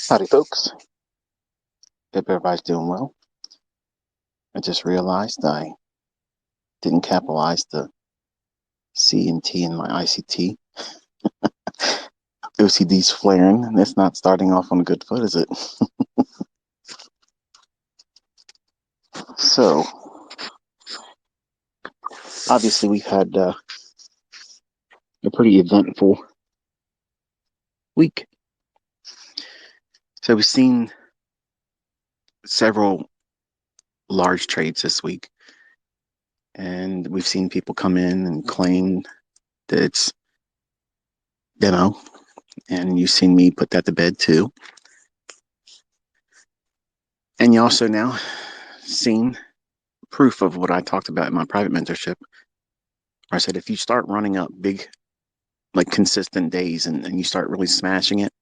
Howdy, folks. Hope everybody's doing well. I just realized I didn't capitalize the C and T in my ICT. OCD's flaring, and it's not starting off on a good foot, is it? So, obviously, we've had a pretty eventful week. So, we've seen several large trades this week, and we've seen people come in and claim that it's demo, and you've seen me put that to bed too. And you also now seen proof of what I talked about in my private mentorship. I said, if you start running up big, like consistent days and you start really smashing it,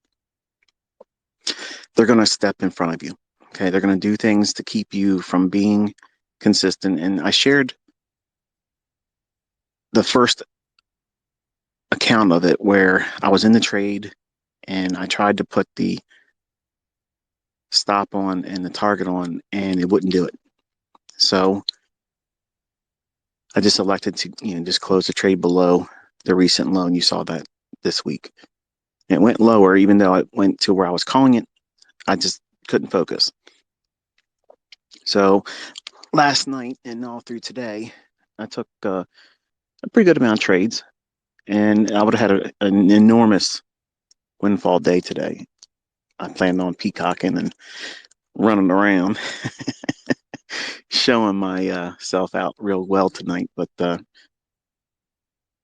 they're going to step in front of you. Okay. They're going to do things to keep you from being consistent. And I shared the first account of it where I was in the trade and I tried to put the stop on and the target on, and it wouldn't do it. So I just elected to, just close the trade below the recent low. And you saw that this week. It went lower, even though it went to where I was calling it. I just couldn't focus. So last night and all through today, I took a pretty good amount of trades, and I would have had an enormous windfall day today. I planned on peacocking and running around, showing myself out real well tonight. But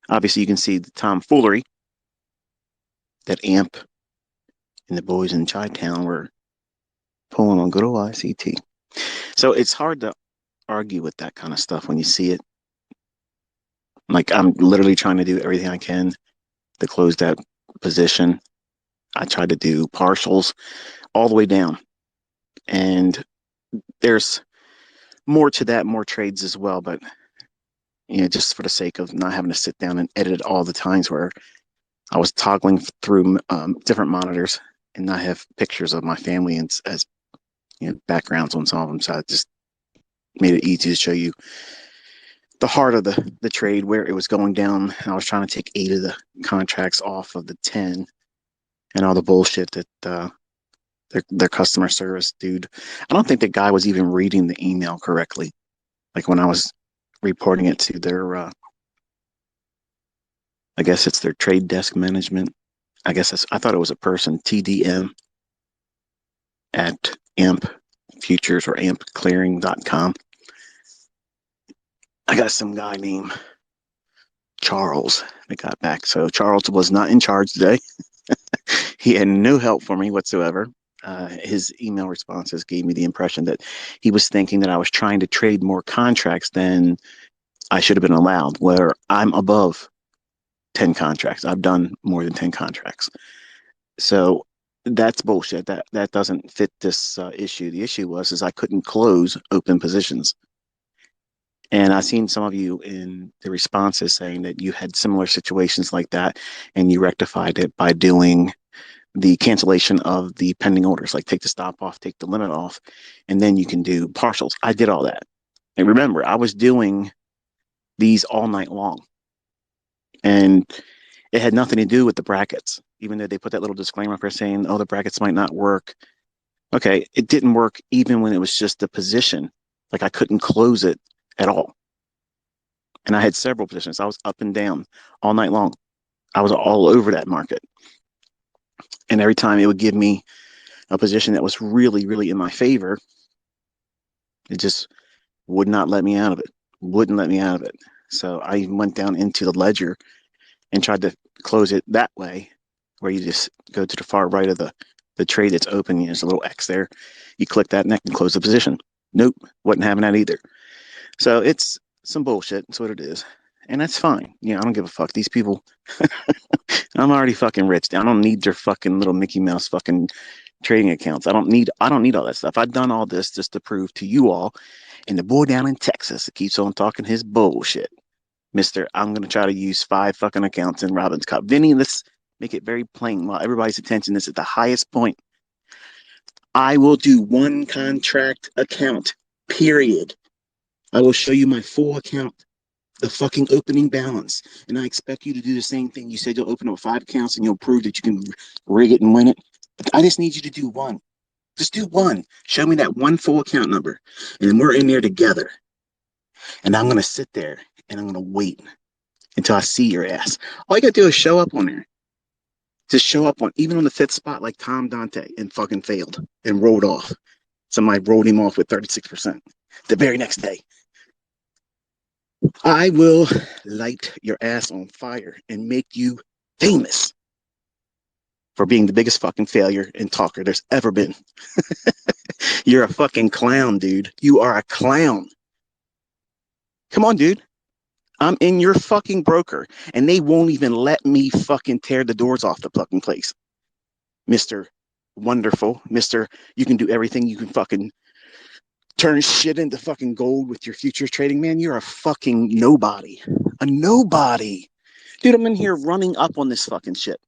obviously, you can see the tomfoolery that AMP and the boys in Chi-Town were pulling on good old ICT. So it's hard to argue with that kind of stuff when you see it. Like, I'm literally trying to do everything I can to close that position. I tried to do partials all the way down. And there's more to that, more trades as well. But, just for the sake of not having to sit down and edit all the times where I was toggling through different monitors and not have pictures of my family and as backgrounds on some of them. So I just made it easy to show you the heart of the trade, where it was going down. I was trying to take 8 of the contracts off of the 10 and all the bullshit that their customer service dude. I don't think the guy was even reading the email correctly. Like when I was reporting it to their, I guess it's their trade desk management. I thought it was a person, TDM at AMP Futures or ampclearing.com. I got some guy named Charles that got back. So Charles was not in charge today. He had no help for me whatsoever. His email responses gave me the impression that he was thinking that I was trying to trade more contracts than I should have been allowed, where I'm above 10 contracts. I've done more than 10 contracts. So that's bullshit. That doesn't fit this issue. The issue is I couldn't close open positions. And I've seen some of you in the responses saying that you had similar situations like that, and you rectified it by doing the cancellation of the pending orders, like take the stop off, take the limit off, and then you can do partials. I did all that. And remember, I was doing these all night long. And it had nothing to do with the brackets, even though they put that little disclaimer for saying, oh, the brackets might not work. Okay, it didn't work even when it was just a position. Like I couldn't close it at all. And I had several positions. I was up and down all night long. I was all over that market. And every time it would give me a position that was really, really in my favor, it just would not let me out of it. Wouldn't let me out of it. So I went down into the ledger and tried to close it that way, where you just go to the far right of the trade that's open. There's a little X there. You click that and that can close the position. Nope, wasn't having that either. So it's some bullshit. That's what it is. And that's fine. I don't give a fuck. These people, I'm already fucking rich. I don't need their fucking little Mickey Mouse fucking trading accounts. I don't need all that stuff. I've done all this just to prove to you all, and the boy down in Texas that keeps on talking his bullshit. Mister, I'm going to try to use 5 fucking accounts in Robin's Cup. Vinny, let's make it very plain while everybody's attention is at the highest point. I will do one contract account, period. I will show you my full account, the fucking opening balance. And I expect you to do the same thing. You said you'll open up 5 accounts and you'll prove that you can rig it and win it. I just need you to do one. Just do one. Show me that one full account number. And then we're in there together. And I'm going to sit there and I'm going to wait until I see your ass. All you got to do is show up on there. Just show up on, even on the 5th spot, like Tom Dante, and fucking failed and rolled off. Somebody rolled him off with 36% the very next day. I will light your ass on fire and make you famous for being the biggest fucking failure and talker there's ever been. You're a fucking clown, dude. You are a clown. Come on, dude. I'm in your fucking broker, and they won't even let me fucking tear the doors off the fucking place. Mr. Wonderful, Mr. You can do everything. You can fucking turn shit into fucking gold with your futures trading, man. You're a fucking nobody. A nobody. Dude, I'm in here running up on this fucking shit.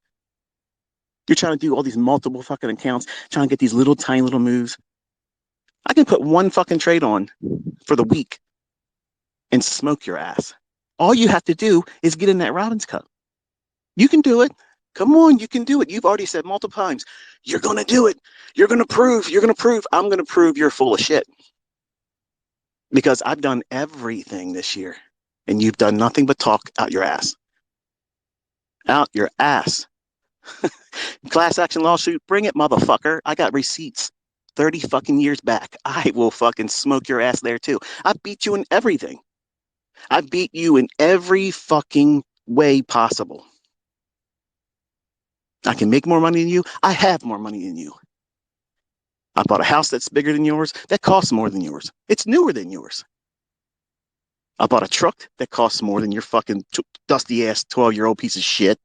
You're trying to do all these multiple fucking accounts, trying to get these little tiny little moves. I can put one fucking trade on for the week and smoke your ass. All you have to do is get in that Robbins Cup. You can do it. Come on, you can do it. You've already said multiple times, you're going to do it. You're going to prove. I'm going to prove you're full of shit. Because I've done everything this year, and you've done nothing but talk out your ass. Out your ass. Class action lawsuit, bring it, motherfucker. I got receipts 30 fucking years back. I will fucking smoke your ass there too. I beat you in everything. I beat you in every fucking way possible. I can make more money than you. I have more money than you. I bought a house that's bigger than yours. That costs more than yours. It's newer than yours. I bought a truck that costs more than your fucking dusty ass 12-year-old piece of shit.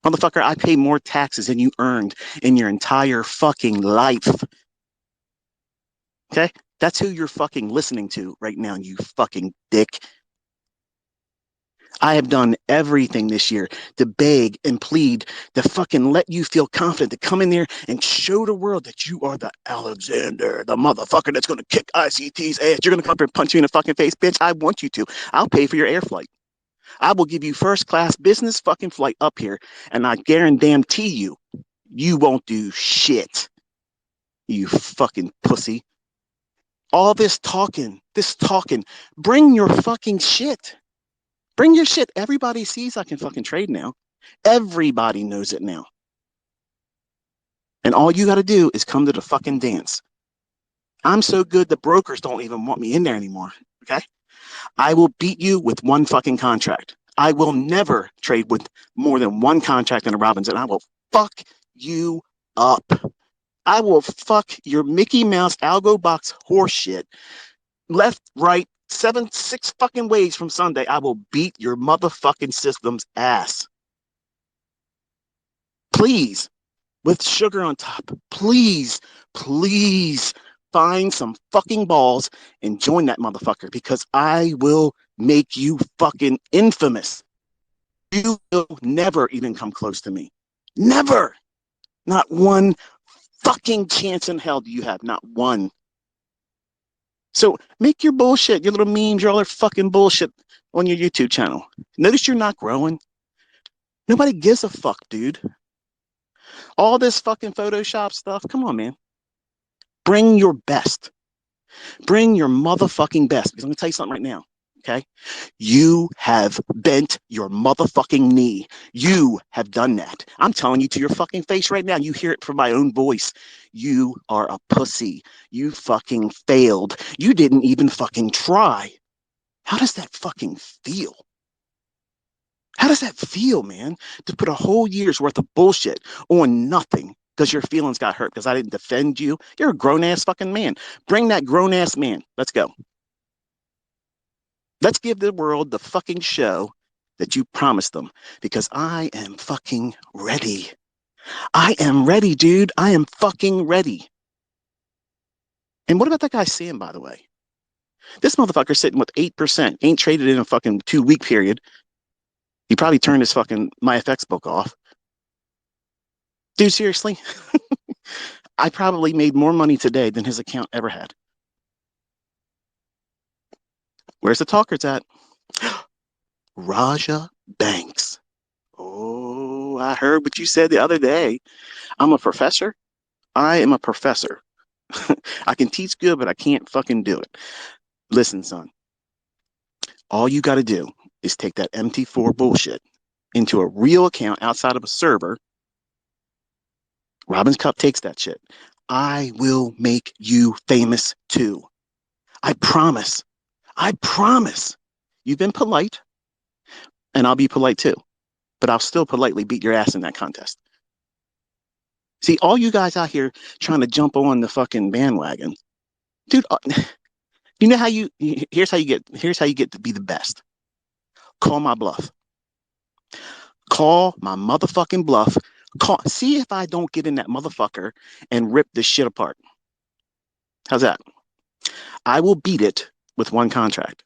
Motherfucker, I pay more taxes than you earned in your entire fucking life. Okay? That's who you're fucking listening to right now, you fucking dick. I have done everything this year to beg and plead to fucking let you feel confident to come in there and show the world that you are the Alexander, the motherfucker that's going to kick ICT's ass. You're going to come up and punch you in the fucking face. Bitch, I want you to. I'll pay for your air flight. I will give you first class business fucking flight up here, and I guarantee you, you won't do shit. You fucking pussy. All this talking, bring your fucking shit. Bring your shit. Everybody sees I can fucking trade now. Everybody knows it now. And all you got to do is come to the fucking dance. I'm so good the brokers don't even want me in there anymore. Okay? I will beat you with one fucking contract. I will never trade with more than one contract in a Robbins, and I will fuck you up. I will fuck your Mickey Mouse algo box horseshit left, right, 6 fucking ways from Sunday. I will beat your motherfucking system's ass. Please, with sugar on top. Please, please find some fucking balls and join that motherfucker, because I will make you fucking infamous. You will never even come close to me. Never. Not one fucking chance in hell do you have. Not one. So make your bullshit, your little memes, your other fucking bullshit on your YouTube channel. Notice you're not growing. Nobody gives a fuck, dude. All this fucking Photoshop stuff, come on, man. Bring your best. Bring your motherfucking best. Because I'm going to tell you something right now, okay? You have bent your motherfucking knee. You have done that. I'm telling you to your fucking face right now. You hear it from my own voice. You are a pussy. You fucking failed. You didn't even fucking try. How does that fucking feel? How does that feel, man? To put a whole year's worth of bullshit on nothing because your feelings got hurt because I didn't defend you. You're a grown-ass fucking man. Bring that grown-ass man. Let's go. Let's give the world the fucking show that you promised them, because I am fucking ready. I am ready, dude. I am fucking ready. And what about that guy Sam, by the way? This motherfucker sitting with 8%, ain't traded in a fucking 2-week period. He probably turned his fucking MyFX book off. Dude, seriously? I probably made more money today than his account ever had. Where's the talkers at? Raja Banks. Oh, I heard what you said the other day. I'm a professor. I am a professor. I can teach good, but I can't fucking do it. Listen, son, all you got to do is take that MT4 bullshit into a real account outside of a server. Robin's Cup takes that shit. I will make you famous too. I promise. I promise. You've been polite, and I'll be polite too, but I'll still politely beat your ass in that contest. See, all you guys out here trying to jump on the fucking bandwagon, dude. You know how you? Here's how you get to be the best. Call my bluff. Call my motherfucking bluff. See if I don't get in that motherfucker and rip this shit apart. How's that? I will beat it with one contract.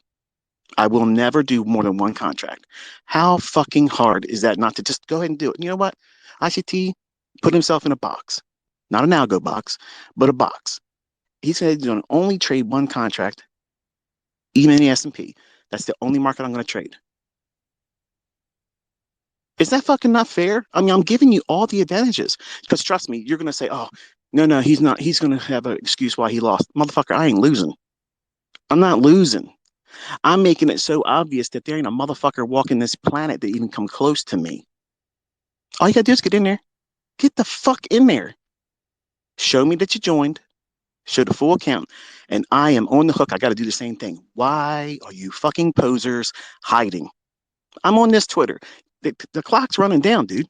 I will never do more than one contract. How fucking hard is that not to just go ahead and do it? You know what? ICT put himself in a box, not an algo box, but a box. He's going to only trade one contract, even in the S&P. That's the only market I'm going to trade. Is that fucking not fair? I mean, I'm giving you all the advantages because trust me, you're going to say, oh, no, he's not. He's going to have an excuse why he lost. Motherfucker, I ain't losing. I'm not losing. I'm making it so obvious that there ain't a motherfucker walking this planet that even come close to me. All you got to do is get in there. Get the fuck in there. Show me that you joined. Show the full account. And I am on the hook. I got to do the same thing. Why are you fucking posers hiding? I'm on this Twitter. The clock's running down, dude.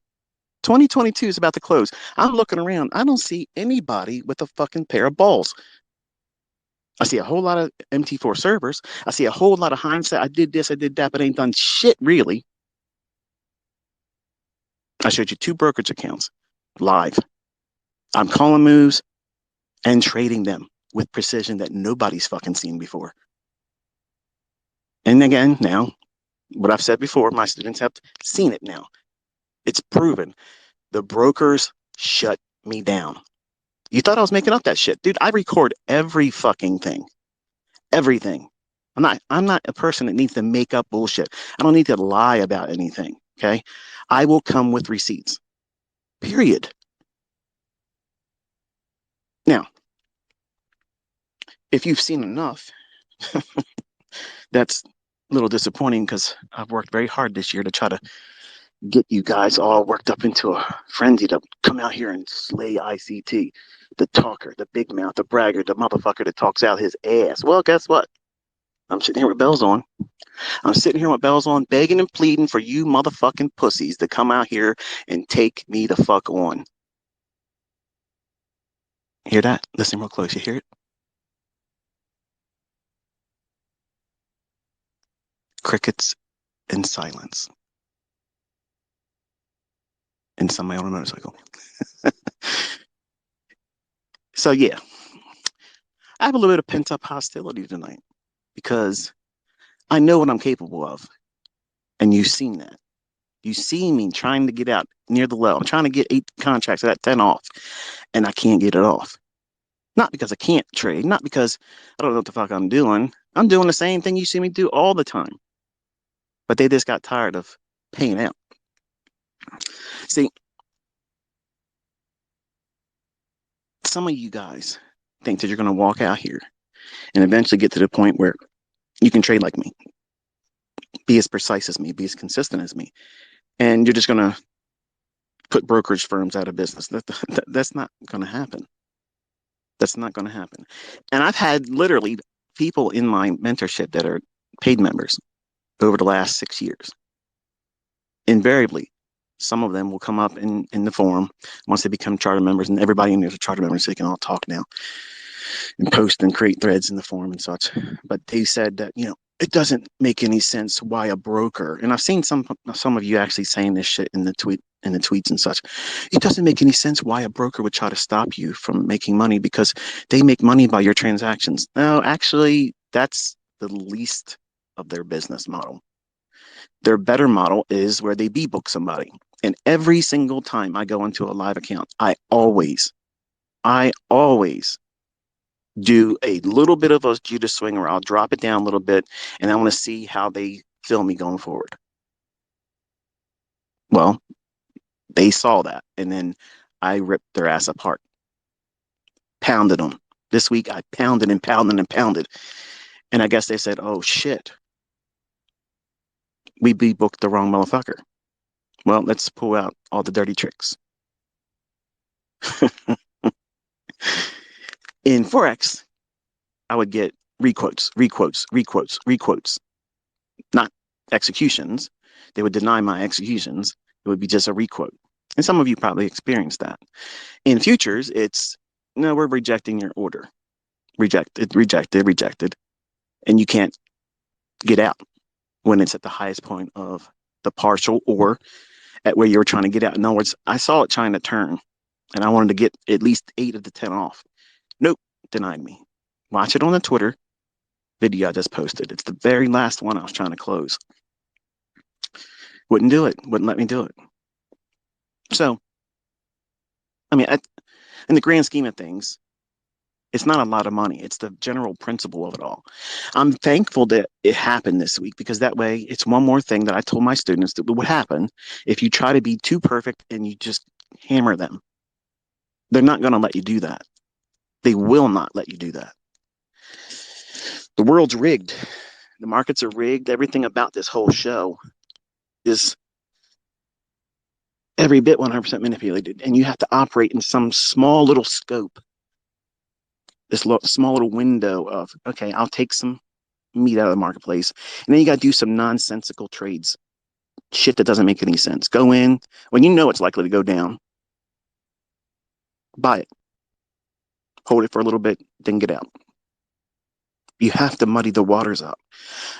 2022 is about to close. I'm looking around. I don't see anybody with a fucking pair of balls. I see a whole lot of MT4 servers. I see a whole lot of hindsight. I did this, I did that, but ain't done shit really. I showed you 2 brokerage accounts live. I'm calling moves and trading them with precision that nobody's fucking seen before. And again, now, what I've said before, my students have seen it now. It's proven. The brokers shut me down. You thought I was making up that shit. Dude, I record every fucking thing. Everything. I'm not a person that needs to make up bullshit. I don't need to lie about anything. Okay. I will come with receipts. Period. Now, if you've seen enough, that's a little disappointing because I've worked very hard this year to try to get you guys all worked up into a frenzy to come out here and slay ICT. The talker, the big mouth, the bragger, the motherfucker that talks out his ass. Well, guess what? I'm sitting here with bells on. I'm sitting here with bells on, begging and pleading for you motherfucking pussies to come out here and take me the fuck on. Hear that? Listen real close. You hear it? Crickets and silence. And somebody on a motorcycle. So yeah, I have a little bit of pent up hostility tonight because I know what I'm capable of. And you've seen that. You see me trying to get out near the low. I'm trying to get 8 contracts. I got 10 off, and I can't get it off. Not because I can't trade, not because I don't know what the fuck I'm doing. I'm doing the same thing you see me do all the time. But they just got tired of paying out. See, some of you guys think that you're going to walk out here and eventually get to the point where you can trade like me, be as precise as me, be as consistent as me. And you're just going to put brokerage firms out of business. That's not going to happen. That's not going to happen. And I've had literally people in my mentorship that are paid members over the last 6 years. Invariably, some of them will come up in the forum once they become charter members, and everybody in there is a charter member, so they can all talk now and post and create threads in the forum and such. But they said that, it doesn't make any sense why a broker, and I've seen some of you actually saying this shit in the tweets and such. It doesn't make any sense why a broker would try to stop you from making money because they make money by your transactions. No, actually, that's the least of their business model. Their better model is where they book somebody. And every single time I go into a live account, I always I always do a little bit of a Judas swing, or I'll drop it down a little bit, and I want to see how they feel me going forward. Well, they saw that, and then I ripped their ass apart, pounded them. This week, I pounded and pounded and pounded. And I guess they said, oh shit, we booked the wrong motherfucker. Well, let's pull out all the dirty tricks. In Forex, I would get requotes, requotes, requotes, requotes, not executions. They would deny my executions. It would be just a requote. And some of you probably experienced that. In futures, it's no, we're rejecting your order. Rejected, rejected, rejected. And you can't get out when it's at the highest point of the partial or at where you were trying to get out. In other words, I saw it trying to turn and I wanted to get at least 8 of the 10 off. Nope, denied me. Watch it on the Twitter video I just posted. It's the very last one I was trying to close. Wouldn't do it. Wouldn't let me do it. So, I mean, in the grand scheme of things, it's not a lot of money. It's the general principle of it all. I'm thankful that it happened this week because that way it's one more thing that I told my students that would happen if you try to be too perfect and you just hammer them. They're not going to let you do that. They will not let you do that. The world's rigged. The markets are rigged. Everything about this whole show is every bit 100% manipulated. And you have to operate in some small little scope, this small little window of, okay, I'll take some meat out of the marketplace. And then you got to do some nonsensical trades, shit that doesn't make any sense. Go in when you know it's likely to go down, buy it, hold it for a little bit, then get out. You have to muddy the waters up.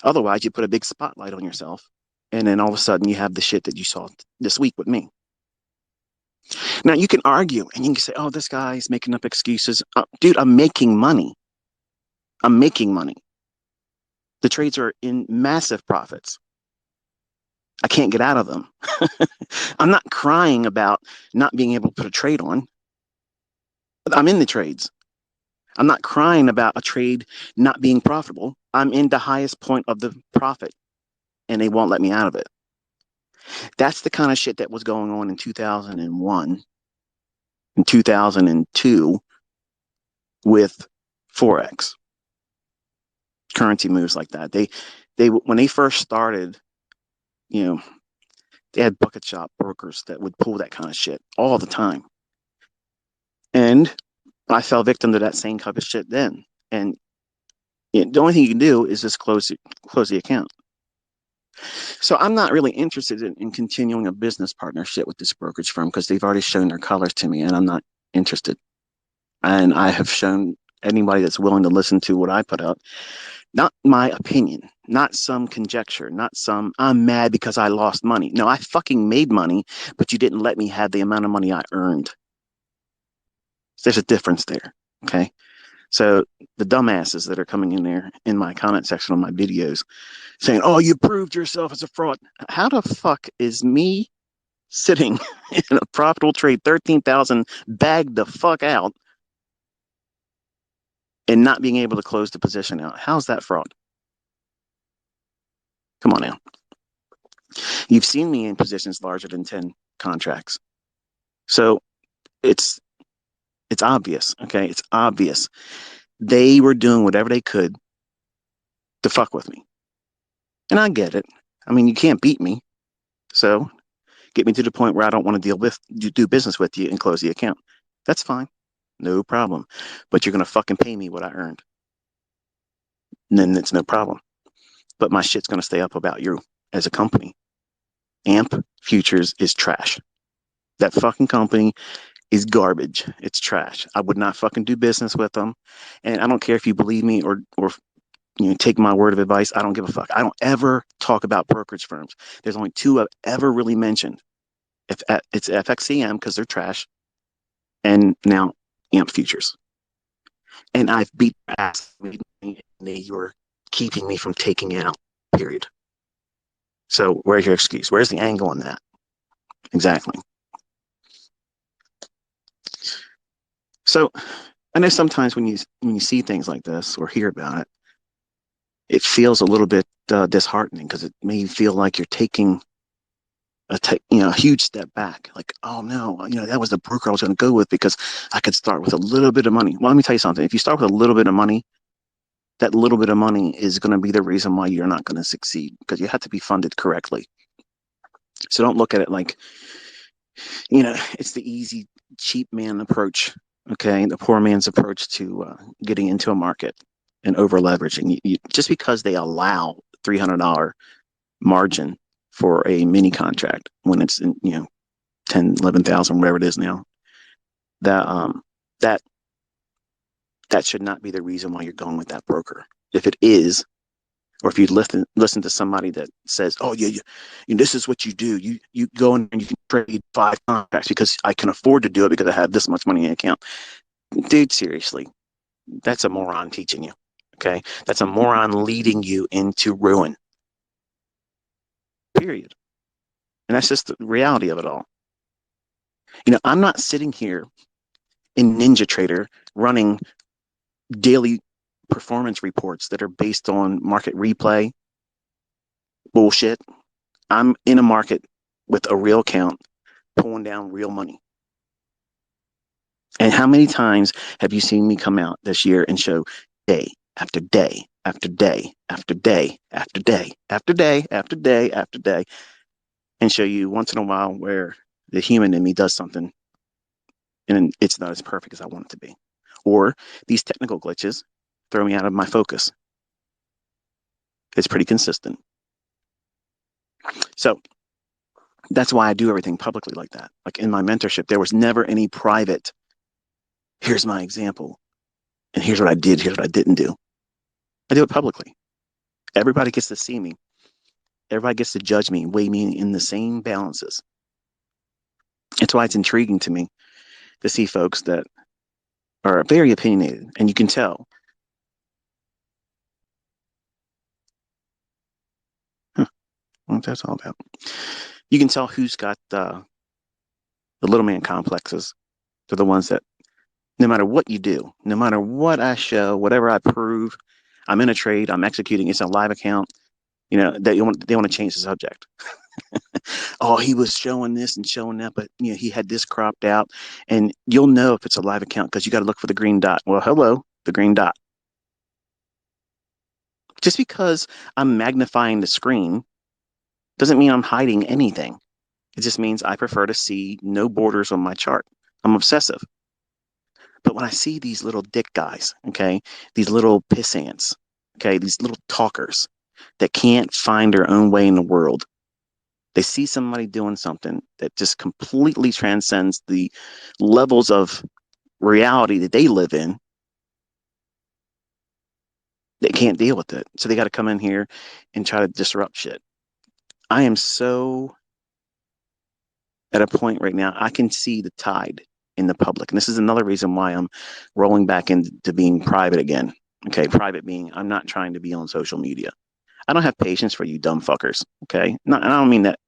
Otherwise, you put a big spotlight on yourself. And then all of a sudden, you have the shit that you saw this week with me. Now, you can argue and you can say, oh, this guy's making up excuses. Dude, I'm making money. I'm making money. The trades are in massive profits. I can't get out of them. I'm not crying about not being able to put a trade on. I'm in the trades. I'm not crying about a trade not being profitable. I'm in the highest point of the profit and they won't let me out of it. That's the kind of shit that was going on in 2001 and 2002 with Forex. Currency moves like that. They when they first started, you know, they had bucket shop brokers that would pull that kind of shit all the time. And I fell victim to that same type of shit then. And the only thing you can do is just close the account. So I'm not really interested in continuing a business partnership with this brokerage firm because they've already shown their colors to me and I'm not interested. And I have shown anybody that's willing to listen to what I put out, not my opinion, not some conjecture, not some, I'm mad because I lost money. No, I fucking made money, but you didn't let me have the amount of money I earned. There's a difference there. Okay. So the dumbasses that are coming in there in my comment section on my videos saying, oh, you proved yourself as a fraud. How the fuck is me sitting in a profitable trade, 13,000, bagged the fuck out and not being able to close the position out? How's that fraud? Come on now. You've seen me in positions larger than 10 contracts. So it's obvious. Okay. It's obvious. They were doing whatever they could to fuck with me. And I get it. I mean, you can't beat me. So get me to the point where I don't want to do business with you and close the account. That's fine. No problem. But you're going to fucking pay me what I earned. And then it's no problem. But my shit's going to stay up about you as a company. AMP Futures is trash. That fucking company is garbage. It's trash. I would not fucking do business with them. And I don't care if you believe me or take my word of advice. I don't give a fuck. I don't ever talk about brokerage firms. There's only 2 I've ever really mentioned. It's FXCM because they're trash, and now AMP Futures. And I've beat their ass. They were keeping me from taking out, period. So where's your excuse? Where's the angle on that? Exactly. So I know sometimes when you see things like this or hear about it, it feels a little bit disheartening because it may feel like you're taking a huge step back. Like, oh no, that was the broker I was going to go with because I could start with a little bit of money. Well, let me tell you something. If you start with a little bit of money, that little bit of money is going to be the reason why you're not going to succeed because you have to be funded correctly. So don't look at it like, it's the easy, cheap man approach. Okay, the poor man's approach to getting into a market and over leveraging. Just because they allow $300 margin for a mini contract when it's in 10, 11,000, whatever it is now, that that that should not be the reason why you're going with that broker. If it is, or if you listen to somebody that says, "Oh yeah, this is what you do. You go in and you can trade 5 contracts because I can afford to do it because I have this much money in the account." Dude, seriously, that's a moron teaching you. Okay, that's a moron leading you into ruin. Period. And that's just the reality of it all. I'm not sitting here in Ninja Trader running daily performance reports that are based on market replay bullshit. I'm in a market with a real account pulling down real money. And how many times have you seen me come out this year and show day after day after day after day after day after day after day after day and show you once in a while where the human in me does something and it's not as perfect as I want it to be? Or these technical glitches throw me out of my focus. It's pretty consistent. So that's why I do everything publicly like that. Like in my mentorship, there was never any private, here's my example, and here's what I did, here's what I didn't do. I do it publicly. Everybody gets to see me. Everybody gets to judge me, weigh me in the same balances. It's why it's intriguing to me to see folks that are very opinionated, and you can tell. Huh, what that's all about. You can tell who's got the little man complexes. They're the ones that no matter what you do, no matter what I show, whatever I prove, I'm in a trade, I'm executing, it's a live account, they want to change the subject. Oh, he was showing this and showing that, but he had this cropped out, and you'll know if it's a live account because you got to look for the green dot. Well, hello, the green dot. Just because I'm magnifying the screen doesn't mean I'm hiding anything. It just means I prefer to see no borders on my chart. I'm obsessive. But when I see these little dick guys, okay, these little piss ants, okay, these little talkers that can't find their own way in the world, they see somebody doing something that just completely transcends the levels of reality that they live in. They can't deal with it. So they got to come in here and try to disrupt shit. I am so at a point right now, I can see the tide in the public. And this is another reason why I'm rolling back into being private again. Okay, private being I'm not trying to be on social media. I don't have patience for you dumb fuckers. Okay, and I don't mean that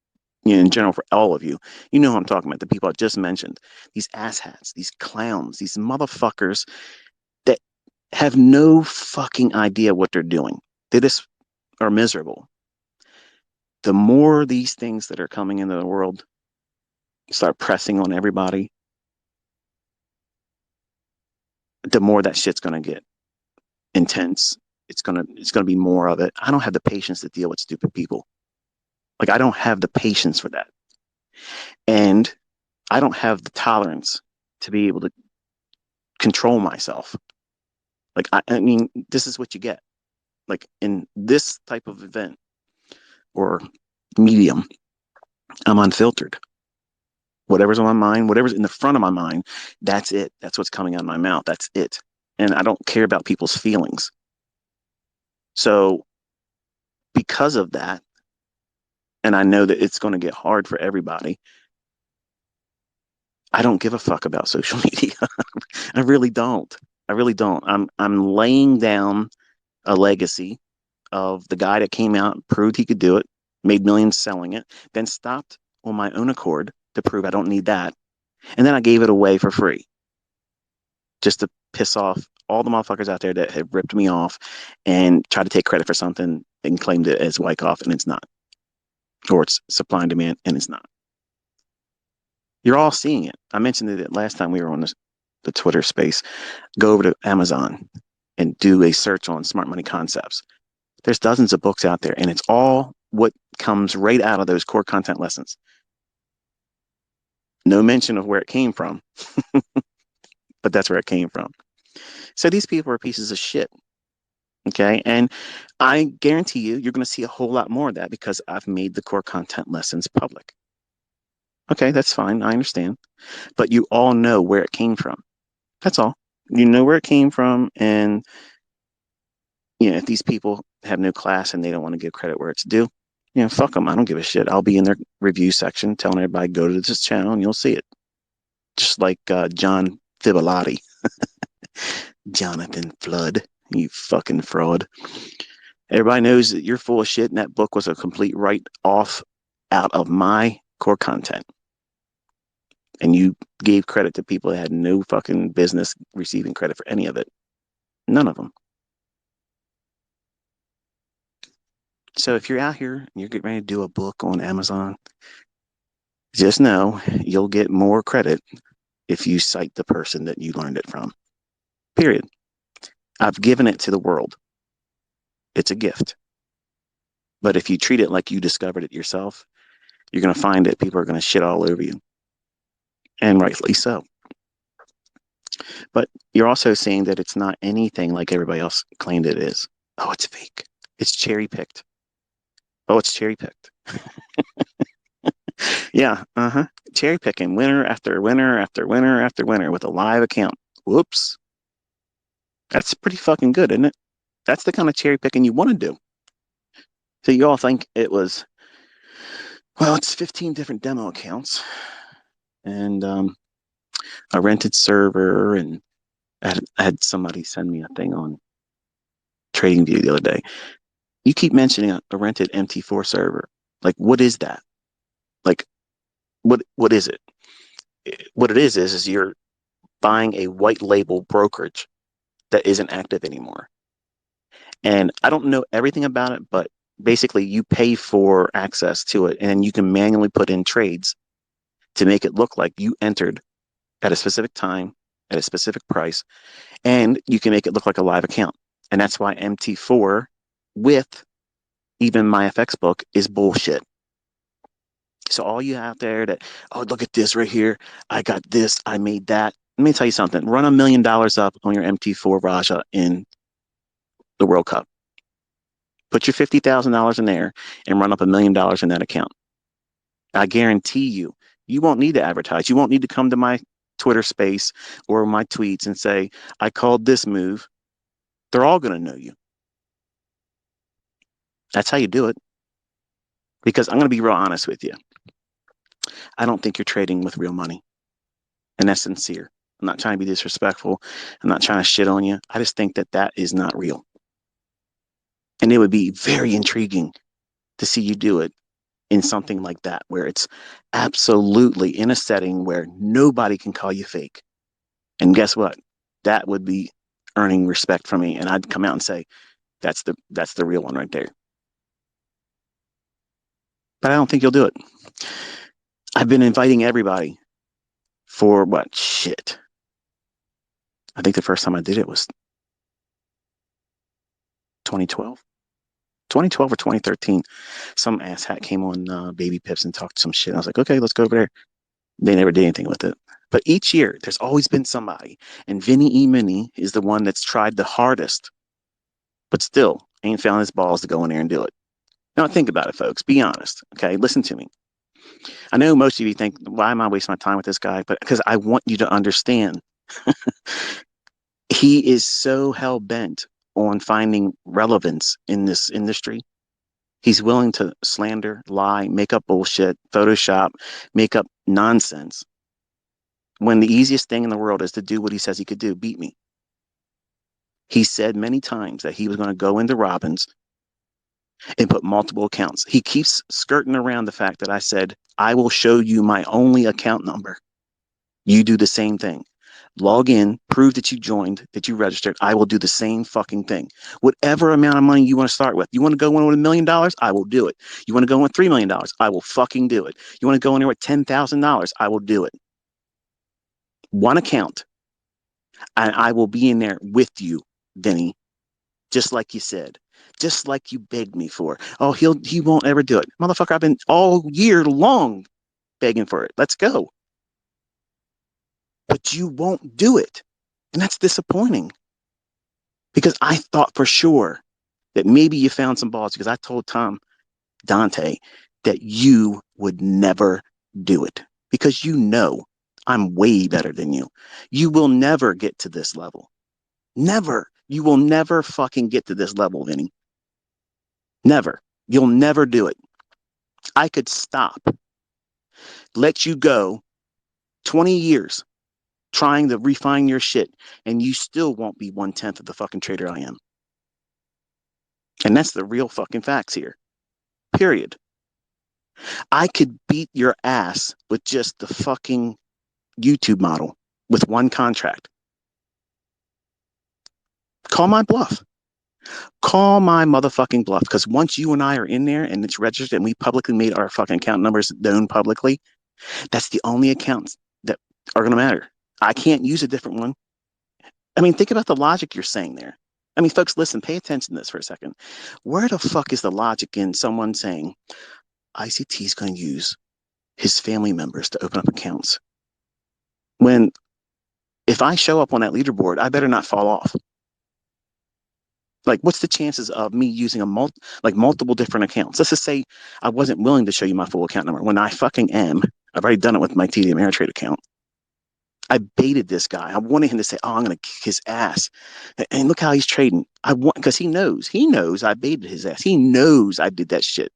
in general for all of you. You know who I'm talking about. The people I just mentioned. These asshats, these clowns, these motherfuckers that have no fucking idea what they're doing. They just are miserable. The more these things that are coming into the world start pressing on everybody, the more that shit's gonna get intense. It's gonna be more of it. I don't have the patience to deal with stupid people. Like I don't have the patience for that. And I don't have the tolerance to be able to control myself. Like I mean, this is what you get. Like in this type of event or medium, I'm unfiltered. Whatever's on my mind, whatever's in the front of my mind, that's it. That's what's coming out of my mouth. That's it. And I don't care about people's feelings. So because of that, and I know that it's going to get hard for everybody, I don't give a fuck about social media. I really don't. I really don't. I'm laying down a legacy of the guy that came out, proved he could do it, made millions selling it, then stopped on my own accord to prove I don't need that. And then I gave it away for free. just to piss off all the motherfuckers out there that have ripped me off and try to take credit for something and claimed it as Wyckoff, and it's not, or it's supply and demand, and it's not. You're all seeing it. I mentioned it last time we were on the Twitter space. Go over to Amazon and do a search on smart money concepts. There's dozens of books out there, and it's all what comes right out of those core content lessons. No mention of where it came from, but that's where it came from. So these people are pieces of shit. Okay. And I guarantee you're going to see a whole lot more of that because I've made the core content lessons public. Okay, that's fine. I understand. But you all know where it came from. That's all. You know where it came from. And, if these people have no class and they don't want to give credit where it's due, fuck them. I don't give a shit. I'll be in their review section telling everybody, go to this channel and you'll see it. Just like John Fibolotti. Jonathan Flood, you fucking fraud. Everybody knows that you're full of shit, and that book was a complete write-off out of my core content. And you gave credit to people that had no fucking business receiving credit for any of it. None of them. So if you're out here and you're getting ready to do a book on Amazon, just know you'll get more credit if you cite the person that you learned it from. Period. I've given it to the world. It's a gift. But if you treat it like you discovered it yourself, you're going to find that people are going to shit all over you. And rightfully so. But you're also seeing that it's not anything like everybody else claimed it is. Oh, it's fake. It's cherry picked. Oh, it's cherry picked. Yeah, cherry picking winner after winner after winner after winner with a live account. Whoops. That's pretty fucking good, isn't it? That's the kind of cherry picking you want to do. So you all think it was, well, it's 15 different demo accounts and a rented server, and I had somebody send me a thing on TradingView the other day. You keep mentioning a rented MT4 server. Like, what is that? Like, what is it? What it is you're buying a white label brokerage that isn't active anymore. And I don't know everything about it, but basically you pay for access to it and you can manually put in trades to make it look like you entered at a specific time at a specific price, and you can make it look like a live account. And that's why MT4 with even my FX book is bullshit. So all you out there that, oh, look at this right here. I got this. I made that. Let me tell you something. Run $1 million up on your MT4 Raja in the World Cup. Put your $50,000 in there and run up $1 million in that account. I guarantee you, you won't need to advertise. You won't need to come to my Twitter space or my tweets and say, I called this move. They're all going to know you. That's how you do it. Because I'm going to be real honest with you. I don't think you're trading with real money. And that's sincere. I'm not trying to be disrespectful. I'm not trying to shit on you. I just think that that is not real. And it would be very intriguing to see you do it in something like that, where it's absolutely in a setting where nobody can call you fake. And guess what? That would be earning respect from me. And I'd come out and say, that's the real one right there. But I don't think you'll do it. I've been inviting everybody for what? Shit. I think the first time I did it was 2012. 2012 or 2013. Some asshat came on Baby Pips and talked some shit. I was like, okay, let's go over there. They never did anything with it. But each year, there's always been somebody. And Vinny E. Mini is the one that's tried the hardest, but still ain't found his balls to go in there and do it. Now, think about it, folks. Be honest. Okay, listen to me. I know most of you think, why am I wasting my time with this guy? But because I want you to understand, he is so hell bent on finding relevance in this industry. He's willing to slander, lie, make up bullshit, Photoshop, make up nonsense, when the easiest thing in the world is to do what he says he could do, beat me. He said many times that he was going to go into Robbins and put multiple accounts. He keeps skirting around the fact that I said, I will show you my only account number. You do the same thing. log in, prove that you joined, that you registered. I will do the same fucking thing. Whatever amount of money you want to start with. You want to go in with $1 million? I will do it. You want to go in with $3 million? I will fucking do it. You want to go in there with $10,000? I will do it. One account, and I will be in there with you, Vinny, just like you said, just like you begged me for. Oh, he won't ever do it. Motherfucker, I've been all year long begging for it. Let's go. But you won't do it. And that's disappointing because I thought for sure that maybe you found some balls because I told Tom Dante that you would never do it because you know I'm way better than you. You will never get to this level. Never. You will never fucking get to this level, Vinny. Never. You'll never do it. I could stop, let you go 20 years trying to refine your shit, and you still won't be 1/10 of the fucking trader I am. And that's the real fucking facts here. Period. I could beat your ass with just the fucking YouTube model with one contract. Call my bluff. Call my motherfucking bluff. Because once you and I are in there and it's registered and we publicly made our fucking account numbers known publicly, that's the only accounts that are going to matter. I can't use a different one. I mean, think about the logic you're saying there. I mean, folks, listen, pay attention to this for a second. Where the fuck is the logic in someone saying ICT is going to use his family members to open up accounts? When if I show up on that leaderboard, I better not fall off. Like, what's the chances of me using multiple different accounts? Let's just say I wasn't willing to show you my full account number when I fucking am. I've already done it with my TD Ameritrade account. I baited this guy. I wanted him to say, "Oh, I'm going to kick his ass," and look how he's trading. I want because he knows I baited his ass. He knows I did that shit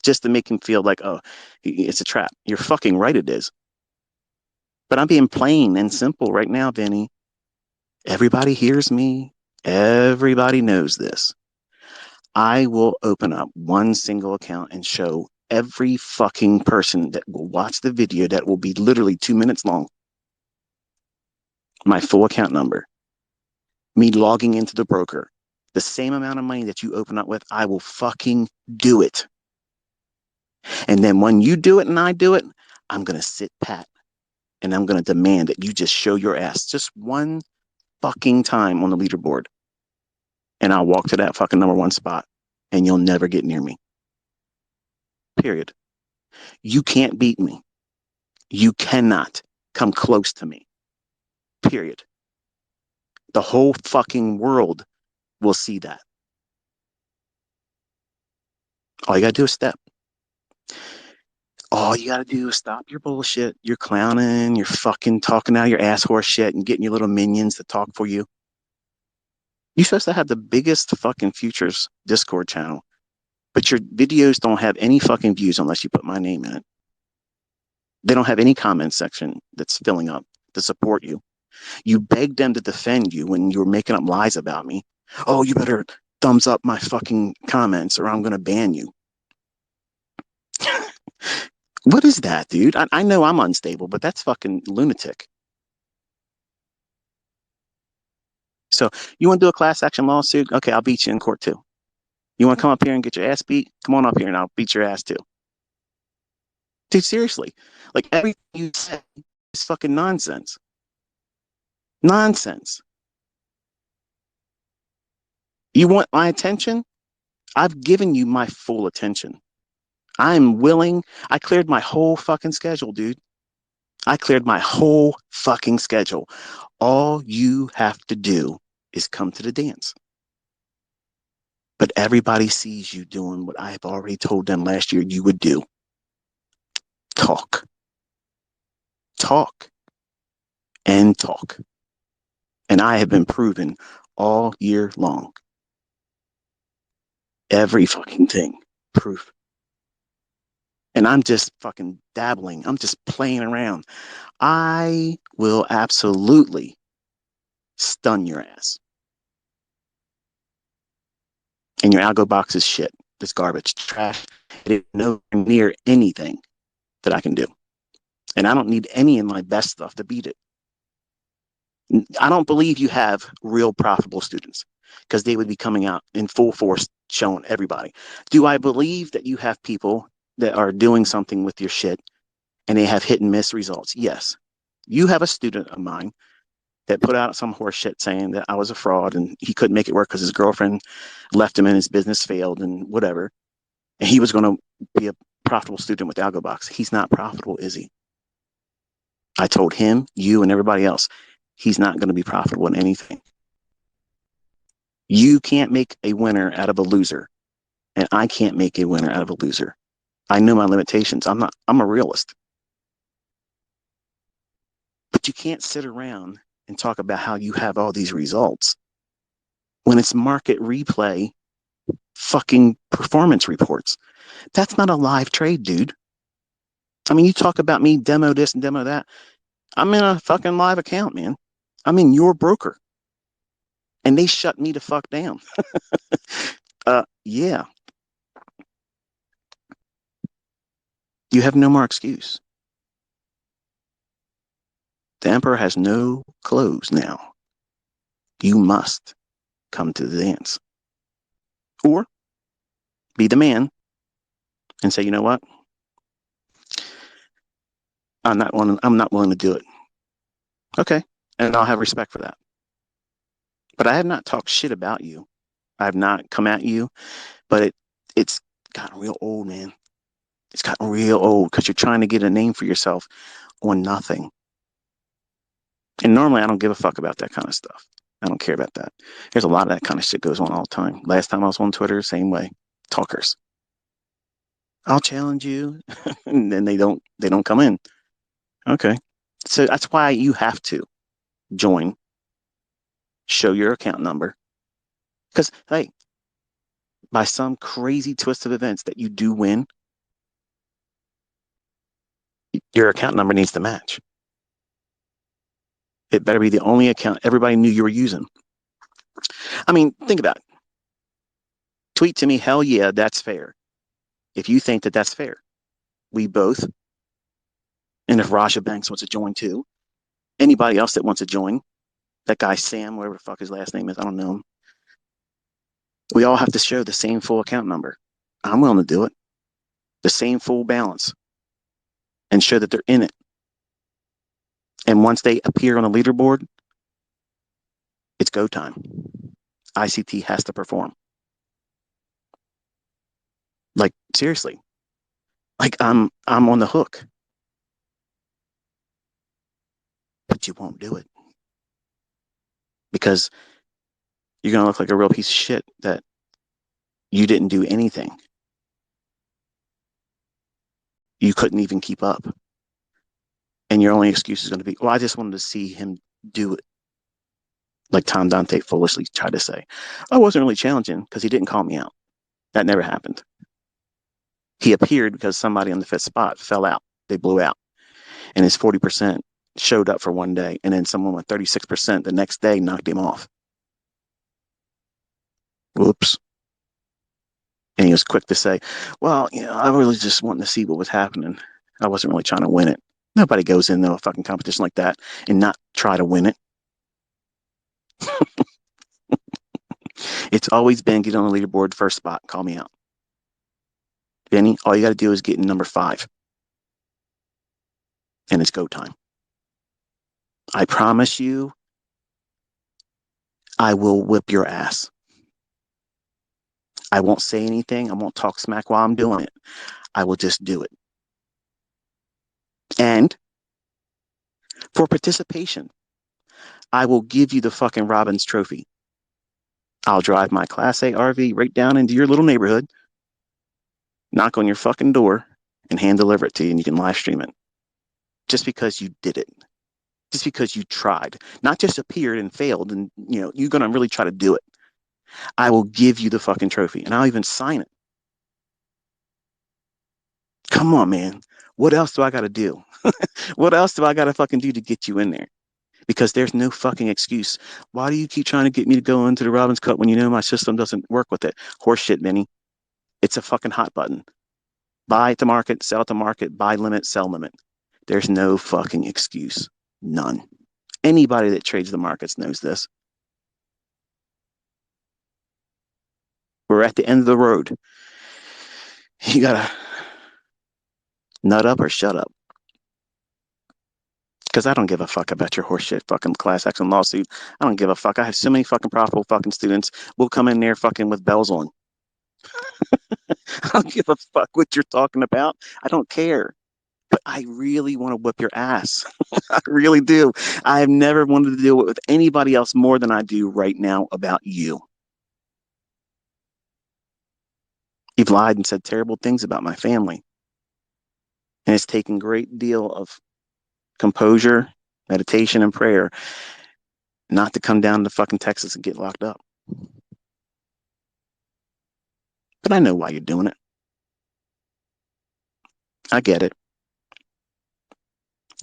just to make him feel like, oh, it's a trap. You're fucking right, it is. But I'm being plain and simple right now, Vinny. Everybody hears me. Everybody knows this. I will open up one single account and show every fucking person that will watch the video that will be literally 2 minutes long my full account number, me logging into the broker, the same amount of money that you open up with, I will fucking do it. And then when you do it and I do it, I'm going to sit pat and I'm going to demand that you just show your ass just one fucking time on the leaderboard. And I'll walk to that fucking number one spot and you'll never get near me. Period. You can't beat me. You cannot come close to me. Period. The whole fucking world will see that. All you got to do is step. All you got to do is stop your bullshit. You're clowning. You're fucking talking out your ass horse shit and getting your little minions to talk for you. You're supposed to have the biggest fucking futures Discord channel, but your videos don't have any fucking views unless you put my name in it. They don't have any comment section that's filling up to support you. You begged them to defend you when you were making up lies about me. Oh, you better thumbs up my fucking comments or I'm going to ban you. What is that, dude? I know I'm unstable, but that's fucking lunatic. So you want to do a class action lawsuit? Okay, I'll beat you in court too. You want to come up here and get your ass beat? Come on up here and I'll beat your ass too. Dude, seriously. Like everything you say is fucking nonsense. Nonsense. You want my attention? I've given you my full attention. I'm willing. I cleared my whole fucking schedule, dude. I cleared my whole fucking schedule. All you have to do is come to the dance. But everybody sees you doing what I have already told them last year you would do. Talk. Talk. And talk. And I have been proven all year long. Every fucking thing. Proof. And I'm just fucking dabbling. I'm just playing around. I will absolutely stun your ass. And your algo box is shit. It's garbage, trash. It is nowhere near anything that I can do. And I don't need any of my best stuff to beat it. I don't believe you have real profitable students because they would be coming out in full force showing everybody. Do I believe that you have people that are doing something with your shit and they have hit and miss results? Yes. You have a student of mine that put out some horse shit saying that I was a fraud and he couldn't make it work because his girlfriend left him and his business failed and whatever. And he was going to be a profitable student with AlgoBox. He's not profitable, is he? I told him, you, and everybody else, he's not going to be profitable in anything. You can't make a winner out of a loser, and I can't make a winner out of a loser. I know my limitations. I'm a realist. But you can't sit around and talk about how you have all these results when it's market replay fucking performance reports. That's not a live trade, dude. I mean, you talk about me demo this and demo that. I'm in a fucking live account, man. I'm in your broker. And they shut me the fuck down. Yeah. You have no more excuse. The emperor has no clothes now. You must come to the dance. Or be the man and say, you know what? I'm not willing to do it. Okay. And I'll have respect for that. But I have not talked shit about you. I have not come at you, but it's gotten real old, man. It's gotten real old because you're trying to get a name for yourself on nothing. And normally I don't give a fuck about that kind of stuff. I don't care about that. There's a lot of that kind of shit goes on all the time. Last time I was on Twitter, same way. Talkers. I'll challenge you. And then they don't come in. Okay. So that's why you have to join, show your account number. Because hey, by some crazy twist of events that you do win, your account number needs to match. It better be the only account everybody knew you were using. I mean, think about it. Tweet to me, hell yeah, that's fair. If you think that that's fair, we both, and if Raja Banks wants to join too, anybody else that wants to join, that guy Sam, whatever the fuck his last name is, I don't know him. We all have to show the same full account number. I'm willing to do it. The same full balance and show that they're in it. And once they appear on the leaderboard, it's go time. ICT has to perform. Like seriously. Like I'm on the hook. But you won't do it. Because you're gonna look like a real piece of shit that you didn't do anything. You couldn't even keep up. And your only excuse is going to be, well, I just wanted to see him do it. Like Tom Dante foolishly tried to say. I wasn't really challenging because he didn't call me out. That never happened. He appeared because somebody on the fifth spot fell out. They blew out. And his 40% showed up for one day. And then someone with 36% the next day knocked him off. Whoops. And he was quick to say, well, I really just wanted to see what was happening. I wasn't really trying to win it. Nobody goes into a fucking competition like that and not try to win it. It's always been get on the leaderboard first spot, call me out. Benny, all you got to do is get in number 5. And it's go time. I promise you, I will whip your ass. I won't say anything. I won't talk smack while I'm doing it. I will just do it. And for participation, I will give you the fucking Robbins trophy. I'll drive my Class A RV right down into your little neighborhood, knock on your fucking door, and hand deliver it to you, and you can live stream it. Just because you did it. Just because you tried. Not just appeared and failed, and you're gonna really try to do it. I will give you the fucking trophy, and I'll even sign it. Come on, man. What else do I got to do? What else do I got to fucking do to get you in there? Because there's no fucking excuse. Why do you keep trying to get me to go into the Robbins Cup when you know my system doesn't work with it? Horseshit, Benny. It's a fucking hot button. Buy at the market, sell at the market, buy limit, sell limit. There's no fucking excuse. None. Anybody that trades the markets knows this. We're at the end of the road. You gotta nut up or shut up. Because I don't give a fuck about your horseshit fucking class action lawsuit. I don't give a fuck. I have so many fucking profitable fucking students. We'll come in there fucking with bells on. I don't give a fuck what you're talking about. I don't care. But I really want to whip your ass. I really do. I have never wanted to deal with anybody else more than I do right now about you. You've lied and said terrible things about my family. And it's taken a great deal of composure, meditation, and prayer not to come down to fucking Texas and get locked up. But I know why you're doing it. I get it.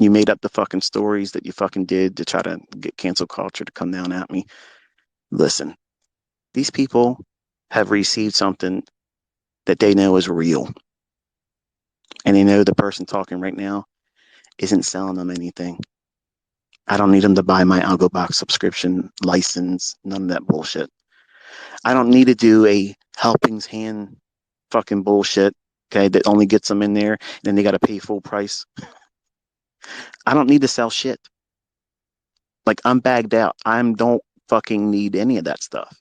You made up the fucking stories that you fucking did to try to get cancel culture to come down at me. Listen, these people have received something that they know is real. And they know the person talking right now isn't selling them anything. I don't need them to buy my AlgoBox subscription license, none of that bullshit. I don't need to do a helpings hand fucking bullshit, okay, that only gets them in there and then they got to pay full price. I don't need to sell shit. Like, I'm bagged out. I don't fucking need any of that stuff.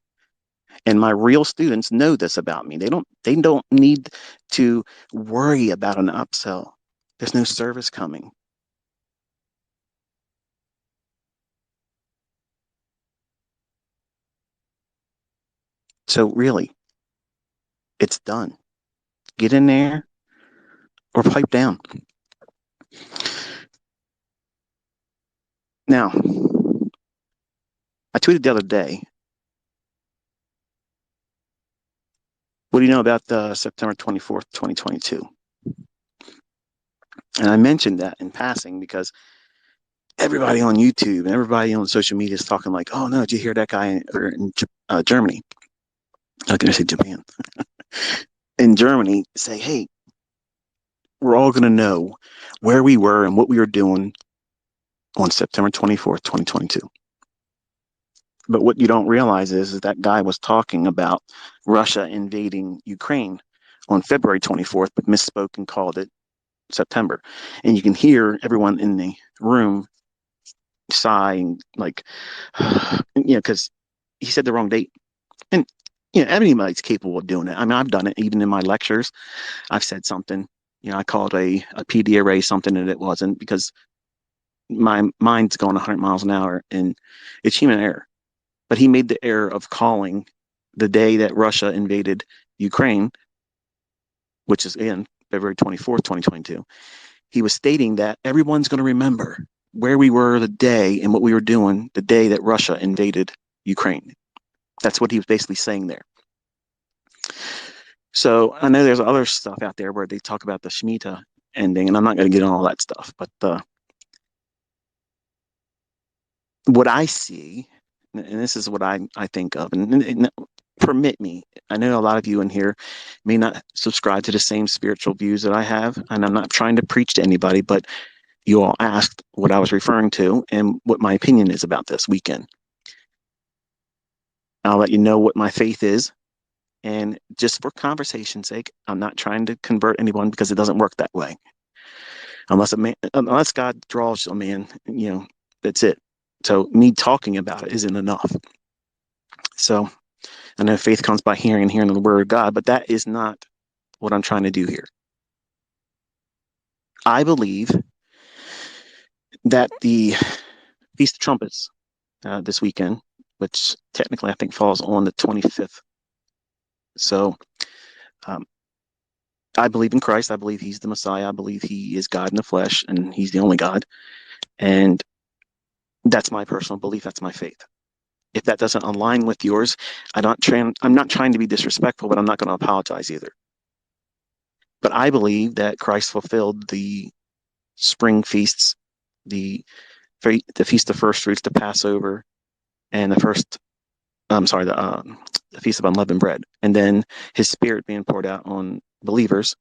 And my real students know this about me. They don't need to worry about an upsell. There's no service coming. So really, it's done. Get in there or pipe down. Now, I tweeted the other day, what do you know about September 24th, 2022? And I mentioned that in passing because everybody on YouTube and everybody on social media is talking like, oh no, did you hear that guy in Germany? I was going to say Japan. In Germany, say, hey, we're all going to know where we were and what we were doing on September 24th, 2022. But what you don't realize is that guy was talking about Russia invading Ukraine on February 24th, but misspoke and called it September. And you can hear everyone in the room sighing, like, because he said the wrong date. And, anybody's capable of doing it. I mean, I've done it even in my lectures. I've said something, I called a PD array something that it wasn't because my mind's going 100 miles an hour and it's human error. But he made the error of calling the day that Russia invaded Ukraine, which is, again, February 24th, 2022. He was stating that everyone's going to remember where we were the day and what we were doing the day that Russia invaded Ukraine. That's what he was basically saying there. So I know there's other stuff out there where they talk about the Shemitah ending, and I'm not going to get on all that stuff. But what I see, and this is what I think of, and permit me, I know a lot of you in here may not subscribe to the same spiritual views that I have, and I'm not trying to preach to anybody, but you all asked what I was referring to and what my opinion is about this weekend. I'll let you know what my faith is. And just for conversation's sake, I'm not trying to convert anyone because it doesn't work that way. Unless God draws a man, that's it. So me talking about it isn't enough. So I know faith comes by hearing and hearing the word of God, but that is not what I'm trying to do here. I believe that the Feast of Trumpets this weekend, which technically I think falls on the 25th. So I believe in Christ. I believe he's the Messiah. I believe he is God in the flesh and he's the only God. And that's my personal belief. That's my faith. If that doesn't align with yours, I'm not trying to be disrespectful, but I'm not going to apologize either. But I believe that Christ fulfilled the spring feasts, the Feast of First Fruits, the Passover, and the Feast of Unleavened Bread. And then his spirit being poured out on believers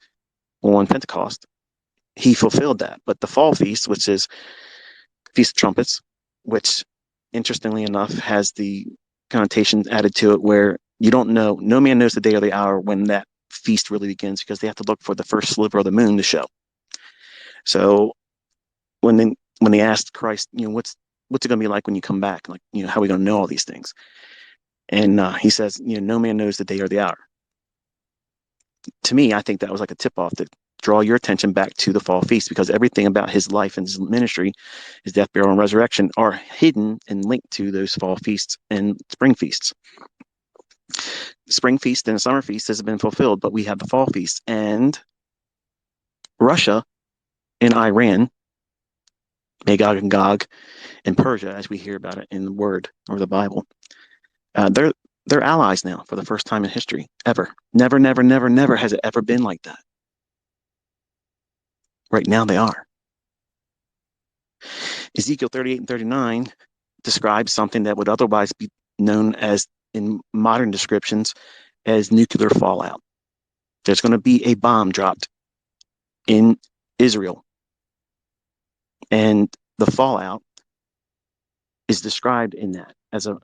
on Pentecost, he fulfilled that. But the fall feast, which is Feast of Trumpets, which interestingly enough has the connotation added to it where you don't know, no man knows the day or the hour when that feast really begins, because they have to look for the first sliver of the moon to show. So when they asked Christ, what's it going to be like when you come back? Like, how are we going to know all these things? And he says, no man knows the day or the hour. To me, I think that was like a tip off to draw your attention back to the fall feast, because everything about his life and his ministry, his death, burial, and resurrection, are hidden and linked to those fall feasts and spring feasts. Spring feast and summer feast has been fulfilled, but we have the fall feast. And Russia and Iran, Magog and Gog, and Persia, as we hear about it in the Word or the Bible, they're allies now for the first time in history ever. Never, never, never, never has it ever been like that. Right now they are. Ezekiel 38 and 39 describes something that would otherwise be known as, in modern descriptions, as nuclear fallout. There's going to be a bomb dropped in Israel, and the fallout is described in that as a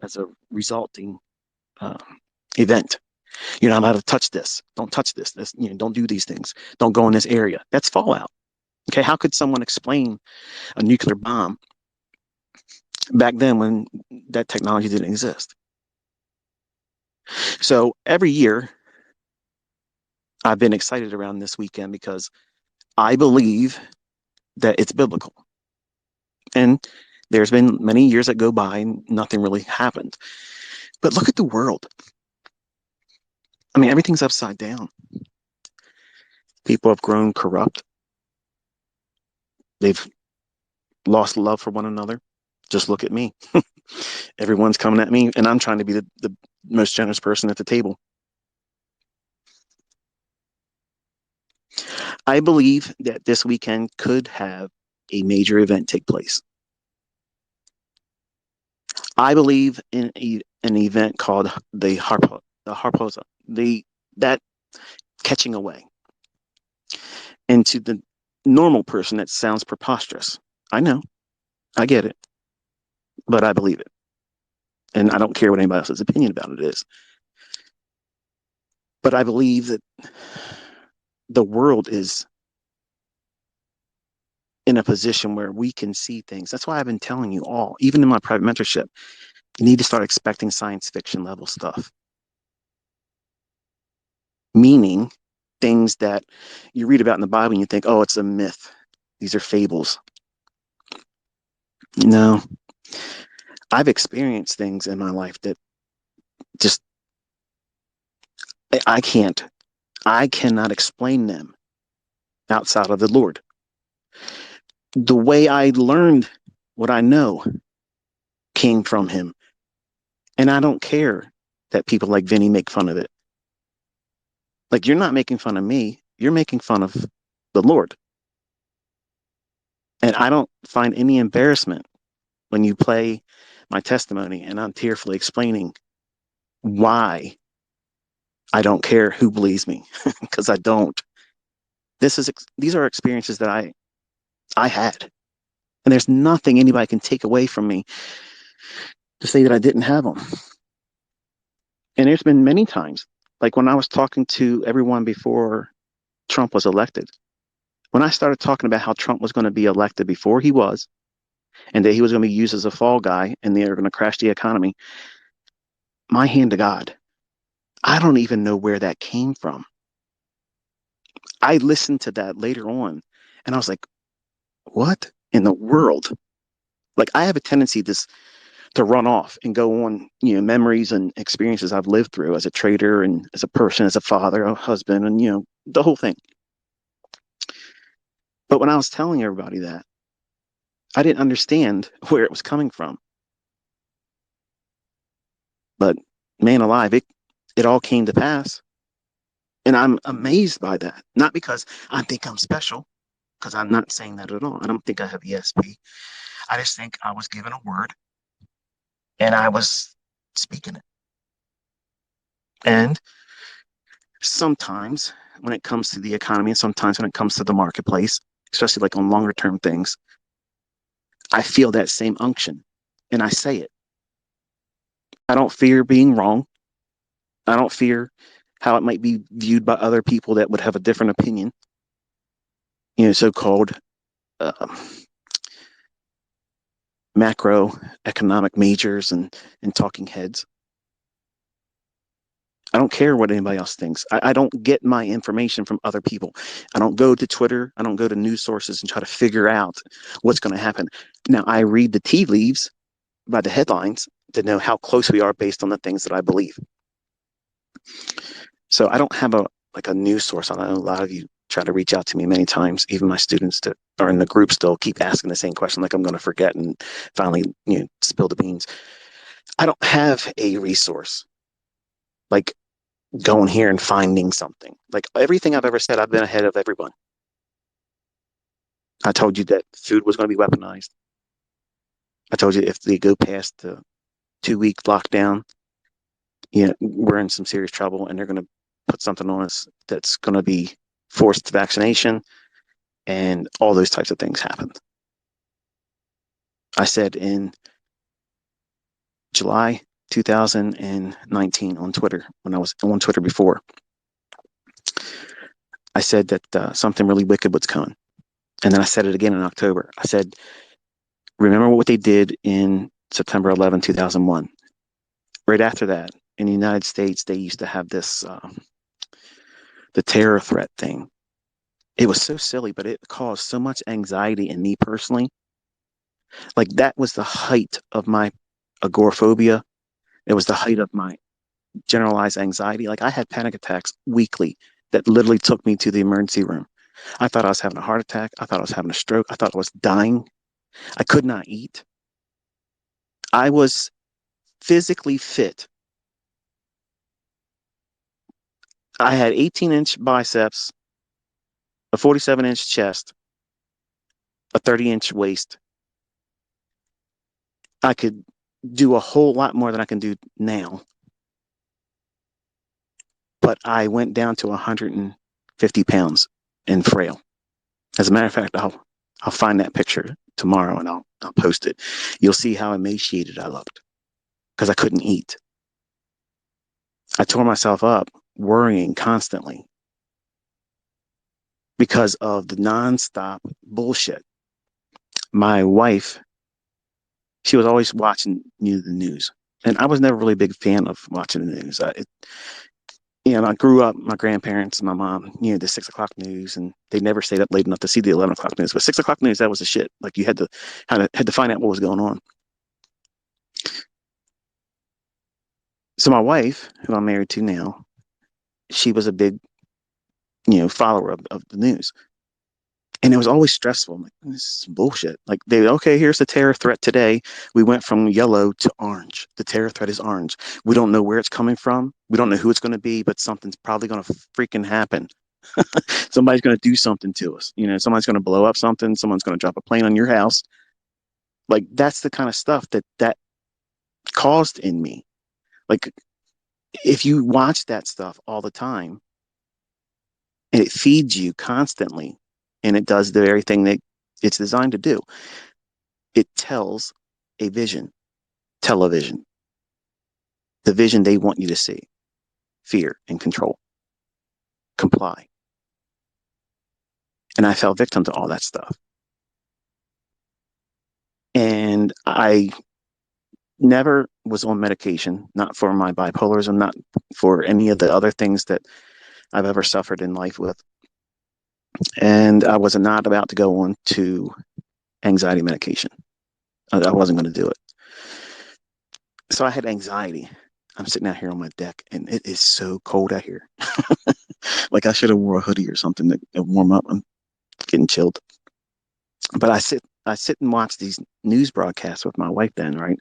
resulting event. You're not allowed to touch this. Don't touch this. Don't do these things. Don't go in this area. That's fallout. Okay, how could someone explain a nuclear bomb back then when that technology didn't exist? So every year, I've been excited around this weekend because I believe that it's biblical. And there's been many years that go by and nothing really happened. But look at the world. I mean, everything's upside down. People have grown corrupt. They've lost love for one another. Just look at me. Everyone's coming at me, and I'm trying to be the most generous person at the table. I believe that this weekend could have a major event take place. I believe in an event called the harposa, that catching away. And to the normal person, that sounds preposterous. I know, I get it, but I believe it, and I don't care what anybody else's opinion about it is. But I believe that the world is in a position where we can see things. That's why I've been telling you all, even in my private mentorship, you need to start expecting science fiction level stuff. Meaning things that you read about in the Bible and you think, oh, it's a myth. These are fables. No, I've experienced things in my life that just, I cannot explain them outside of the Lord. The way I learned what I know came from him. And I don't care that people like Vinny make fun of it. Like, you're not making fun of me. You're making fun of the Lord. And I don't find any embarrassment when you play my testimony and I'm tearfully explaining why I don't care who believes me, because I don't. These are experiences that I had. And there's nothing anybody can take away from me to say that I didn't have them. And there's been many times, like when I was talking to everyone before Trump was elected, when I started talking about how Trump was going to be elected before he was, and that he was going to be used as a fall guy and they were going to crash the economy, my hand to God, I don't even know where that came from. I listened to that later on and I was like, what in the world? Like, I have a tendency to run off and go on, memories and experiences I've lived through as a trader and as a person, as a father, a husband, and, the whole thing. But when I was telling everybody that, I didn't understand where it was coming from. But man alive, it all came to pass. And I'm amazed by that. Not because I think I'm special, because I'm not saying that at all. I don't think I have ESP. I just think I was given a word and I was speaking it. And sometimes when it comes to the economy, and sometimes when it comes to the marketplace, especially like on longer term things, I feel that same unction. And I say it. I don't fear being wrong. I don't fear how it might be viewed by other people that would have a different opinion. So-called uh, macroeconomic majors and talking heads. I don't care what anybody else thinks. I don't get my information from other people. I don't go to Twitter. I don't go to news sources and try to figure out what's going to happen. Now, I read the tea leaves by the headlines to know how close we are based on the things that I believe. So I don't have a news source. I know a lot of you try to reach out to me many times. Even my students that are in the group still keep asking the same question, like I'm going to forget and finally spill the beans. I don't have a resource like going here and finding something. Like everything I've ever said, I've been ahead of everyone. I told you that food was going to be weaponized. I told you if they go past the 2 week lockdown, we're in some serious trouble and they're going to put something on us that's going to be forced vaccination, and all those types of things happened. I said in July 2019 on Twitter, when I was on Twitter before, I said that something really wicked was coming. And then I said it again in October. I said, remember what they did in September 11, 2001. Right after that, in the United States, they used to have this, the terror threat thing. It was so silly, but it caused so much anxiety in me personally. Like that was the height of my agoraphobia. It was the height of my generalized anxiety. Like I had panic attacks weekly that literally took me to the emergency room. I thought I was having a heart attack. I thought I was having a stroke. I thought I was dying. I could not eat. I was physically fit. I had 18-inch biceps, a 47-inch chest, a 30-inch waist. I could do a whole lot more than I can do now. But I went down to 150 pounds and frail. As a matter of fact, I'll find that picture tomorrow and I'll post it. You'll see how emaciated I looked because I couldn't eat. I tore myself up worrying constantly because of the nonstop bullshit. My wife, she was always watching the news, and I was never really a big fan of watching the news. I grew up, my grandparents and my mom, the 6 o'clock news, and they never stayed up late enough to see the 11 o'clock news. But 6 o'clock news, that was the shit. Like you had to find out what was going on. So my wife, who I'm married to now, she was a big, follower of the news. And it was always stressful. I'm like, this is bullshit. Like okay, here's the terror threat today. We went from yellow to orange. The terror threat is orange. We don't know where it's coming from. We don't know who it's going to be, but something's probably going to freaking happen. Somebody's going to do something to us. Somebody's going to blow up something. Someone's going to drop a plane on your house. Like that's the kind of stuff that caused in me. Like if you watch that stuff all the time and it feeds you constantly and it does the very thing that it's designed to do, it tells a vision, television, the vision they want you to see: fear and control, comply. And I fell victim to all that stuff. And I never was on medication, not for my bipolarism, not for any of the other things that I've ever suffered in life with. And I was not about to go on to anxiety medication. I wasn't going to do it. So I had anxiety. I'm sitting out here on my deck and it is so cold out here. Like I should have wore a hoodie or something to warm up. I'm getting chilled. But I sit and watch these news broadcasts with my wife then, right?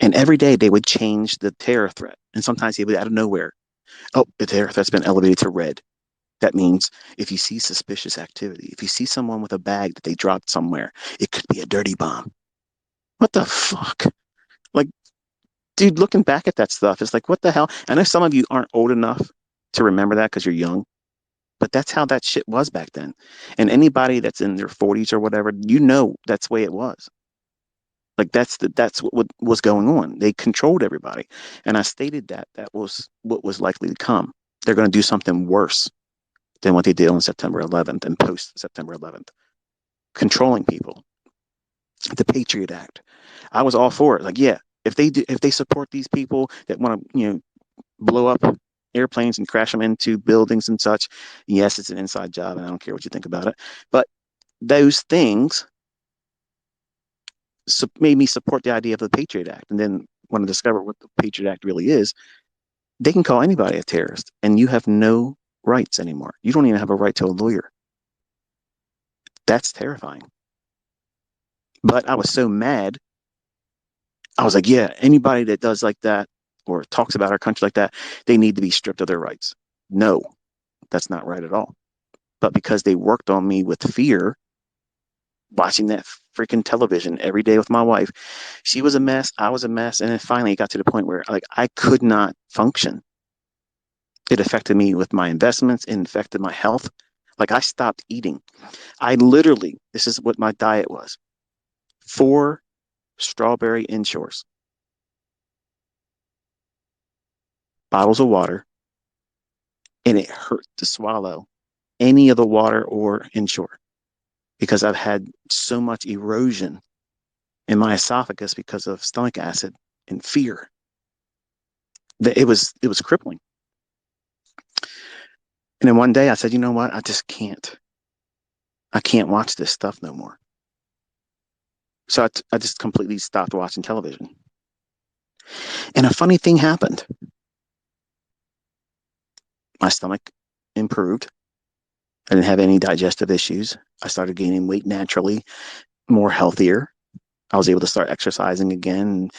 And every day they would change the terror threat. And sometimes they would out of nowhere. Oh, the terror threat's been elevated to red. That means if you see suspicious activity, if you see someone with a bag that they dropped somewhere, it could be a dirty bomb. What the fuck? Like, dude, looking back at that stuff, it's like, what the hell? I know some of you aren't old enough to remember that because you're young, but that's how that shit was back then. And anybody that's in their 40s or whatever, that's the way it was. Like that's what was going on. They controlled everybody, and I stated that that was what was likely to come. They're going to do something worse than what they did on September 11th and post September 11th, controlling people. The Patriot Act. I was all for it. Like, yeah, if they support these people that want to, blow up airplanes and crash them into buildings and such, yes, it's an inside job, and I don't care what you think about it. But those things made me support the idea of the Patriot Act. And then when I discovered what the Patriot Act really is, they can call anybody a terrorist, and you have no rights anymore. You don't even have a right to a lawyer. That's terrifying. But I was so mad. I was like, yeah, anybody that does like that or talks about our country like that, they need to be stripped of their rights. No, that's not right at all. But because they worked on me with fear, watching that freaking television every day with my wife, she was a mess. I was a mess. And then finally it got to the point where like I could not function. It affected me with my investments. It affected my health. Like I stopped eating. I literally, this is what my diet was: 4 strawberry inshores, bottles of water, and it hurt to swallow any of the water or inshore because I've had so much erosion in my esophagus because of stomach acid and fear that it was crippling. And then one day I said, you know what? I just can't. I can't watch this stuff no more. So I just completely stopped watching television. And a funny thing happened. My stomach improved. I didn't have any digestive issues. I started gaining weight naturally, more healthier. I was able to start exercising again.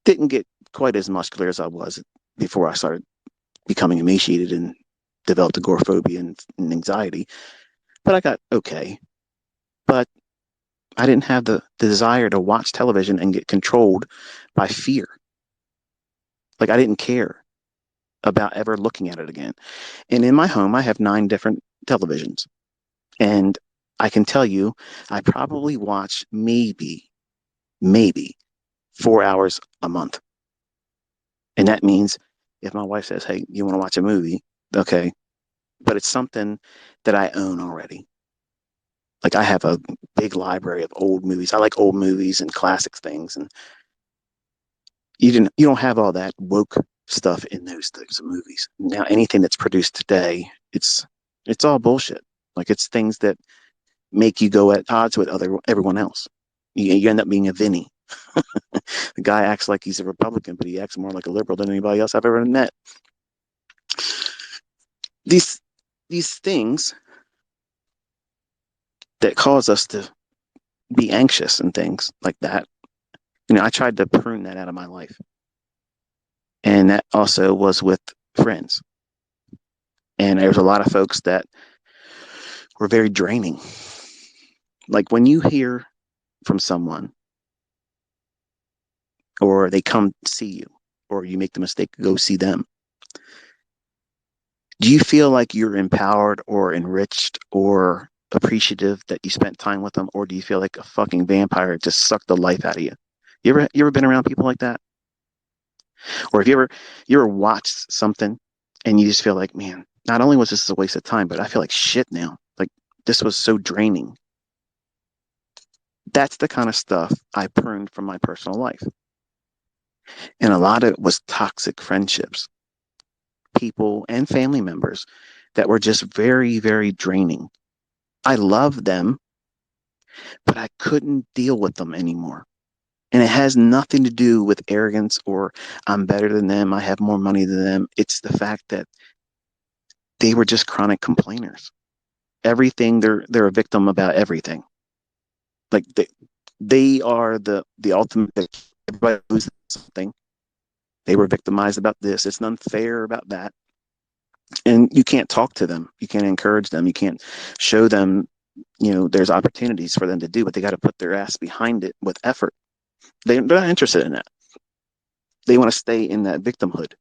Didn't get quite as muscular as I was before I started becoming emaciated and developed agoraphobia and anxiety. But I got okay. But I didn't have the desire to watch television and get controlled by fear. Like I didn't care about ever looking at it again. And in my home, I have 9 different televisions. And I can tell you, I probably watch maybe 4 hours a month. And that means if my wife says, hey, you want to watch a movie? Okay. But it's something that I own already. Like I have a big library of old movies. I like old movies and classic things. And you don't have all that woke stuff in those types of movies. Now anything that's produced today, it's all bullshit. Like it's things that make you go at odds with everyone else. You end up being a Vinny. The guy acts like he's a Republican, but he acts more like a liberal than anybody else I've ever met. These these things that cause us to be anxious and things like that. I tried to prune that out of my life. And that also was with friends. And there's a lot of folks that were very draining. Like when you hear from someone or they come see you or you make the mistake to go see them, do you feel like you're empowered or enriched or appreciative that you spent time with them, or do you feel like a fucking vampire just sucked the life out of you? You ever been around people like that? Or if you ever watched something and you just feel like, man, not only was this a waste of time, but I feel like shit now. Like this was so draining. That's the kind of stuff I pruned from my personal life. And a lot of it was toxic friendships, people and family members that were just very, very draining. I loved them, but I couldn't deal with them anymore. And it has nothing to do with arrogance or I'm better than them, I have more money than them. It's the fact that they were just chronic complainers. Everything, they're a victim about everything. Like they are the ultimate. Everybody loses something. They were victimized about this. It's unfair about that. And you can't talk to them. You can't encourage them. You can't show them, there's opportunities for them to do, but they got to put their ass behind it with effort. They're not interested in that. They want to stay in that victimhood.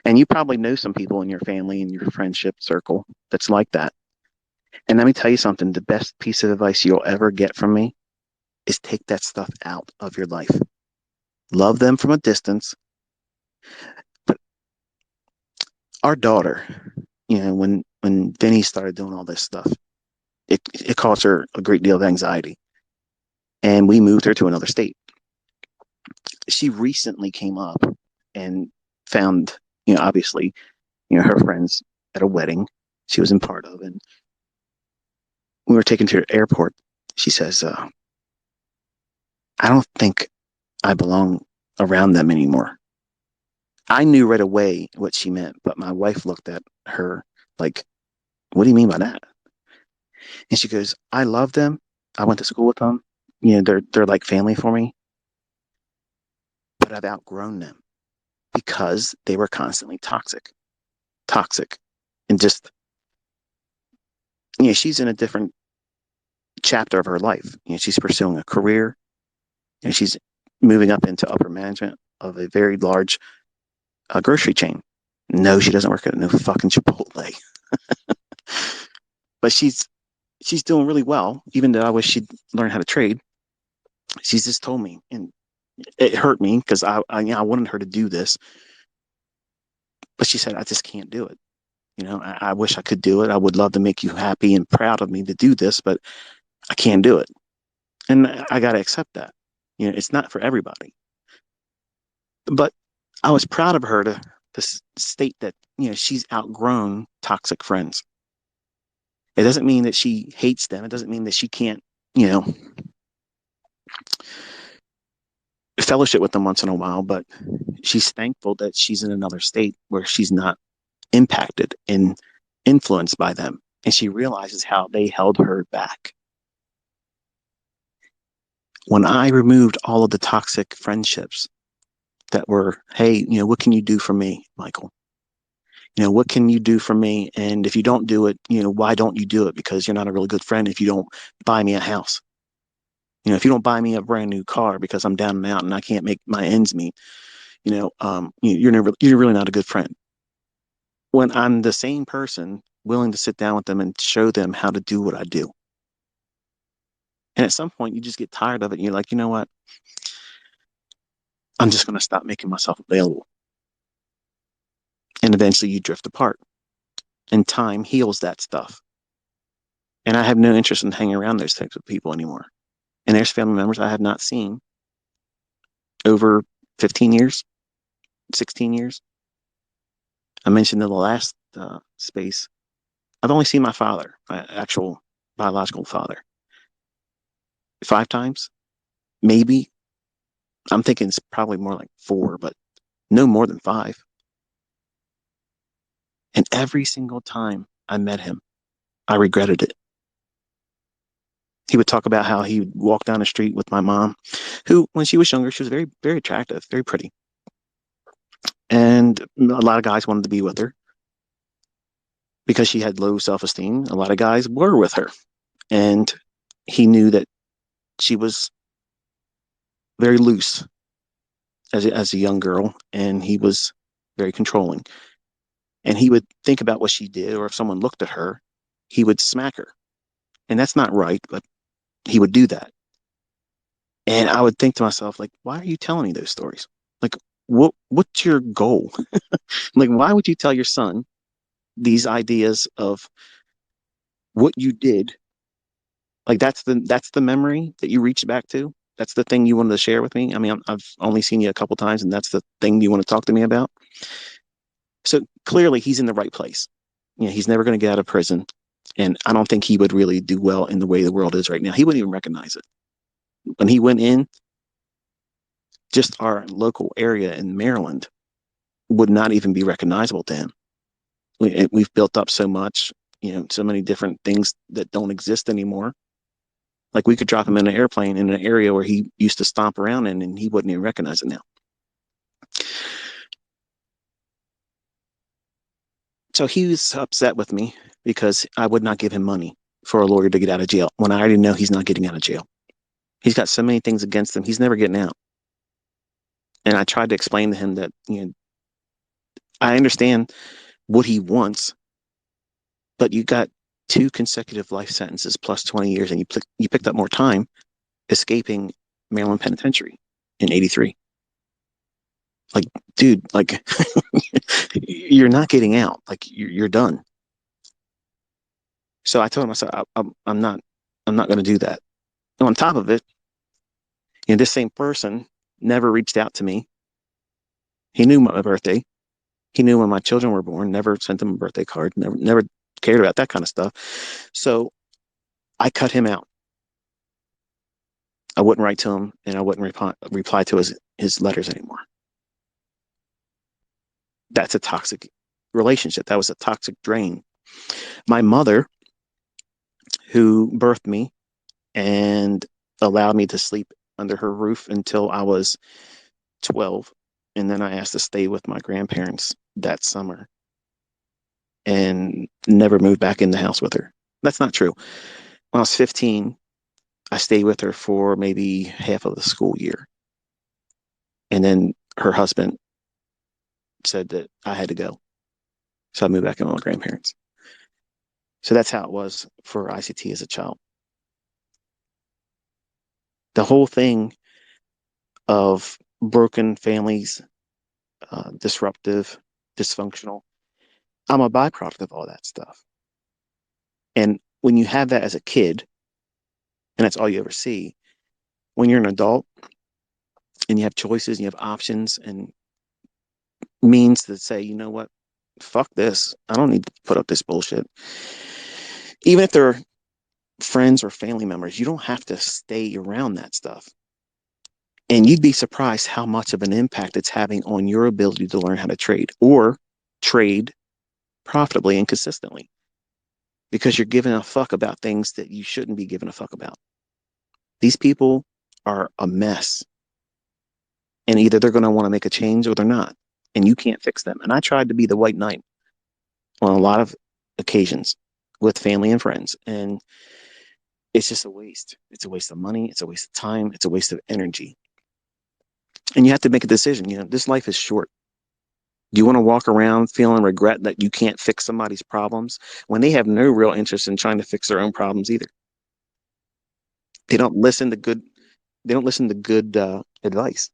And you probably know some people in your family and your friendship circle that's like that. And let me tell you something, the best piece of advice you'll ever get from me is take that stuff out of your life. Love them from a distance. But our daughter, when Vinny started doing all this stuff, it caused her a great deal of anxiety. And we moved her to another state. She recently came up and found, obviously, her friends at a wedding she was in part of. And we were taken to the airport. She says, I don't think I belong around them anymore. I knew right away what she meant, but my wife looked at her like, what do you mean by that? And she goes, I love them. I went to school with them. They're like family for me, but I've outgrown them because they were constantly toxic. And just, she's in a different chapter of her life. She's pursuing a career, and she's moving up into upper management of a very large grocery chain. No, she doesn't work at no fucking Chipotle, but she's doing really well. Even though I wish she'd learn how to trade, she's just told me, and it hurt me because I wanted her to do this, but she said I just can't do it. I wish I could do it. I would love to make you happy and proud of me to do this, but I can't do it, and I got to accept that. It's not for everybody, but I was proud of her to state that she's outgrown toxic friends. It doesn't mean that she hates them. It doesn't mean that she can't, you know, fellowship with them once in a while, but she's thankful that she's in another state where she's not impacted and influenced by them. And she realizes how they held her back. When I removed all of the toxic friendships that were, hey, what can you do for me, Michael? What can you do for me? And if you don't do it, why don't you do it? Because you're not a really good friend if you don't buy me a house. If you don't buy me a brand new car because I'm down and out and I can't make my ends meet, you're really not a good friend. When I'm the same person willing to sit down with them and show them how to do what I do. And at some point you just get tired of it and you're like, you know what? I'm just going to stop making myself available. And eventually you drift apart. And time heals that stuff. And I have no interest in hanging around those types of people anymore. And there's family members I have not seen over 15 years, 16 years. I mentioned in the last space, I've only seen my father, my actual biological father, 5 times, maybe. I'm thinking it's probably more like 4, but no more than 5. And every single time I met him, I regretted it. He would talk about how he would walk down the street with my mom, who, when she was younger, she was very, very attractive, very pretty. And a lot of guys wanted to be with her because she had low self-esteem. A lot of guys were with her. And he knew that she was very loose as a young girl, and he was very controlling. And he would think about what she did, or if someone looked at her, he would smack her. And that's not right, but he would do that. And I would think to myself, like, why are you telling me those stories? Like, what's your goal? Like, why would you tell your son these ideas of what you did? Like, that's the memory that you reached back to. That's the thing you wanted to share with me. I mean, I've only seen you a couple times, and that's the thing you want to talk to me about. So clearly, he's in the right place. He's never going to get out of prison, and I don't think he would really do well in the way the world is right now. He wouldn't even recognize it. When he went in, just our local area in Maryland would not even be recognizable to him. We've built up so much, so many different things that don't exist anymore. Like, we could drop him in an airplane in an area where he used to stomp around in, and he wouldn't even recognize it now. So he was upset with me because I would not give him money for a lawyer to get out of jail when I already know he's not getting out of jail. He's got so many things against him. He's never getting out. And I tried to explain to him that, I understand what he wants, but you got 2 consecutive life sentences plus 20 years, and you picked up more time. escaping Maryland Penitentiary in '83. Like, dude, like you're not getting out. Like you're done. So I told myself, I'm not going to do that. On top of it, this same person never reached out to me. He knew my birthday. He knew when my children were born. Never sent them a birthday card. Never cared about that kind of stuff. So I cut him out. I wouldn't write to him, and I wouldn't reply to his letters anymore. That's a toxic relationship. That was a toxic drain. My mother, who birthed me and allowed me to sleep under her roof until I was 12, and then I asked to stay with my grandparents that summer and never moved back in the house with her. That's not true. When I was 15, I stayed with her for maybe half of the school year. And then her husband said that I had to go. So I moved back in with my grandparents. So that's how it was for ICT as a child. The whole thing of broken families, disruptive, dysfunctional, I'm a byproduct of all that stuff. And when you have that as a kid, and that's all you ever see, when you're an adult and you have choices and you have options and means to say, you know what, fuck this. I don't need to put up this bullshit. Even if they're friends or family members, you don't have to stay around that stuff. And you'd be surprised how much of an impact it's having on your ability to learn how to trade or trade profitably and consistently because you're giving a fuck about things that you shouldn't be giving a fuck about. These people are a mess. And either they're going to want to make a change or they're not. And you can't fix them. And I tried to be the white knight on a lot of occasions with family and friends. And it's just a waste. It's a waste of money. It's a waste of time. It's a waste of energy. And you have to make a decision. This life is short. Do you want to walk around feeling regret that you can't fix somebody's problems when they have no real interest in trying to fix their own problems either? They don't listen to good. They don't listen to good advice.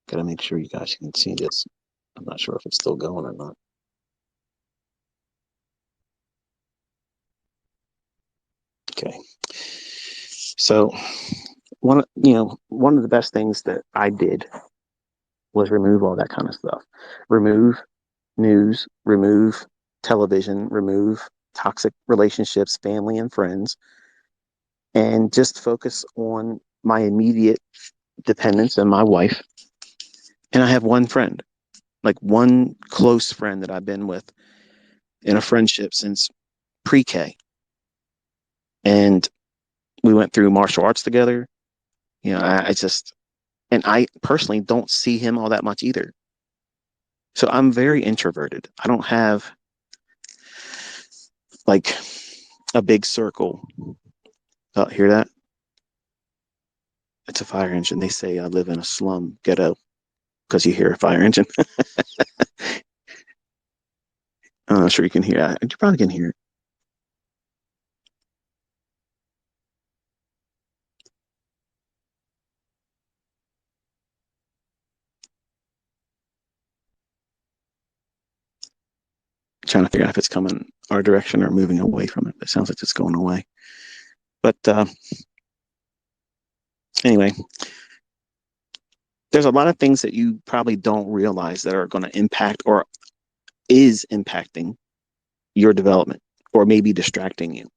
Got to make sure you guys can see this. I'm not sure if it's still going or not. Okay. So one of the best things that I did was remove all that kind of stuff. Remove news, remove television, remove toxic relationships, family and friends, and just focus on my immediate dependents and my wife. And I have one friend, like one close friend that I've been with in a friendship since pre-K. And we went through martial arts together. And I personally don't see him all that much either. So I'm very introverted. I don't have like a big circle. Oh, hear that? It's a fire engine. They say I live in a slum ghetto because you hear a fire engine. I'm not sure you can hear that. You probably can hear it. Trying to figure out if it's coming our direction or moving away from it. It sounds like it's going away. But anyway, there's a lot of things that you probably don't realize that are going to impact or is impacting your development or maybe distracting you.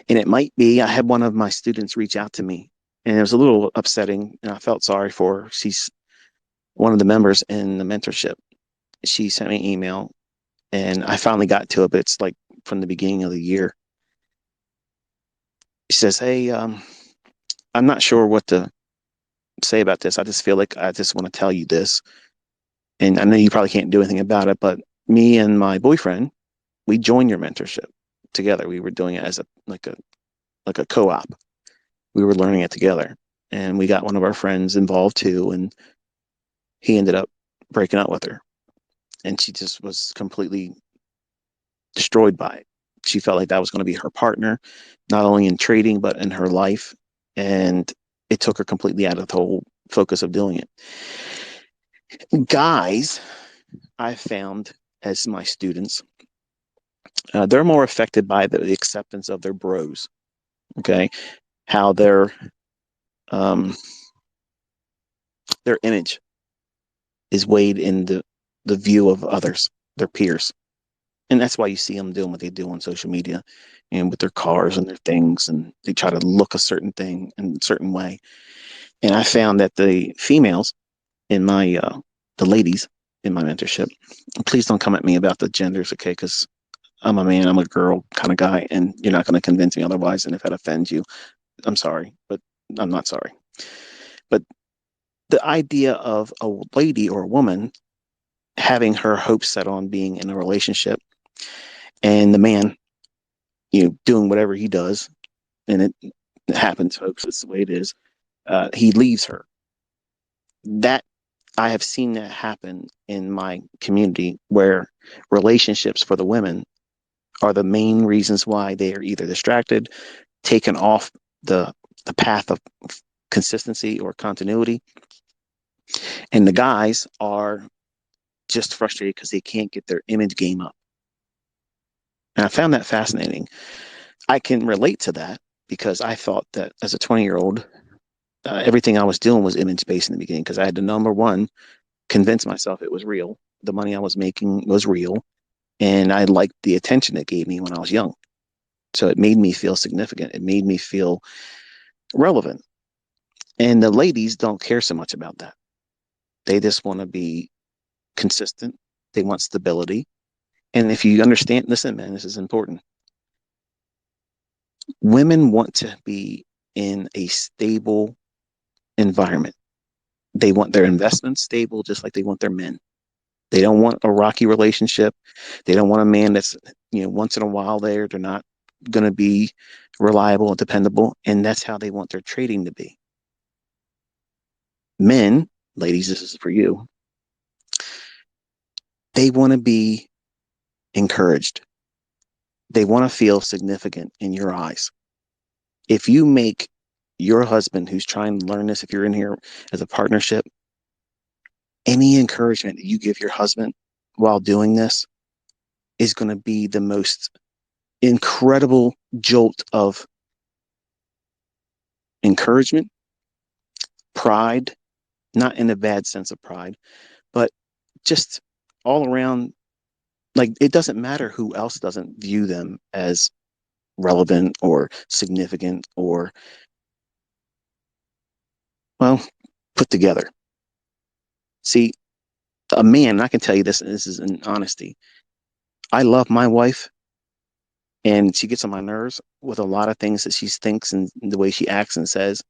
And it might be, I had one of my students reach out to me and it was a little upsetting and I felt sorry for her. She's one of the members in the mentorship. She sent me an email and I finally got to it, but it's like from the beginning of the year. She says, hey, I'm not sure what to say about this. I just feel like I just want to tell you this. And I know you probably can't do anything about it, but me and my boyfriend, we joined your mentorship together. We were doing it as a co-op. We were learning it together. And we got one of our friends involved too. And he ended up breaking up with her. And she just was completely destroyed by it. She felt like that was going to be her partner, not only in trading, but in her life. And it took her completely out of the whole focus of doing it. Guys, I found as my students, they're more affected by the acceptance of their bros. Okay. How um, their image is weighed in the view of others, their peers. And that's why you see them doing what they do on social media and with their cars and their things. And they try to look a certain thing in a certain way. And I found that the females in my, the ladies in my mentorship, please don't come at me about the genders, okay? Because I'm a man, I'm a girl kind of guy, and you're not going to convince me otherwise. And if that offends you, I'm sorry, but I'm not sorry. But the idea of a lady or a woman having her hopes set on being in a relationship and the man, doing whatever he does, and it happens, folks, it's the way it is, he leaves her. That I have seen that happen in my community where relationships for the women are the main reasons why they are either distracted, taken off the path of consistency or continuity, and the guys are just frustrated because they can't get their image game up. And I found that fascinating. I can relate to that because I thought that as a 20-year-old, everything I was doing was image based in the beginning because I had to, number one, convince myself it was real. The money I was making was real. And I liked the attention it gave me when I was young. So it made me feel significant. It made me feel relevant. And the ladies don't care so much about that. They just want to be consistent. They want stability. And if you understand, listen, man, this is important. Women want to be in a stable environment. They want their investments stable, just like they want their men. They don't want a rocky relationship. They don't want a man that's, once in a while there. They're not going to be reliable and dependable. And that's how they want their trading to be. Men, ladies, this is for you. They want to be encouraged. They want to feel significant in your eyes. If you make your husband who's trying to learn this, if you're in here as a partnership, any encouragement that you give your husband while doing this is going to be the most incredible jolt of encouragement, pride, not in a bad sense of pride, but just all around. Like, it doesn't matter who else doesn't view them as relevant or significant or, well, put together. See, a man, I can tell you this, and this is in honesty. I love my wife, and she gets on my nerves with a lot of things that she thinks and the way she acts and says,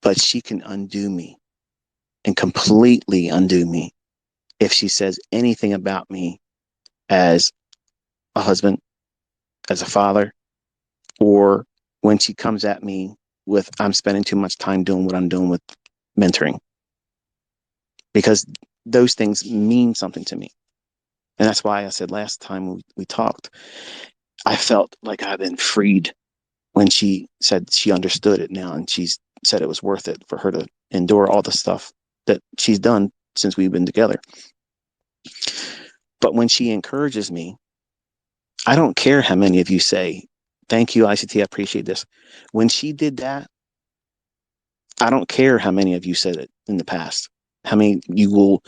but she can undo me and completely undo me if she says anything about me as a husband, as a father, or when she comes at me with, I'm spending too much time doing what I'm doing with mentoring, because those things mean something to me. And that's why I said last time we talked, I felt like I've been freed when she said she understood it now, and she's said it was worth it for her to endure all the stuff that she's done since we've been together. But when she encourages me, I don't care how many of you say, thank you, ICT, I appreciate this. When she did that, I don't care how many of you said it in the past, how many you will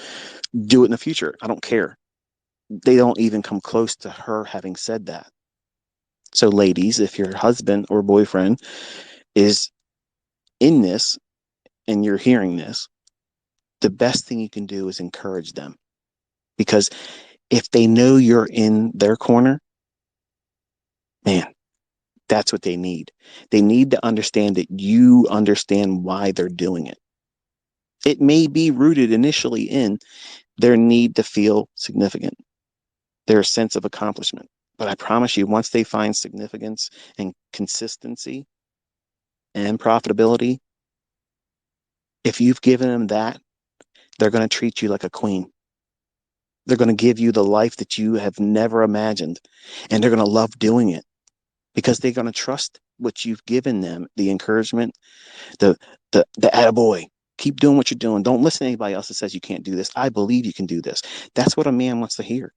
do it in the future. I don't care. They don't even come close to her having said that. So, ladies, if your husband or boyfriend is in this and you're hearing this, the best thing you can do is encourage them. Because if they know you're in their corner, man, that's what they need. They need to understand that you understand why they're doing it. It may be rooted initially in their need to feel significant, their sense of accomplishment. But I promise you, once they find significance and consistency and profitability, if you've given them that, they're going to treat you like a queen. They're going to give you the life that you have never imagined, and they're going to love doing it because they're going to trust what you've given them, the encouragement, the the attaboy. Keep doing what you're doing. Don't listen to anybody else that says you can't do this. I believe you can do this. That's what a man wants to hear.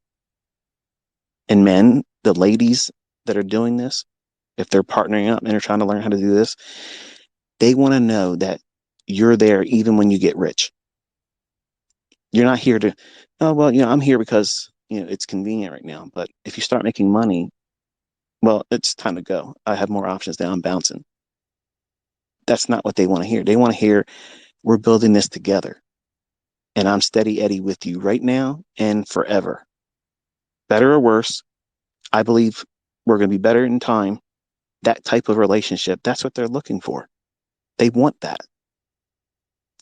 And men, the ladies that are doing this, if they're partnering up and they're trying to learn how to do this, they want to know that you're there even when you get rich. You're not here to, oh, well, I'm here because, it's convenient right now. But if you start making money, well, it's time to go. I have more options now. I'm bouncing. That's not what they want to hear. They want to hear, we're building this together. And I'm steady Eddie with you right now and forever. Better or worse, I believe we're going to be better in time. That type of relationship, that's what they're looking for. They want that.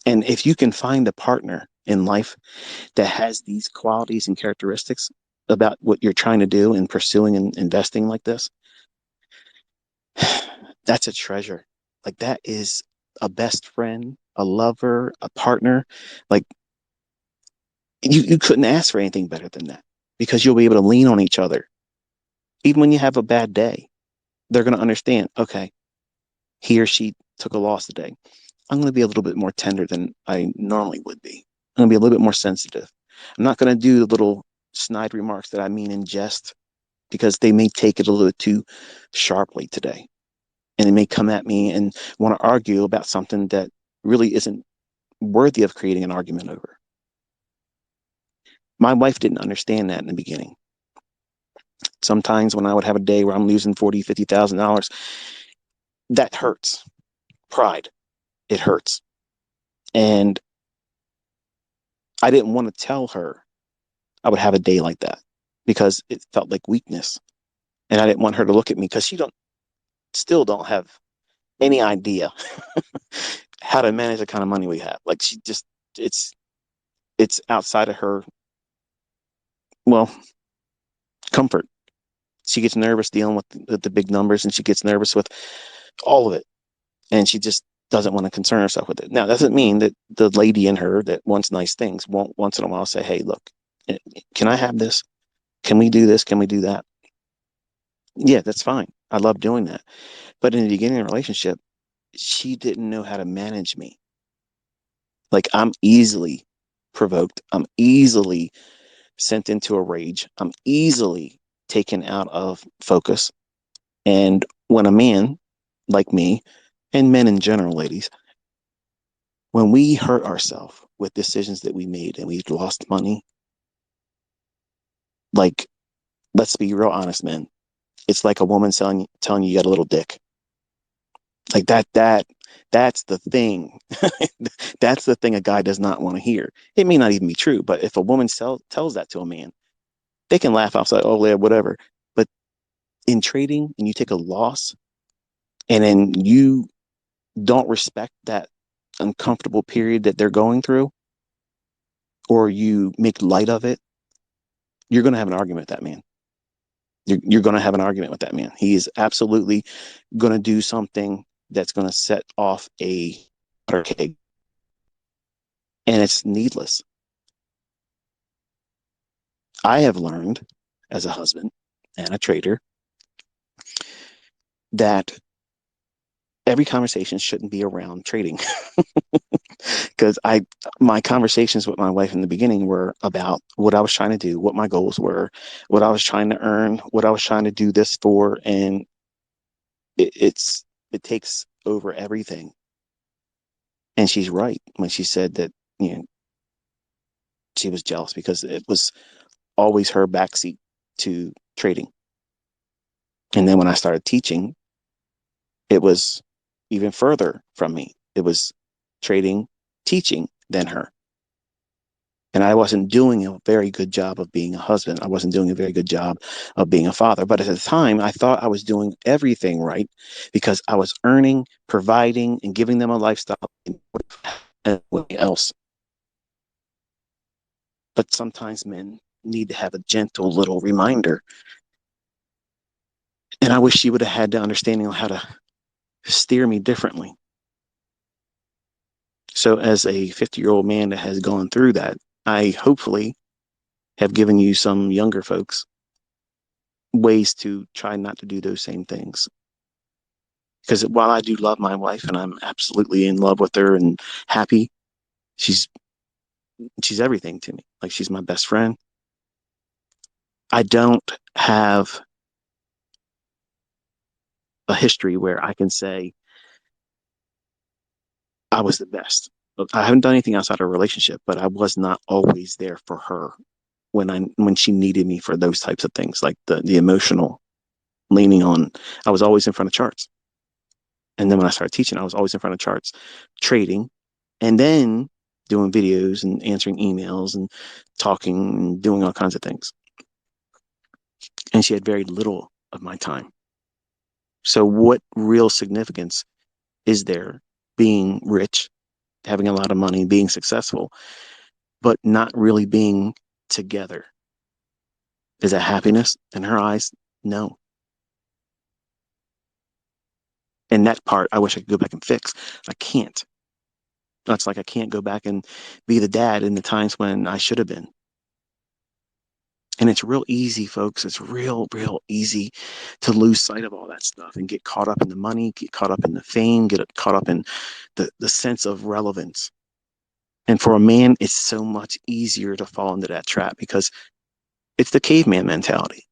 And if you can find a partner in life that has these qualities and characteristics about what you're trying to do and pursuing and investing like this, that's a treasure. Like, that is a best friend, a lover, a partner. Like, you couldn't ask for anything better than that, because you'll be able to lean on each other. Even when you have a bad day, they're going to understand, okay, he or she took a loss today. I'm going to be a little bit more tender than I normally would be. I'm going to be a little bit more sensitive. I'm not going to do the little snide remarks that I mean in jest, because they may take it a little too sharply today. And they may come at me and want to argue about something that really isn't worthy of creating an argument over. My wife didn't understand that in the beginning. Sometimes when I would have a day where I'm losing $40,000, $50,000, that hurts. Pride, it hurts. And I didn't want to tell her I would have a day like that, because it felt like weakness. And I didn't want her to look at me, because she still don't have any idea how to manage the kind of money we have. Like, she just, it's outside of her, well, comfort. She gets nervous dealing with the big numbers, and she gets nervous with all of it. And she just doesn't want to concern herself with it. Now, that doesn't mean that the lady in her that wants nice things won't once in a while say, hey, look, can I have this? Can we do this? Can we do that? Yeah, that's fine. I love doing that. But in the beginning of the relationship, she didn't know how to manage me. Like, I'm easily provoked. I'm easily sent into a rage. I'm easily taken out of focus. And when a man like me, and men in general, ladies, when we hurt ourselves with decisions that we made and we lost money, like, let's be real honest, man. It's like a woman telling you got a little dick. Like, that's the thing. That's the thing a guy does not want to hear. It may not even be true, but if a woman tells that to a man, they can laugh outside, oh yeah, whatever. But in trading, and you take a loss, and then you don't respect that uncomfortable period that they're going through, or you make light of it, you're going to have an argument with that man. You're going to have an argument with that man. He is absolutely going to do something that's going to set off a powder keg, and it's needless. I have learned as a husband and a trader that every conversation shouldn't be around trading. Because my conversations with my wife in the beginning were about what I was trying to do, what my goals were, what I was trying to earn, what I was trying to do this for. And it takes over everything. And she's right when she said that, she was jealous because it was always her backseat to trading. And then when I started teaching, it was even further from me. It was trading, teaching, than her. And I wasn't doing a very good job of being a husband. I wasn't doing a very good job of being a father. But at the time, I thought I was doing everything right, because I was earning, providing, and giving them a lifestyle and everything else. But sometimes men need to have a gentle little reminder. And I wish she would have had the understanding of how to steer me differently. So as a 50-year-old man that has gone through that, I hopefully have given you some younger folks ways to try not to do those same things. Because while I do love my wife and I'm absolutely in love with her and happy, she's she's everything to me. Like she's my best friend. I don't have a history where I can say I was the best. I haven't done anything outside of a relationship, but I was not always there for her when she needed me for those types of things, like the emotional leaning on. I was always in front of charts. And then when I started teaching, I was always in front of charts, trading, and then doing videos and answering emails and talking and doing all kinds of things. And she had very little of my time. So, what real significance is there being rich, having a lot of money, being successful, but not really being together? Is that happiness in her eyes? No. And that part, I wish I could go back and fix. I can't. That's like I can't go back and be the dad in the times when I should have been. And it's real easy, folks. It's real easy to lose sight of all that stuff and get caught up in the money, get caught up in the fame, get caught up in the sense of relevance. And for a man, it's so much easier to fall into that trap because it's the caveman mentality.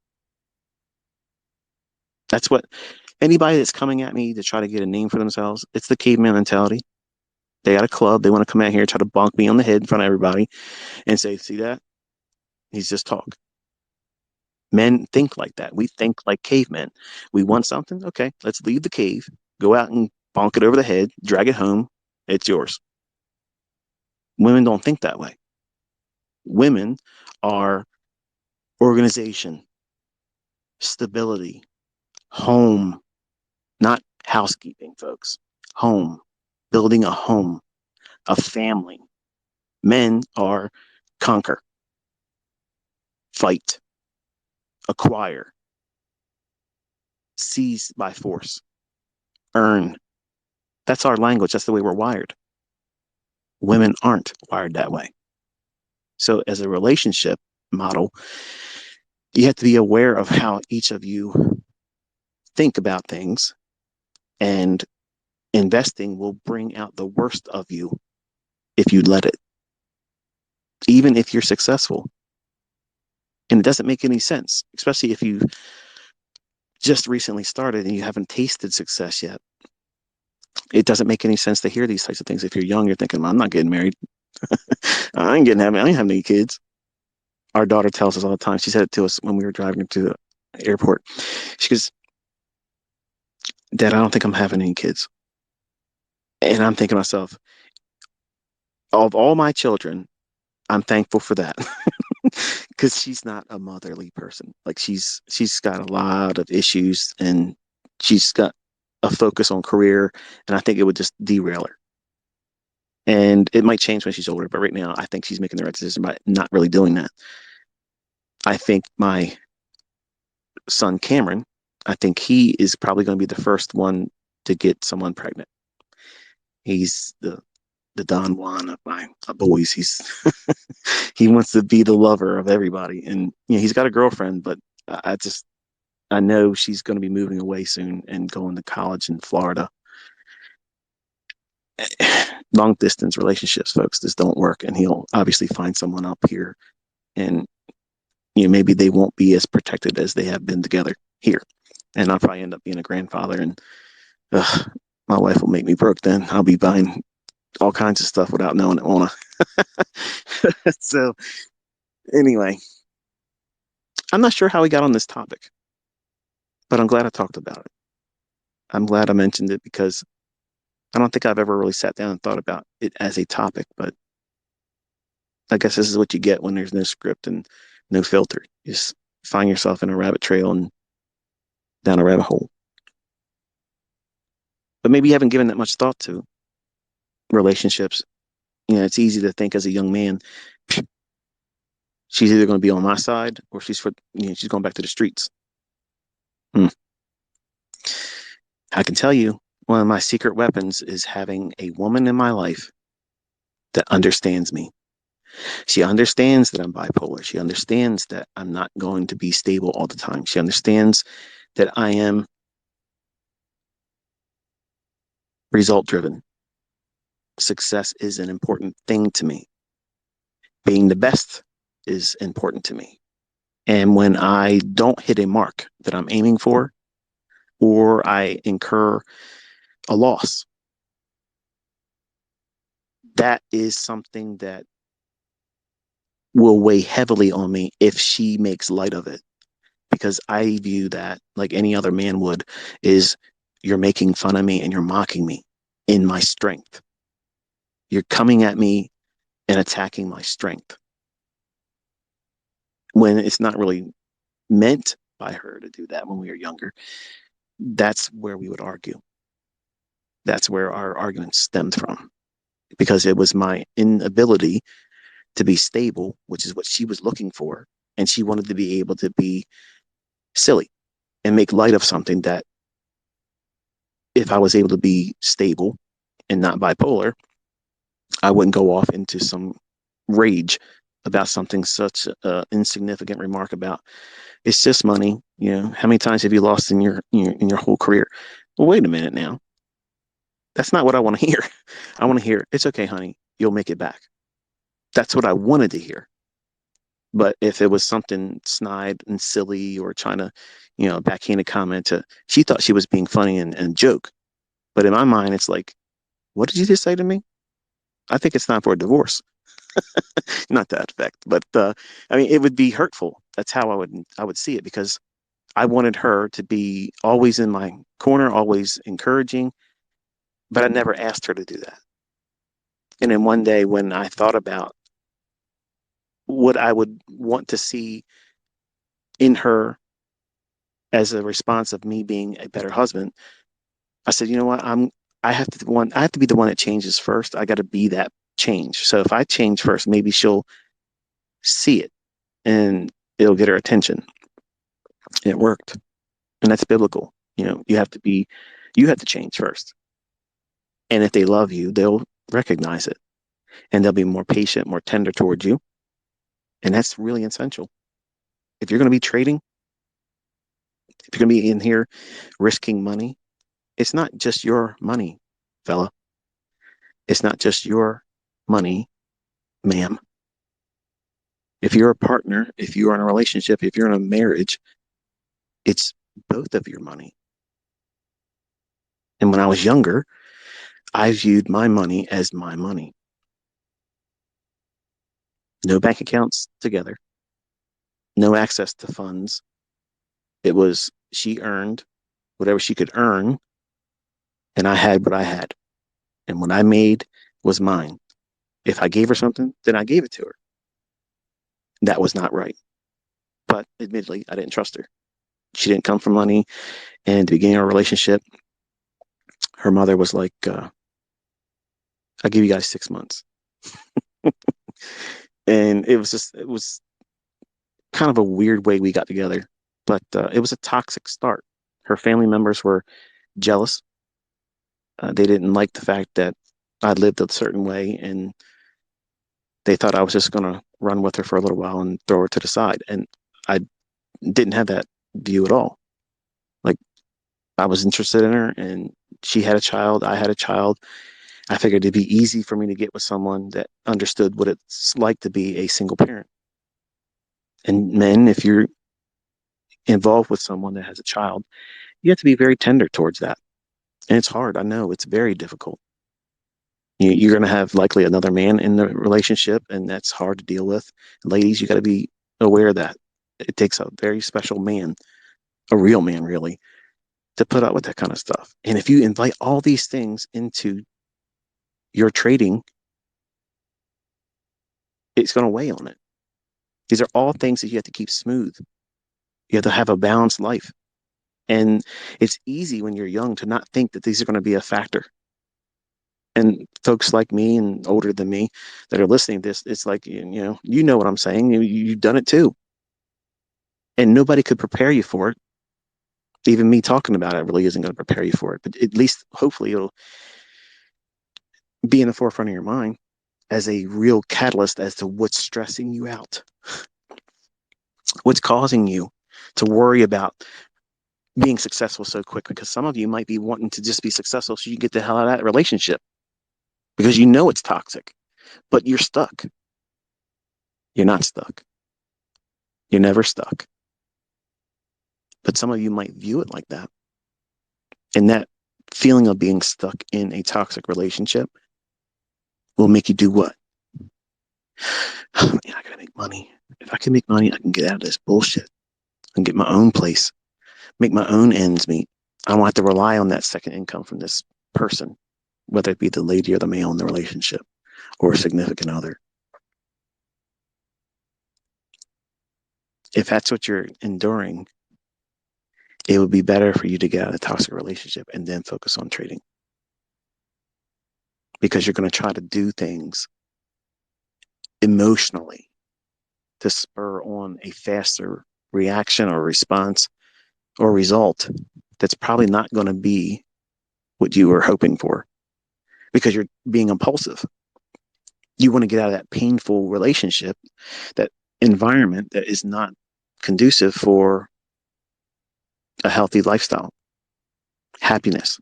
That's what anybody that's coming at me to try to get a name for themselves, it's the caveman mentality. They got a club. They want to come out here and try to bonk me on the head in front of everybody and say, see that? He's just talk. Men think like that. We think like cavemen. We want something. Okay, let's leave the cave, go out and bonk it over the head, drag it home. It's yours. Women don't think that way. Women are organization, stability, home, not housekeeping, folks. Home, building a home, a family. Men are conquer, fight, acquire, seize by force, earn. That's our language. That's the way we're wired. Women aren't wired that way. So, as a relationship model, you have to be aware of how each of you think about things, and investing will bring out the worst of you if you let it, even if you're successful. And it doesn't make any sense, especially if you just recently started and you haven't tasted success yet. It doesn't make any sense to hear these types of things. If you're young, you're thinking, well, I'm not getting married. I ain't having any kids. Our daughter tells us all the time. She said it to us when we were driving to the airport. She goes, Dad, I don't think I'm having any kids. And I'm thinking to myself, of all my children, I'm thankful for that. Because she's not a motherly person. Like she's got a lot of issues and she's got a focus on career, and I think it would just derail her. And it might change when she's older, but right now I think she's making the right decision by not really doing that. I think my son Cameron, I think he is probably going to be the first one to get someone pregnant. He's the Don Juan of my boys. He's he wants to be the lover of everybody, and he's got a girlfriend, but I know she's going to be moving away soon and going to college in Florida. Long distance relationships, folks, just don't work, and he'll obviously find someone up here, and maybe they won't be as protected as they have been together here, and I'll probably end up being a grandfather, and my wife will make me broke. Then I'll be buying all kinds of stuff without knowing it, won't I? So anyway, I'm not sure how we got on this topic, but I'm glad I talked about it. I'm glad I mentioned it because I don't think I've ever really sat down and thought about it as a topic, but I guess this is what you get when there's no script and no filter. You just find yourself in a rabbit trail and down a rabbit hole. But maybe you haven't given that much thought to relationships. It's easy to think as a young man, she's either going to be on my side or she's going back to the streets. Hmm. I can tell you one of my secret weapons is having a woman in my life that understands me. She understands that I'm bipolar. She understands that I'm not going to be stable all the time. She understands that I am result driven. Success is an important thing to me. Being the best is important to me. And when I don't hit a mark that I'm aiming for, or I incur a loss, that is something that will weigh heavily on me if she makes light of it. Because I view that, like any other man would, is you're making fun of me and you're mocking me in my strength. You're coming at me and attacking my strength when it's not really meant by her to do that when we were younger. That's where we would argue. That's where our argument stemmed from, because it was my inability to be stable, which is what she was looking for. And she wanted to be able to be silly and make light of something that, if I was able to be stable and not bipolar, I wouldn't go off into some rage about something such an insignificant remark about it's just money. You know, how many times have you lost in your whole career? Well, wait a minute now. That's not what I want to hear. I want to hear it's okay, honey. You'll make it back. That's what I wanted to hear. But if it was something snide and silly or trying to, backhanded comment to, she thought she was being funny and joke. But in my mind, it's like, what did you just say to me? I think it's time for a divorce. Not that effect, but I mean, it would be hurtful. That's how I would see it, because I wanted her to be always in my corner, always encouraging, but I never asked her to do that. And then one day when I thought about what I would want to see in her as a response of me being a better husband, I said, you know what, I have to be the one that changes first. I got to be that change. So if I change first, maybe she'll see it and it'll get her attention. And it worked. And that's biblical. You have to change first. And if they love you, they'll recognize it and they'll be more patient, more tender towards you. And that's really essential. If you're going to be trading, if you're going to be in here risking money, it's not just your money, fella. It's not just your money, ma'am. If you're a partner, if you're in a relationship, if you're in a marriage, it's both of your money. And when I was younger, I viewed my money as my money. No bank accounts together, no access to funds. It was she earned whatever she could earn, and I had what I had. And what I made was mine. If I gave her something, then I gave it to her. That was not right. But admittedly, I didn't trust her. She didn't come from money. And at the beginning of our relationship, her mother was like, I'll give you guys 6 months. And it was kind of a weird way we got together, but it was a toxic start. Her family members were jealous. They didn't like the fact that I lived a certain way, and they thought I was just going to run with her for a little while and throw her to the side. And I didn't have that view at all. Like, I was interested in her, and she had a child. I had a child. I figured it'd be easy for me to get with someone that understood what it's like to be a single parent. And men, if you're involved with someone that has a child, you have to be very tender towards that. And it's hard. I know it's very difficult. You're going to have likely another man in the relationship, and that's hard to deal with. Ladies, you got to be aware of that. It takes a very special man, a real man, really, to put up with that kind of stuff. And if you invite all these things into your trading, it's going to weigh on it. These are all things that you have to keep smooth. You have to have a balanced life. And it's easy when you're young to not think that these are going to be a factor. And folks like me and older than me that are listening to this, it's like, you know what I'm saying. You've done it too. And nobody could prepare you for it. Even me talking about it really isn't going to prepare you for it. But at least, hopefully, it'll be in the forefront of your mind. as a real catalyst as to what's stressing you out, what's causing you to worry about being successful so quick. Because some of you might be wanting to just be successful so you get the hell out of that relationship because you know it's toxic, but you're stuck. You're not stuck. You're never stuck. But some of you might view it like that. And that feeling of being stuck in a toxic relationship will make you do what? Oh, man, I gotta make money. If I can make money, I can get out of this bullshit. I can get my own place, make my own ends meet. I don't have to rely on that second income from this person, whether it be the lady or the male in the relationship or a significant other. If that's what you're enduring, it would be better for you to get out of a toxic relationship and then focus on trading, because you're going to try to do things emotionally to spur on a faster reaction or response or result that's probably not going to be what you were hoping for, because you're being impulsive. You want to get out of that painful relationship, that environment that is not conducive for a healthy lifestyle, happiness.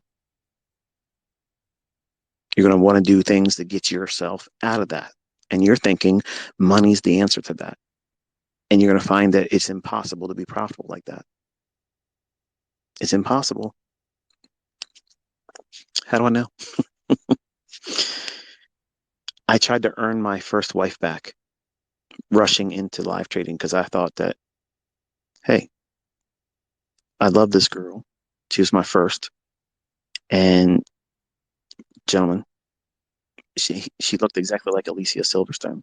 You're going to want to do things to get yourself out of that. And you're thinking money's the answer to that. And you're going to find that it's impossible to be profitable like that. It's impossible. How do I know? I tried to earn my first wife back rushing into live trading because I thought that, hey, I love this girl. She was my first. And gentlemen, she looked exactly like Alicia Silverstone.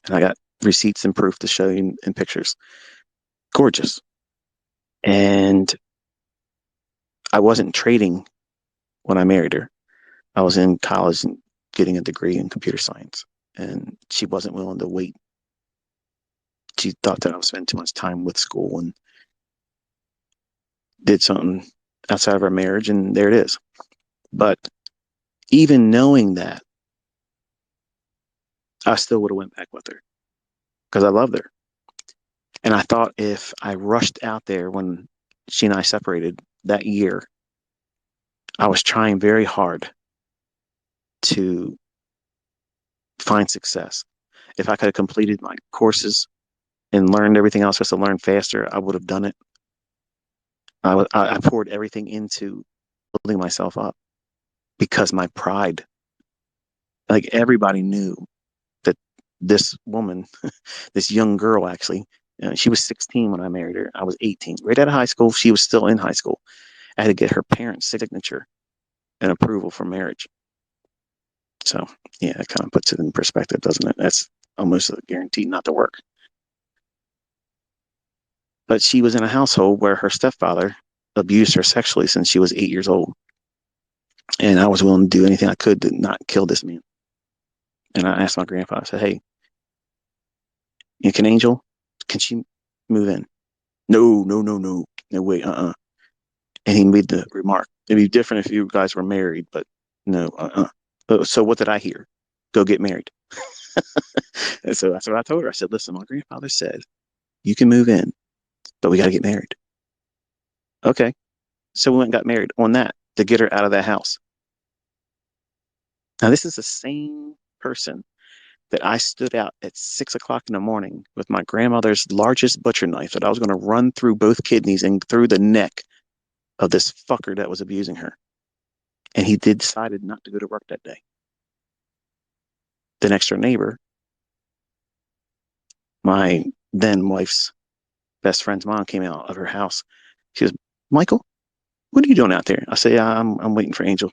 And I got receipts and proof to show you in pictures. Gorgeous. And I wasn't trading when I married her. I was in college and getting a degree in computer science. And she wasn't willing to wait. She thought that I was spending too much time with school and did something outside of our marriage, and there it is. But even knowing that, I still would have went back with her because I loved her. And I thought if I rushed out there when she and I separated that year, I was trying very hard to find success. If I could have completed my courses and learned everything else just to learn faster, I would have done it. I poured everything into building myself up because my pride, like everybody knew that this woman, this young girl actually, she was 16 when I married her. I was 18. Right out of high school, she was still in high school. I had to get her parents' signature and approval for marriage. So, yeah, it kind of puts it in perspective, doesn't it? That's almost a guarantee not to work. But she was in a household where her stepfather abused her sexually since she was 8 years old. And I was willing to do anything I could to not kill this man. And I asked my grandfather, I said, hey, can Angel, can she move in? No, no, no, no. No, wait, And he made the remark, it'd be different if you guys were married, but no, So what did I hear? Go get married. And so that's what I told her. I said, listen, my grandfather said, you can move in, but we got to get married. Okay. So we went and got married on that to get her out of that house. Now, this is the same person that I stood out at 6 o'clock in the morning with my grandmother's largest butcher knife that I was going to run through both kidneys and through the neck of this fucker that was abusing her. And he decided not to go to work that day. The next door neighbor, my then wife's best friend's mom, came out of her house. She goes, Michael, what are you doing out there? I say, I'm waiting for Angel.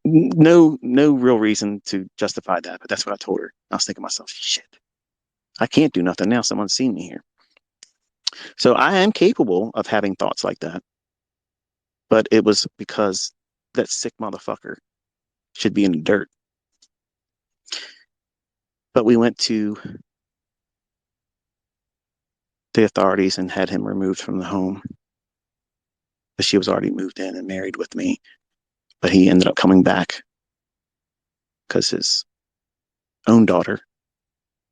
No real reason to justify that, but that's what I told her. I was thinking to myself, shit, I can't do nothing now. Someone's seen me here. So I am capable of having thoughts like that, but it was because that sick motherfucker should be in the dirt. But we went to the authorities and had him removed from the home. But she was already moved in and married with me. But he ended up coming back because his own daughter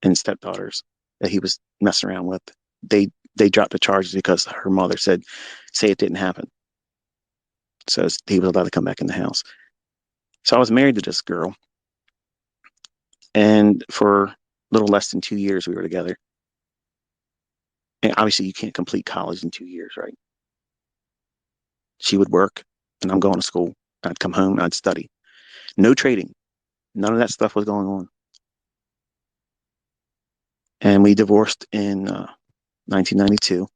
and stepdaughters that he was messing around with, they dropped the charges because her mother said, say it didn't happen. So he was allowed to come back in the house. So I was married to this girl, and for a little less than 2 years we were together. And obviously you can't complete college in 2 years, right? She would work and I'm going to school. I'd come home and I'd study. No trading. None of that stuff was going on. And we divorced in 1992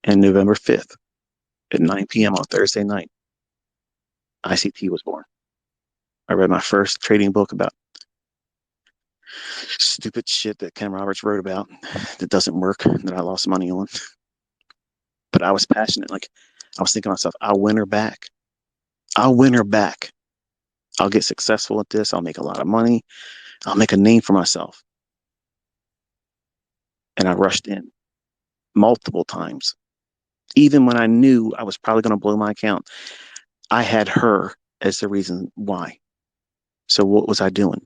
and November 5th at 9 p.m. on Thursday night, ICT was born. I read my first trading book about stupid shit that Ken Roberts wrote about that doesn't work, that I lost money on. But I was passionate. Like, I was thinking to myself, I'll win her back. I'll win her back. I'll get successful at this. I'll make a lot of money. I'll make a name for myself. And I rushed in multiple times. Even when I knew I was probably going to blow my account, I had her as the reason why. So what was I doing?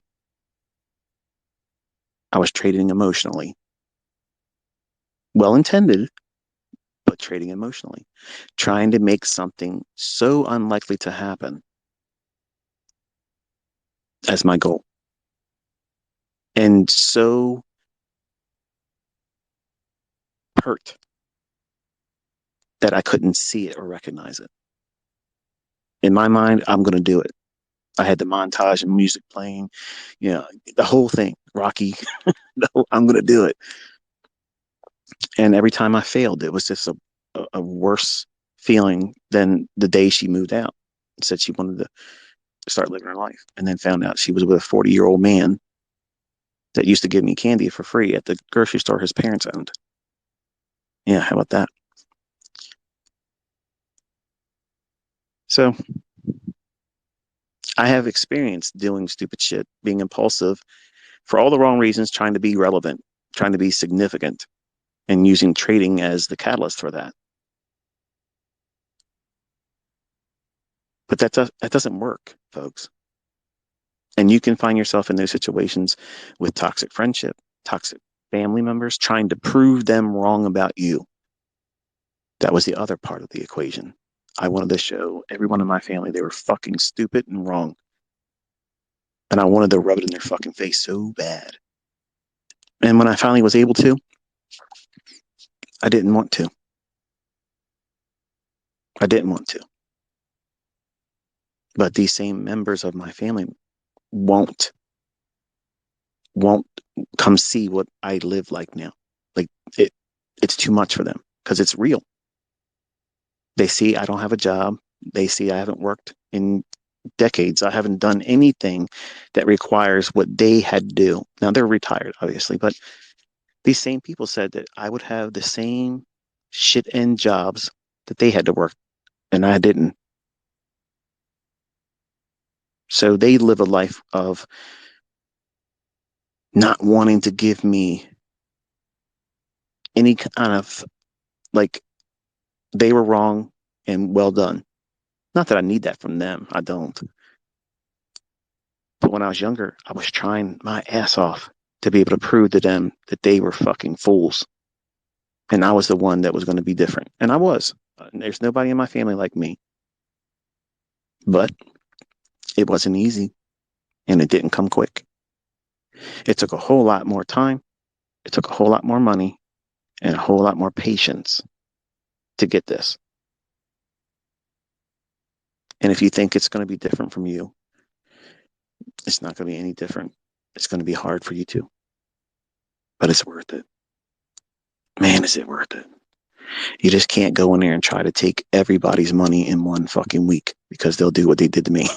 I was trading emotionally. Well intended, but trading emotionally. Trying to make something so unlikely to happen as my goal. And so hurt that I couldn't see it or recognize it. In my mind, I'm going to do it. I had the montage and music playing, the whole thing, Rocky. I'm going to do it. And every time I failed, it was just a worse feeling than the day she moved out. Said she wanted to start living her life, and then found out she was with a 40-year-old man that used to give me candy for free at the grocery store his parents owned. Yeah, how about that? So I have experience doing stupid shit, being impulsive for all the wrong reasons, trying to be relevant, trying to be significant, and using trading as the catalyst for that. But that doesn't work, folks. And you can find yourself in those situations with toxic friendship, toxic family members trying to prove them wrong about you. That was the other part of the equation. I wanted to show everyone in my family they were fucking stupid and wrong. And I wanted to rub it in their fucking face so bad. And when I finally was able to, I didn't want to. I didn't want to. But these same members of my family won't won't come see what I live like now. Like it it's too much for them because it's real. They see I don't have a job. They see I haven't worked in decades. I haven't done anything that requires what they had to do. Now they're retired, obviously, but these same people said that I would have the same shit end jobs that they had to work, and I didn't. So they live a life of not wanting to give me any kind of like they were wrong and well done. Not that I need that from them. I don't. But when I was younger, I was trying my ass off to be able to prove to them that they were fucking fools. And I was the one that was going to be different. And I was. There's nobody in my family like me. But it wasn't easy and it didn't come quick. It took a whole lot more time. It took a whole lot more money and a whole lot more patience to get this. And if you think it's going to be different from you, it's not going to be any different. It's going to be hard for you too. But it's worth it. Man, is it worth it? You just can't go in there and try to take everybody's money in one fucking week because they'll do what they did to me.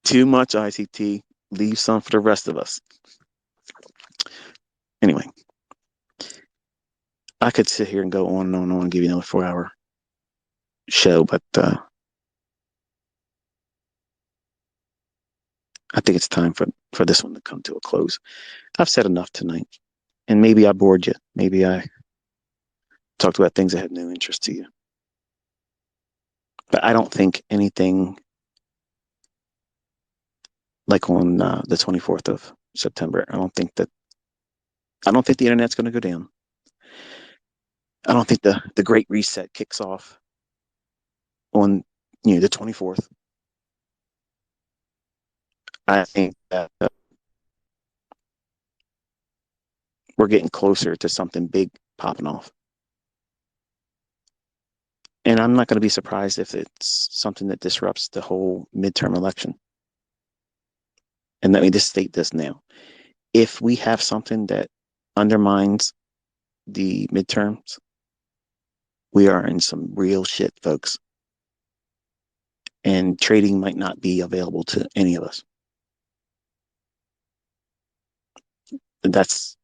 Too much ICT. Leave some for the rest of us. Anyway, I could sit here and go on and on and on and give you another 4 hour show, but I think it's time for this one to come to a close. I've said enough tonight, and maybe I bored you. Maybe I talked about things that had no interest to you. But I don't think anything like on the 24th of September. I don't think the internet's going to go down. I don't think the Great Reset kicks off on the 24th. I think that we're getting closer to something big popping off. And I'm not going to be surprised if it's something that disrupts the whole midterm election. And let me just state this now. If we have something that undermines the midterms, we are in some real shit, folks. And trading might not be available to any of us. That's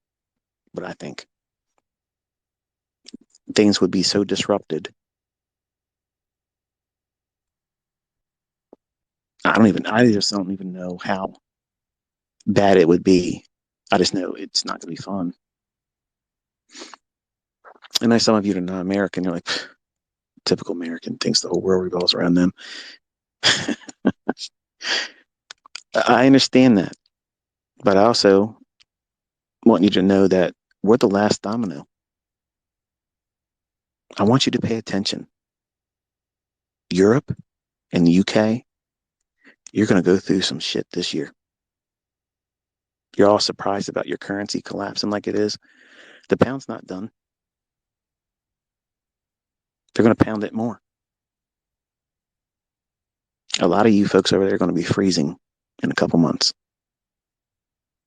what I think. Things would be so disrupted. I just don't even know how bad it would be. I just know it's not going to be fun. And I know some of you are not American. You're like, typical American thinks the whole world revolves around them. I understand that. But I also want you to know that we're the last domino. I want you to pay attention. Europe and the UK, you're going to go through some shit this year. You're all surprised about your currency collapsing like it is. The pound's not done. They're going to pound it more. A lot of you folks over there are going to be freezing in a couple months.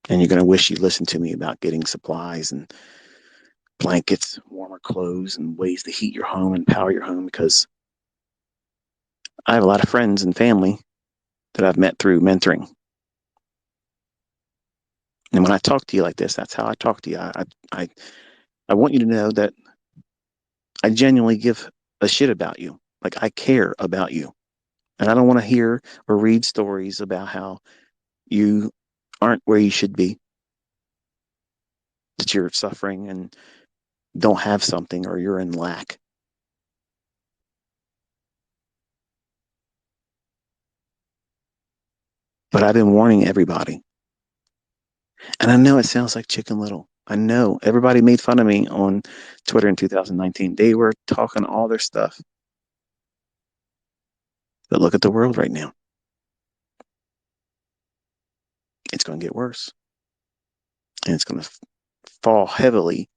And you're going to wish you listened to me about getting supplies and blankets, warmer clothes, and ways to heat your home and power your home, because I have a lot of friends and family that I've met through mentoring. And when I talk to you like this, that's how I talk to you. I want you to know that I genuinely give a shit about you. Like, I care about you. And I don't want to hear or read stories about how you aren't where you should be, that you're suffering and don't have something, or you're in lack. But I've been warning everybody. And I know it sounds like Chicken Little. I know everybody made fun of me on Twitter in 2019. They were talking all their stuff. But look at the world right now. It's going to get worse. And it's going to fall heavily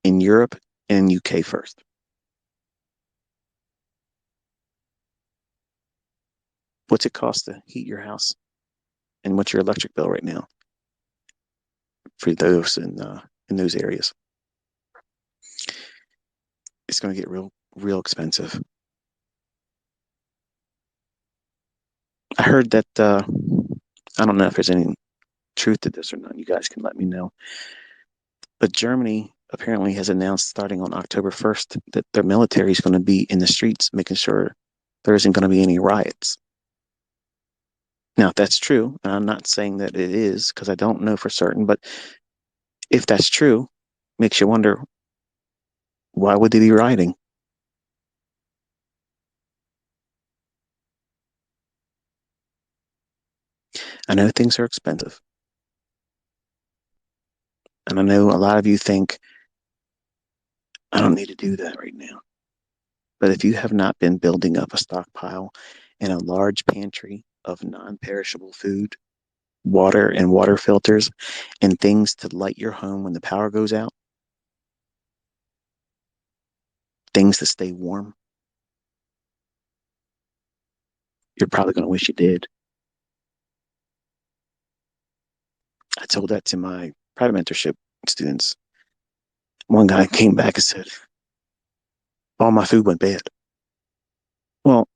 in Europe and UK first. What's it cost to heat your house? And what's your electric bill right now for those in those areas? It's going to get real expensive. I heard that I don't know if there's any truth to this or not. You guys can let me know. But Germany apparently has announced, starting on October 1st, that their military is going to be in the streets making sure there isn't going to be any riots. Now, if that's true, and I'm not saying that it is because I don't know for certain, but if that's true, makes you wonder, why would they be rioting? I know things are expensive. And I know a lot of you think, I don't need to do that right now. But if you have not been building up a stockpile and a large pantry of non-perishable food, water and water filters, and things to light your home when the power goes out, things to stay warm, you're probably going to wish you did. I told that to my private mentorship students. One guy came back and said, all my food went bad. Well,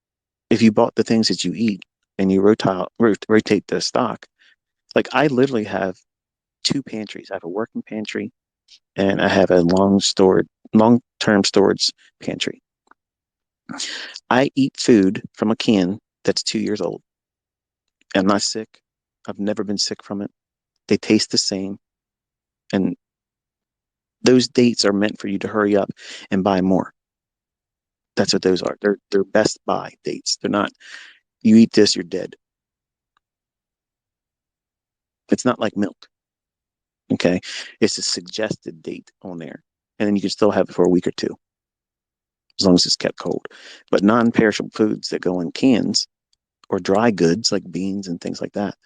if you bought the things that you eat and you rotate the stock, like, I literally have two pantries. I have a working pantry and I have a long-term storage pantry. I eat food from a can that's 2 years old. I'm not sick. I've never been sick from it. They taste the same. And those dates are meant for you to hurry up and buy more. That's what those are. They're best buy dates. They're not, you eat this, you're dead. It's not like milk. Okay. It's a suggested date on there. And then you can still have it for a week or two, as long as it's kept cold. But non-perishable foods that go in cans or dry goods like beans and things like that,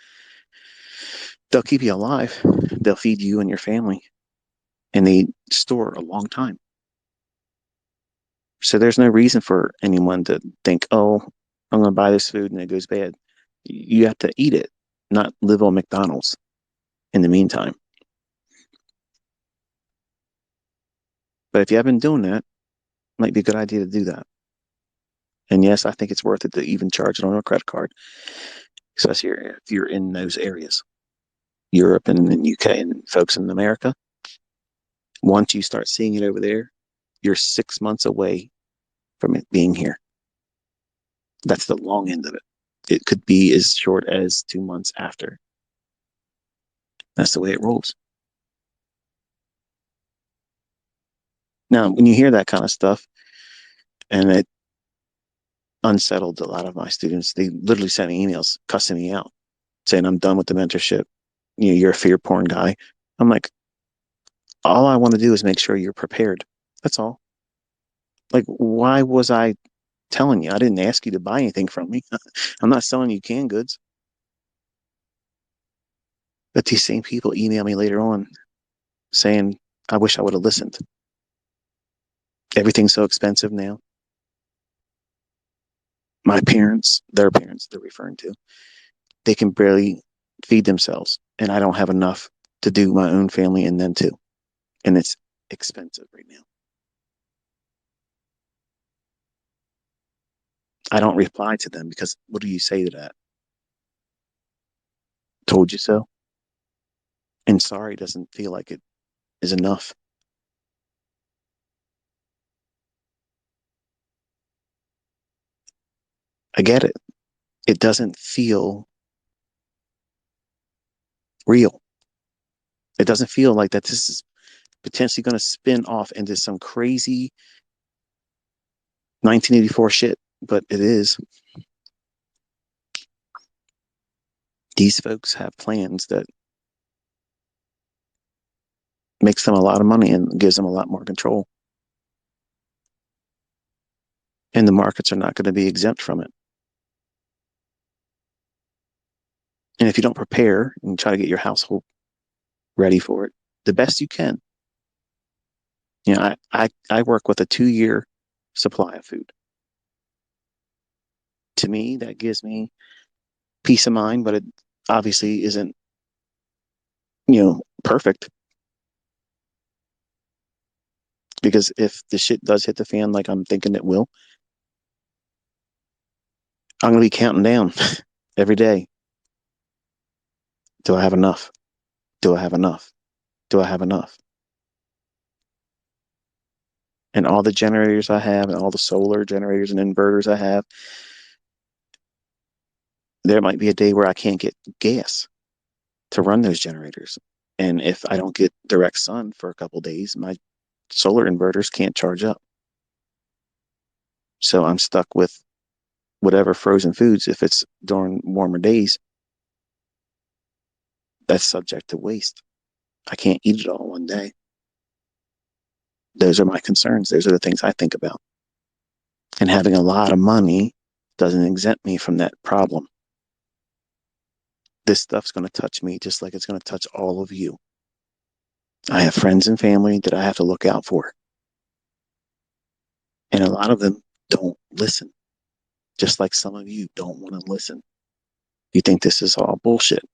they'll keep you alive. They'll feed you and your family, and they store a long time. So there's no reason for anyone to think, oh, I'm going to buy this food and it goes bad. You have to eat it, not live on McDonald's in the meantime. But if you have been doing that, it might be a good idea to do that. And yes, I think it's worth it to even charge it on a credit card, especially if you're in those areas, Europe and the UK and folks in America. Once you start seeing it over there, you're 6 months away from it being here. That's the long end of it. It could be as short as 2 months after. That's the way it rolls. Now, when you hear that kind of stuff, and it unsettled a lot of my students, they literally sent me emails cussing me out, saying I'm done with the mentorship. You're a fear porn guy. I'm like, all I want to do is make sure you're prepared. That's all. Like, why was I telling you? I didn't ask you to buy anything from me. I'm not selling you canned goods. But these same people email me later on saying, I wish I would have listened. Everything's so expensive now. My parents, their parents, they're referring to, they can barely feed themselves. And I don't have enough to do my own family and them too. And it's expensive right now. I don't reply to them because what do you say to that? Told you so. And sorry doesn't feel like it is enough. I get it. It doesn't feel real. It doesn't feel like that this is potentially going to spin off into some crazy 1984 shit, but it is. These folks have plans that makes them a lot of money and gives them a lot more control. And the markets are not going to be exempt from it. And if you don't prepare and try to get your household ready for it the best you can, I work with a 2 year supply of food. To me, that gives me peace of mind, but it obviously isn't, perfect. Because if the shit does hit the fan like I'm thinking it will, I'm going to be counting down every day. Do I have enough? Do I have enough? Do I have enough? And all the generators I have and all the solar generators and inverters I have, there might be a day where I can't get gas to run those generators. And if I don't get direct sun for a couple days, my solar inverters can't charge up. So I'm stuck with whatever frozen foods. If it's during warmer days, that's subject to waste. I can't eat it all one day. Those are my concerns. Those are the things I think about. And having a lot of money doesn't exempt me from that problem. This stuff's going to touch me just like it's going to touch all of you. I have friends and family that I have to look out for. And a lot of them don't listen, just like some of you don't want to listen. You think this is all bullshit.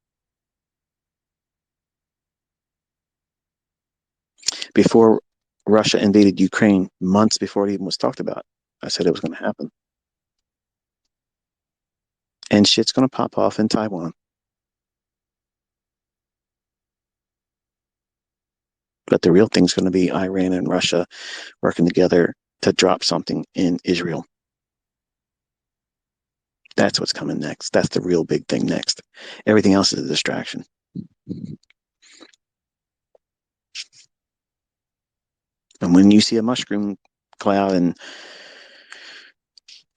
Before Russia invaded Ukraine, months before it even was talked about, I said it was going to happen. And shit's going to pop off in Taiwan. But the real thing's going to be Iran and Russia working together to drop something in Israel. That's what's coming next. That's the real big thing next. Everything else is a distraction. And when you see a mushroom cloud, and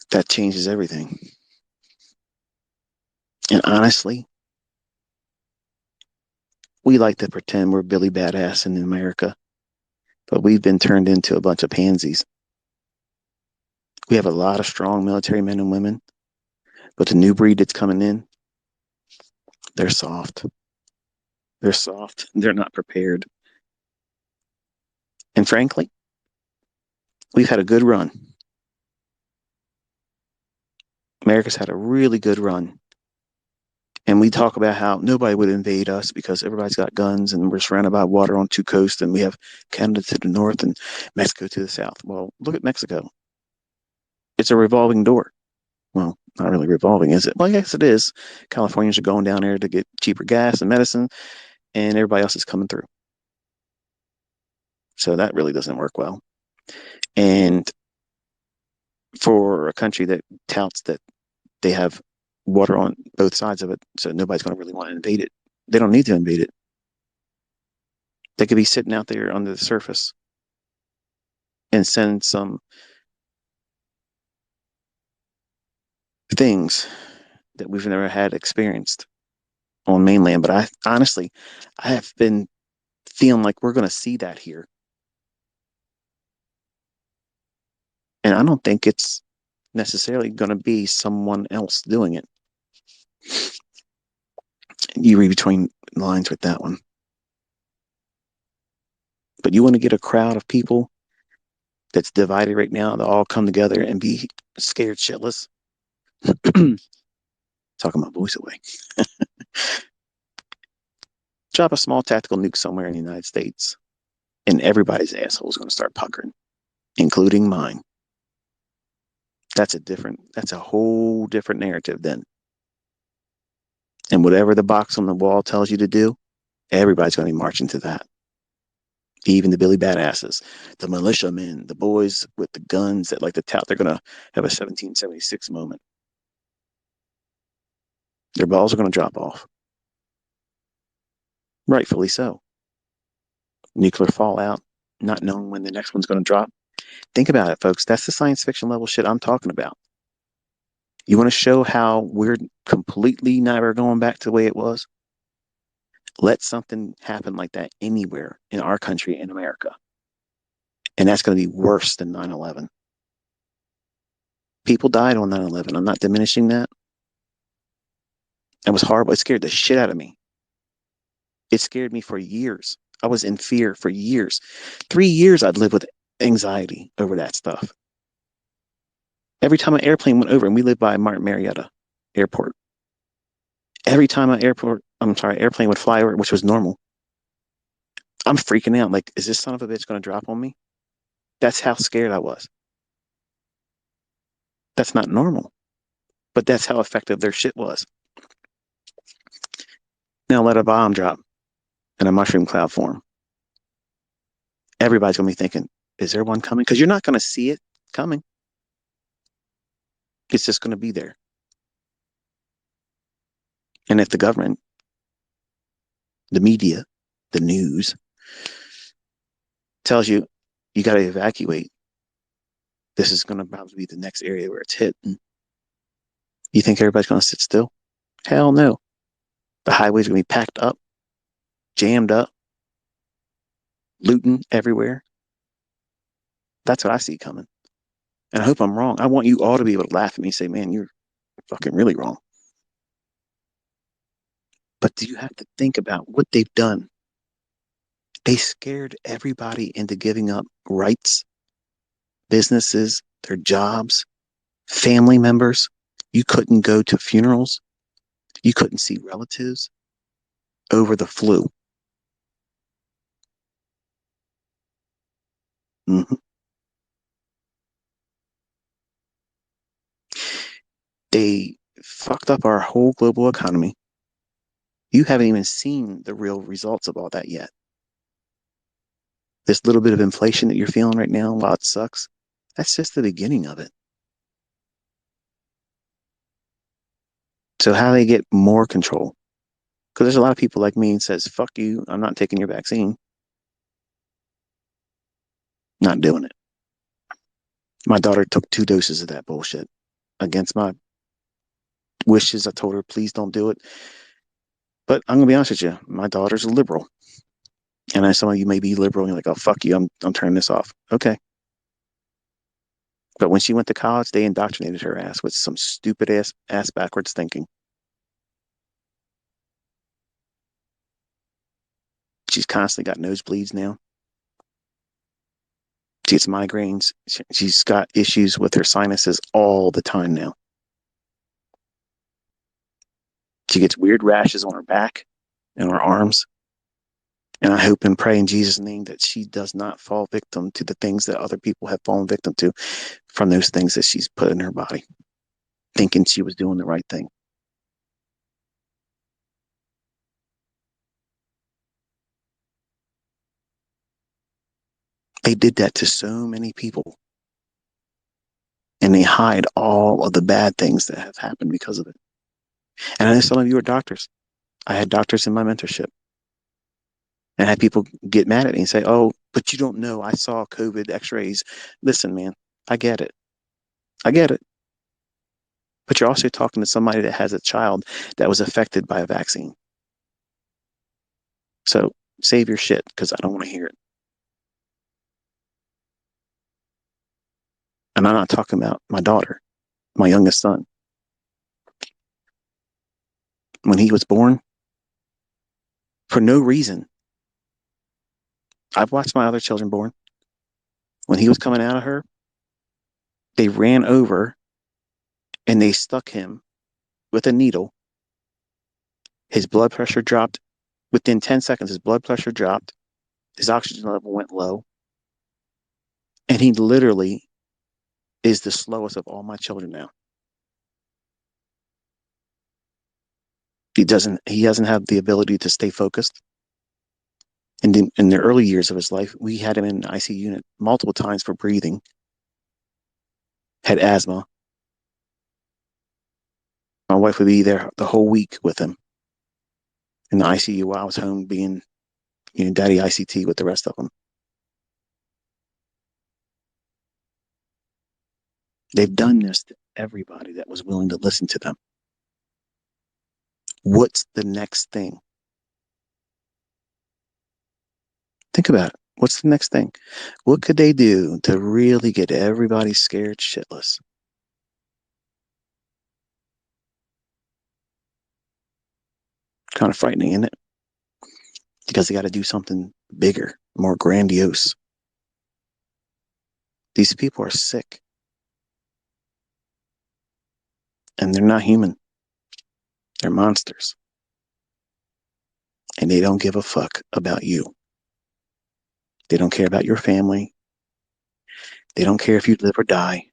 that changes everything. And honestly, We like to pretend we're Billy Badass in America, but we've been turned into a bunch of pansies. We have a lot of strong military men and women, but the new breed that's coming in, they're soft. They're soft. They're not prepared. And frankly, we've had a good run. America's had a really good run. And we talk about how nobody would invade us because everybody's got guns and we're surrounded by water on two coasts and we have Canada to the north and Mexico to the south. Well, look at Mexico. It's a revolving door. Well, not really revolving, is it? Well, yes, it is. Californians are going down there to get cheaper gas and medicine, and everybody else is coming through. So that really doesn't work well. And for a country that touts that they have water on both sides of it, so nobody's going to really want to invade it, they don't need to invade it. They could be sitting out there under the surface and send some things that we've never had experienced on mainland. But I honestly, I have been feeling like we're going to see that here. And I don't think it's necessarily going to be someone else doing it. You read between lines with that one. But you want to get a crowd of people that's divided right now to all come together and be scared shitless. Talking my voice away. Drop a small tactical nuke somewhere in the United States, and everybody's asshole is going to start puckering, including mine. That's a whole different narrative then. And whatever the box on the wall tells you to do, everybody's going to be marching to that. Even the Billy Badasses, the militiamen, the boys with the guns that like to tout, they're going to have a 1776 moment. Their balls are going to drop off. Rightfully so. Nuclear fallout, not knowing when the next one's going to drop. Think about it, folks. That's the science fiction level shit I'm talking about. You want to show how we're completely never going back to the way it was? Let something happen like that anywhere in our country, in America. And that's going to be worse than 9/11. People died on 9/11. I'm not diminishing that. It was horrible. It scared the shit out of me. It scared me for years. I was in fear for years. 3 years I'd lived with anxiety over that stuff. Every time an airplane went over, and we lived by Martin Marietta Airport. Every time an airplane would fly over, which was normal, I'm freaking out. Like, is this son of a bitch going to drop on me? That's how scared I was. That's not normal, but that's how effective their shit was. Now let a bomb drop in a mushroom cloud form. Everybody's going to be thinking, is there one coming? Because you're not going to see it coming. It's just going to be there. And if the government, the media, the news tells you, you got to evacuate, this is going to probably be the next area where it's hit. And you think everybody's going to sit still? Hell no. The highways are going to be packed up, jammed up, looting everywhere. That's what I see coming. And I hope I'm wrong. I want you all to be able to laugh at me and say, man, you're fucking really wrong. But do you have to think about what they've done? They scared everybody into giving up rights, businesses, their jobs, family members. You couldn't go to funerals. You couldn't see relatives over the flu. Mm-hmm. They fucked up our whole global economy. You haven't even seen the real results of all that yet. This little bit of inflation that you're feeling right now, while it sucks, that's just the beginning of it. So how do they get more control? Because there's a lot of people like me and says, fuck you, I'm not taking your vaccine. Not doing it. My daughter took 2 doses of that bullshit against my wishes. I told her, please don't do it. But I'm gonna be honest with you, my daughter's a liberal. And I know some of you may be liberal and you're like, oh fuck you, I'm turning this off. Okay. But when she went to college, they indoctrinated her ass with some stupid ass backwards thinking. She's constantly got nosebleeds now. She gets migraines. She's got issues with her sinuses all the time now. She gets weird rashes on her back and her arms. And I hope and pray in Jesus' name that she does not fall victim to the things that other people have fallen victim to from those things that she's put in her body, thinking she was doing the right thing. They did that to so many people, and they hide all of the bad things that have happened because of it. And I know some of you are doctors. I had doctors in my mentorship, and I had people get mad at me and say, "Oh, but you don't know. I saw COVID X-rays." Listen, man, I get it. I get it. But you're also talking to somebody that has a child that was affected by a vaccine. So save your shit because I don't want to hear it. And I'm not talking about my daughter, my youngest son. When he was born, for no reason, I've watched my other children born. When he was coming out of her, they ran over and they stuck him with a needle. His blood pressure dropped within 10 seconds. His blood pressure dropped. His oxygen level went low. And he literally is the slowest of all my children now. He doesn't have the ability to stay focused. And in the early years of his life, we had him in an ICU unit multiple times for breathing, had asthma. My wife would be there the whole week with him in the ICU while I was home being, daddy ICT with the rest of them. They've done this to everybody that was willing to listen to them. What's the next thing? Think about it. What's the next thing? What could they do to really get everybody scared shitless? Kind of frightening, isn't it? Because they got to do something bigger, more grandiose. These people are sick and they're not human. They're monsters. And they don't give a fuck about you. They don't care about your family. They don't care if you live or die.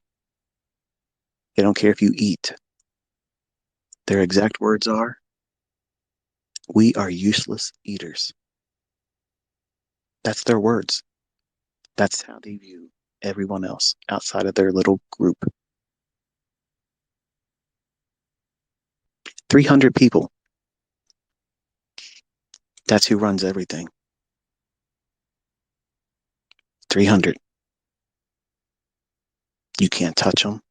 They don't care if you eat. Their exact words are, we are useless eaters. That's their words. That's how they view everyone else outside of their little group. 300 people. That's who runs everything. 300. You can't touch them.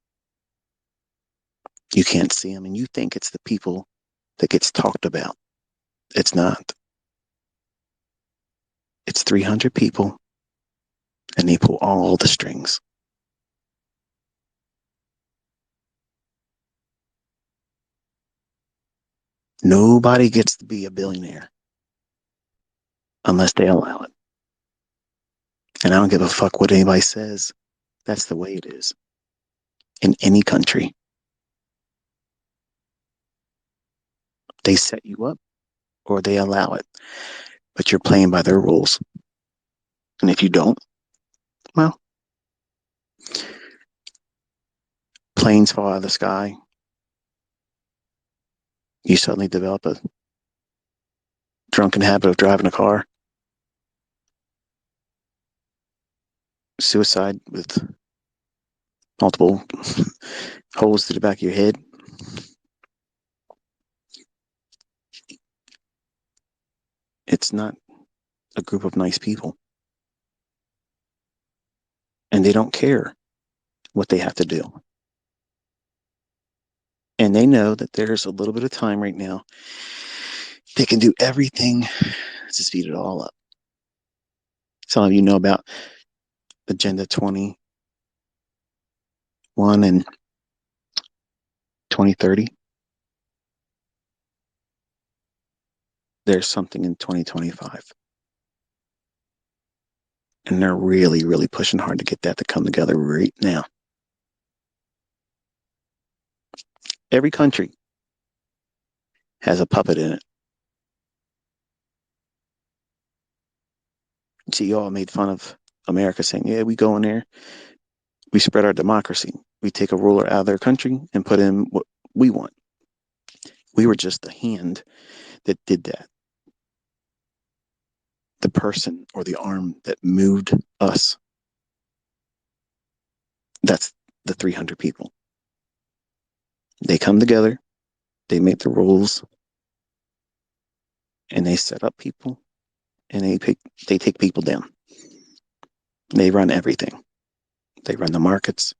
You can't see them. And you think it's the people that gets talked about. It's not. It's 300 people and they pull all the strings. Nobody gets to be a billionaire unless they allow it. And I don't give a fuck what anybody says. That's the way it is in any country. They set you up or they allow it, but you're playing by their rules. And if you don't, well, planes fall out of the sky. You suddenly develop a drunken habit of driving a car. Suicide with multiple holes to the back of your head. It's not a group of nice people. And they don't care what they have to do. And they know that there's a little bit of time right now They can do everything to speed it all up. Some of you know about Agenda 21 and 2030. There's something in 2025. And they're really, really pushing hard to get that to come together right now. Every country has a puppet in it. See, y'all made fun of America saying, yeah, we go in there, we spread our democracy. We take a ruler out of their country and put in what we want. We were just the hand that did that. The person or the arm that moved us. That's the 300 people. They come together, they make the rules, and they set up people, and they take people down. They run everything. They run the markets.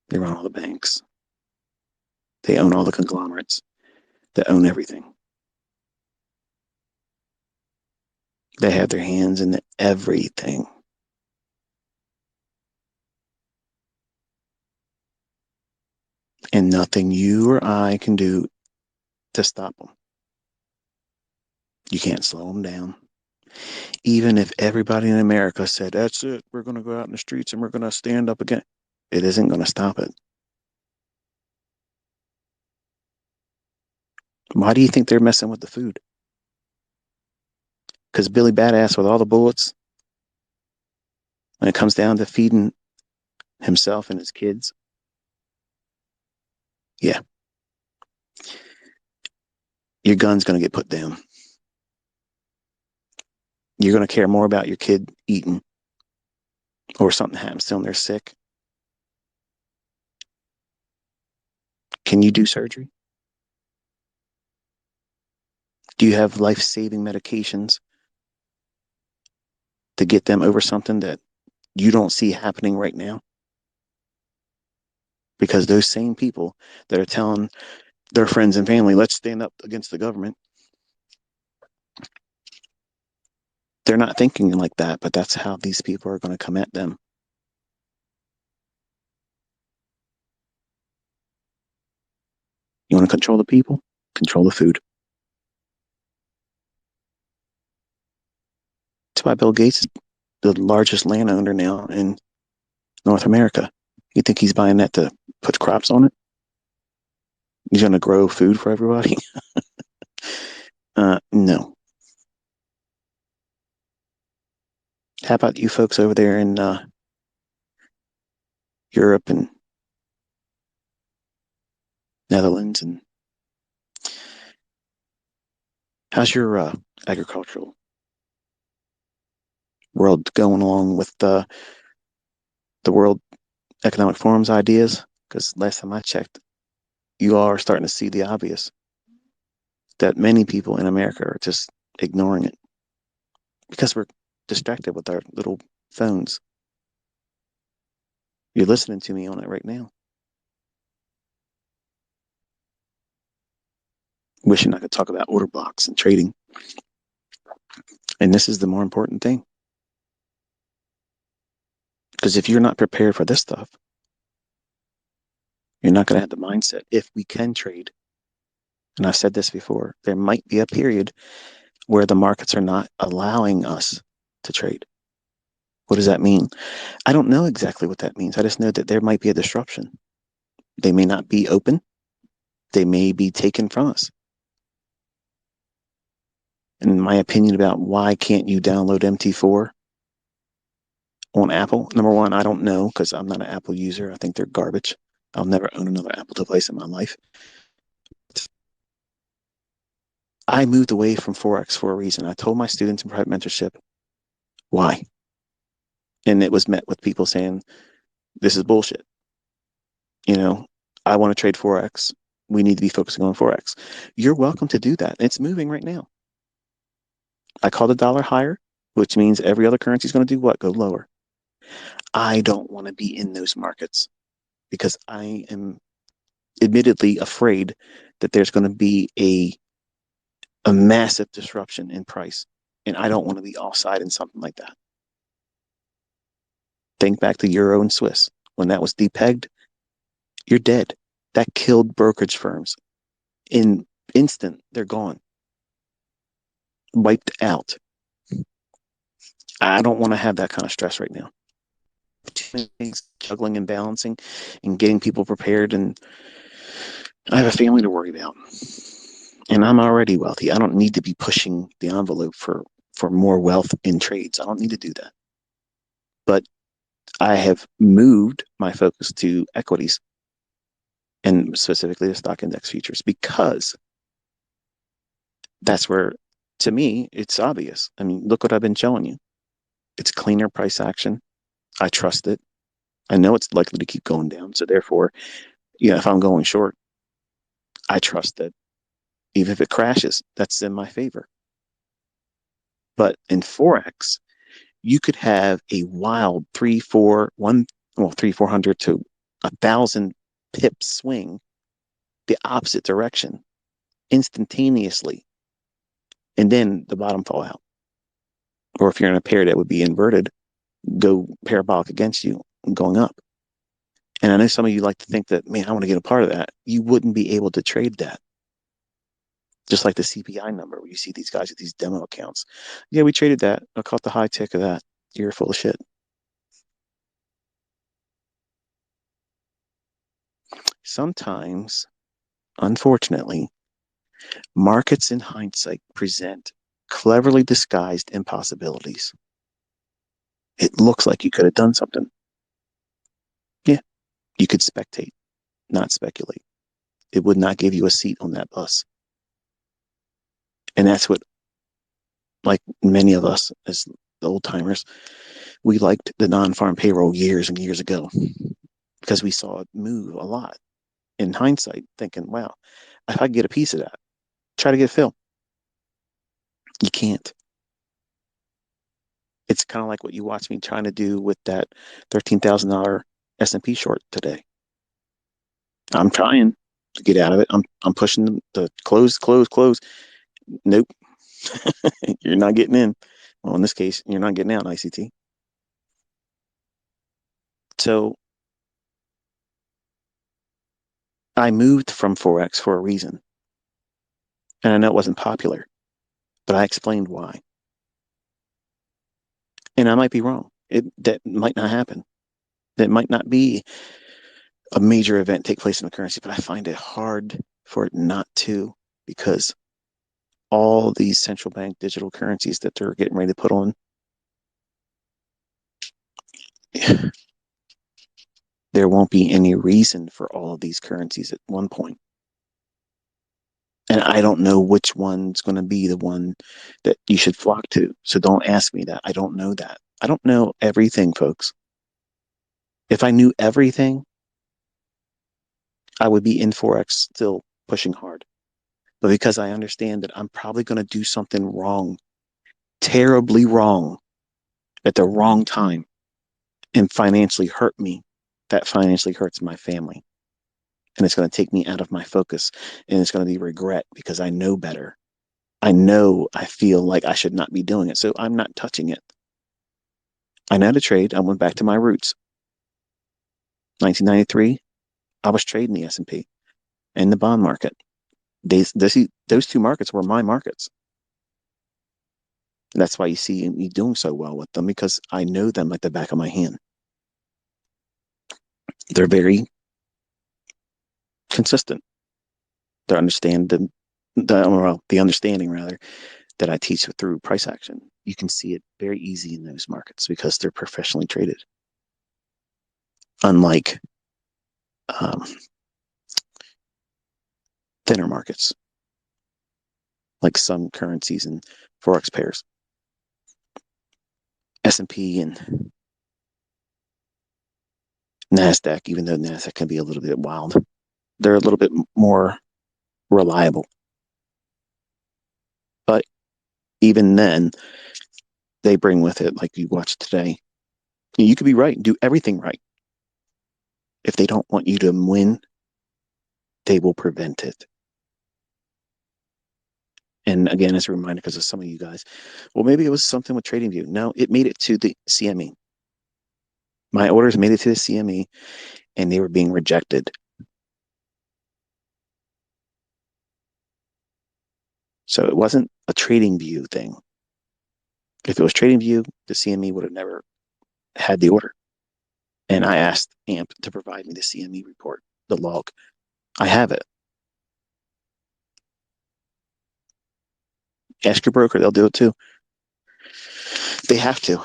They run all the banks. They own all the conglomerates that own everything. They have their hands in everything. And nothing you or I can do to stop them. You can't slow them down. Even if everybody in America said, that's it, we're going to go out in the streets and we're going to stand up again, it isn't going to stop it. Why do you think they're messing with the food? Because Billy Badass with all the bullets, when it comes down to feeding himself and his kids, yeah, your gun's going to get put down. You're going to care more about your kid eating or something happens to them, they're sick. Can you do surgery? Do you have life-saving medications to get them over something that you don't see happening right now? Because those same people that are telling their friends and family, let's stand up against the government, they're not thinking like that, but that's how these people are going to come at them. You want to control the people? Control the food. That's why Bill Gates is the largest landowner now in North America. You think he's buying that to put crops on it? He's going to grow food for everybody? No. How about you folks over there in Europe and Netherlands? And how's your agricultural world going along with the World Economic Forum's ideas? Because last time I checked, you all are starting to see the obvious that many people in America are just ignoring it because we're distracted with our little phones. You're listening to me on it right now. Wishing I could talk about order blocks and trading. And this is the more important thing. Because if you're not prepared for this stuff, you're not going to have the mindset. If we can trade, and I've said this before, there might be a period where the markets are not allowing us to trade. What does that mean? I don't know exactly what that means. I just know that there might be a disruption. They may not be open. They may be taken from us. And my opinion about why can't you download MT4 on Apple? Number one, I don't know because I'm not an Apple user. I think they're garbage. I'll never own another Apple device in my life. I moved away from Forex for a reason. I told my students in private mentorship why. And it was met with people saying, this is bullshit. You know, I want to trade Forex. We need to be focusing on Forex. You're welcome to do that. It's moving right now. I call the dollar higher, which means every other currency is going to do what? Go lower. I don't want to be in those markets because I am admittedly afraid that there's going to be a massive disruption in price. And I don't want to be offside in something like that. Think back to Euro and Swiss. When that was depegged, you're dead. That killed brokerage firms. In instant, they're gone. Wiped out. I don't want to have that kind of stress right now. Too many things juggling and balancing and getting people prepared, and I have a family to worry about. And I'm already wealthy. I don't need to be pushing the envelope for more wealth in trades. I don't need to do that. But I have moved my focus to equities and specifically the stock index futures because that's where, to me, it's obvious. I mean, look what I've been showing you. It's cleaner price action. I trust it. I know it's likely to keep going down. So therefore, if I'm going short, I trust that even if it crashes, that's in my favor. But in Forex, you could have a wild 400 to 1,000 pip swing the opposite direction instantaneously, and then the bottom fall out. Or if you're in a pair that would be inverted, go parabolic against you going up. And I know some of you like to think that, man, I want to get a part of that. You wouldn't be able to trade that. Just like the CPI number, where you see these guys with these demo accounts. Yeah, we traded that. I caught the high tick of that. You're full of shit. Sometimes, unfortunately, markets in hindsight present cleverly disguised impossibilities. It looks like you could have done something. Yeah, you could spectate, not speculate. It would not give you a seat on that bus. And that's what, like many of us as the old timers, we liked the non-farm payroll years and years ago because we saw it move a lot. In hindsight, thinking, wow, if I get a piece of that, try to get Phil. You can't. It's kind of like what you watch me trying to do with that $13,000 S&P short today. I'm trying to get out of it. I'm pushing the close. Nope. You're not getting in. Well, in this case, you're not getting out, ICT. So I moved from Forex for a reason. And I know it wasn't popular, but I explained why. And I might be wrong. That might not happen. That might not be a major event take place in the currency, but I find it hard for it not to, because all these central bank digital currencies that they're getting ready to put on, there won't be any reason for all of these currencies at one point. And I don't know which one's going to be the one that you should flock to. So don't ask me that. I don't know that. I don't know everything, folks. If I knew everything, I would be in Forex still pushing hard. But because I understand that I'm probably going to do something wrong, terribly wrong, at the wrong time, and financially hurt me, that financially hurts my family. And it's going to take me out of my focus. And it's going to be regret because I know better. I feel like I should not be doing it. So I'm not touching it. I know how to trade. I went back to my roots. 1993, I was trading the S&P and the bond market. Those two markets were my markets. That's why you see me doing so well with them, because I know them like the back of my hand. They're very consistent. They understand the understanding rather that I teach through price action. You can see it very easy in those markets because they're professionally traded. Unlike thinner markets, like some currencies and forex pairs, S&P and NASDAQ. Even though NASDAQ can be a little bit wild, they're a little bit more reliable. But even then, they bring with it, like you watched today, you could be right, do everything right. If they don't want you to win, they will prevent it. And again, as a reminder, because of some of you guys, well, maybe it was something with TradingView. No, it made it to the CME. My orders made it to the CME, and they were being rejected. So it wasn't a TradingView thing. If it was TradingView, the CME would have never had the order. And I asked AMP to provide me the CME report, the log. I have it. Ask your broker, they'll do it too. They have to.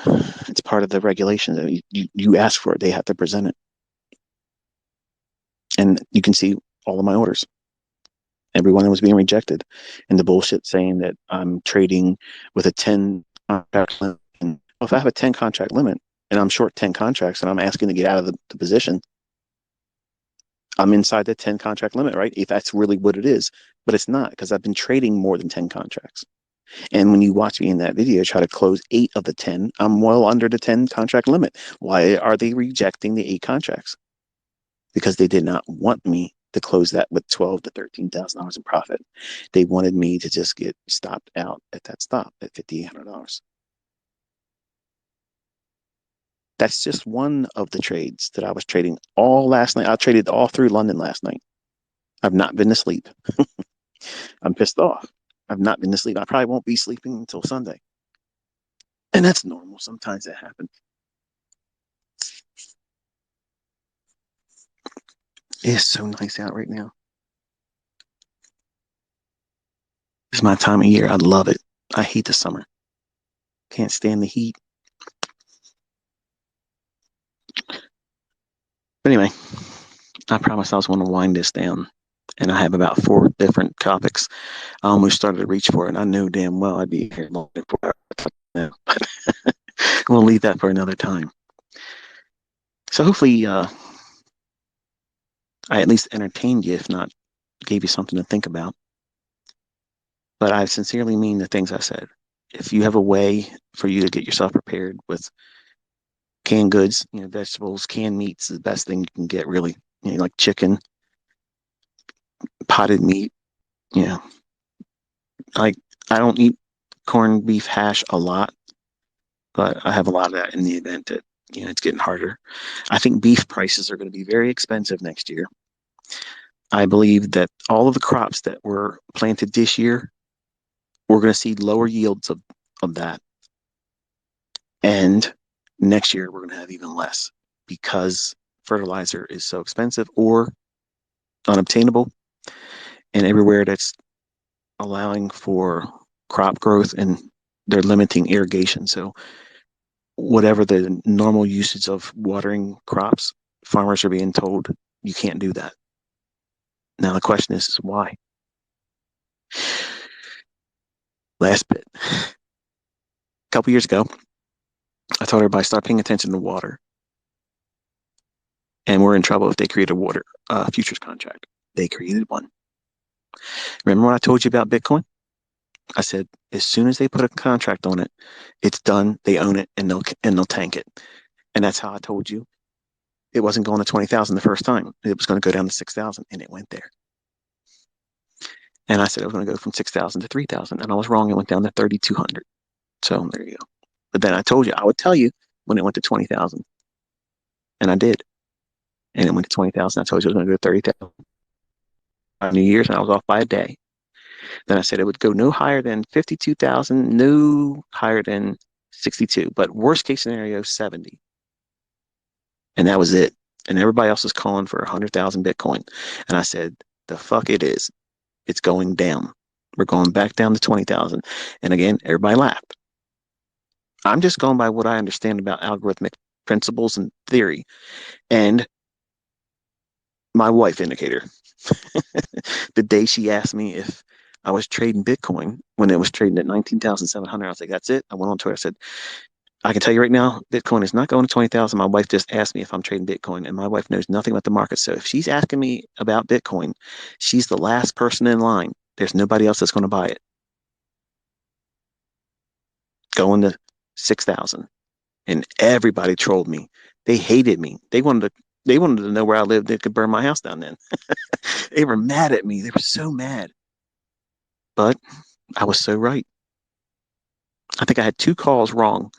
It's part of the regulation. You ask for it, they have to present it. And you can see all of my orders. Everyone was being rejected. And the bullshit saying that I'm trading with a 10 contract limit. Well, if I have a 10 contract limit and I'm short 10 contracts and I'm asking to get out of the position, I'm inside the 10 contract limit, right? If that's really what it is. But it's not, because I've been trading more than 10 contracts. And when you watch me in that video try to close 8 of the 10, I'm well under the 10 contract limit. Why are they rejecting the 8 contracts? Because they did not want me to close that with $12,000 to $13,000 in profit. They wanted me to just get stopped out at that stop at $5,800. That's just one of the trades that I was trading all last night. I traded all through London last night. I've not been to sleep. I'm pissed off. I've not been to sleep. I probably won't be sleeping until Sunday. And that's normal. Sometimes that happens. It's so nice out right now. It's my time of year. I love it. I hate the summer. Can't stand the heat. But anyway, I promised I was going to wind this down. And I have about 4 different topics. I almost started to reach for it. And I knew damn well I'd be here longer than 4 hours. But we'll leave that for another time. So hopefully I at least entertained you, if not gave you something to think about. But I sincerely mean the things I said. If you have a way for you to get yourself prepared with canned goods, vegetables, canned meats is the best thing you can get, really. Like chicken, potted meat. Like, I don't eat corned beef hash a lot, but I have a lot of that in the event that it's getting harder. I think beef prices are going to be very expensive next year. I believe that all of the crops that were planted this year, we're going to see lower yields of that. And next year, we're going to have even less because fertilizer is so expensive or unobtainable. And everywhere that's allowing for crop growth, and they're limiting irrigation. So whatever the normal usage of watering crops, farmers are being told you can't do that. Now the question is why? Last bit. A couple years ago, I told everybody start paying attention to water. And we're in trouble if they create a water futures contract. They created one. Remember when I told you about Bitcoin? I said, as soon as they put a contract on it, it's done. They own it, and they'll tank it. And that's how I told you it wasn't going to 20,000 the first time. It was going to go down to 6,000, and it went there. And I said it was going to go from 6,000 to 3,000, and I was wrong. It went down to 3,200. So there you go. But then I told you I would tell you when it went to 20,000, and I did. And it went to 20,000. I told you it was going to go to 30,000 New Year's, and I was off by a day. Then I said it would go no higher than 52,000, no higher than 62, but worst case scenario, 70. And that was it. And everybody else was calling for 100,000 Bitcoin. And I said, the fuck it is. It's going down. We're going back down to 20,000. And again, everybody laughed. I'm just going by what I understand about algorithmic principles and theory. And my wife indicator. The day she asked me if I was trading Bitcoin when it was trading at 19,700, I was like, that's it. I went on Twitter. I said, I can tell you right now, Bitcoin is not going to 20,000. My wife just asked me if I'm trading Bitcoin, and my wife knows nothing about the market. So if she's asking me about Bitcoin, she's the last person in line. There's nobody else that's going to buy it. Going to 6,000. And everybody trolled me. They hated me. They wanted to know where I lived. They could burn my house down then. They were mad at me. They were so mad. But I was so right. I think I had 2 calls wrong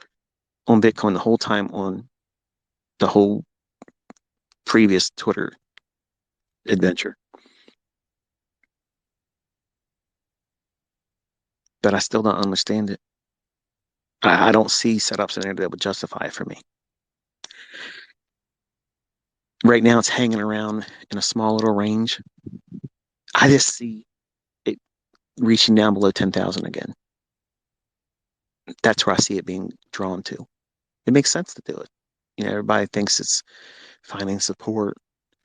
on Bitcoin the whole time on the whole previous Twitter adventure. But I still don't understand it. I don't see setups in there that would justify it for me. Right now, it's hanging around in a small little range. I just see it reaching down below 10,000 again. That's where I see it being drawn to. It makes sense to do it. Everybody thinks it's finding support,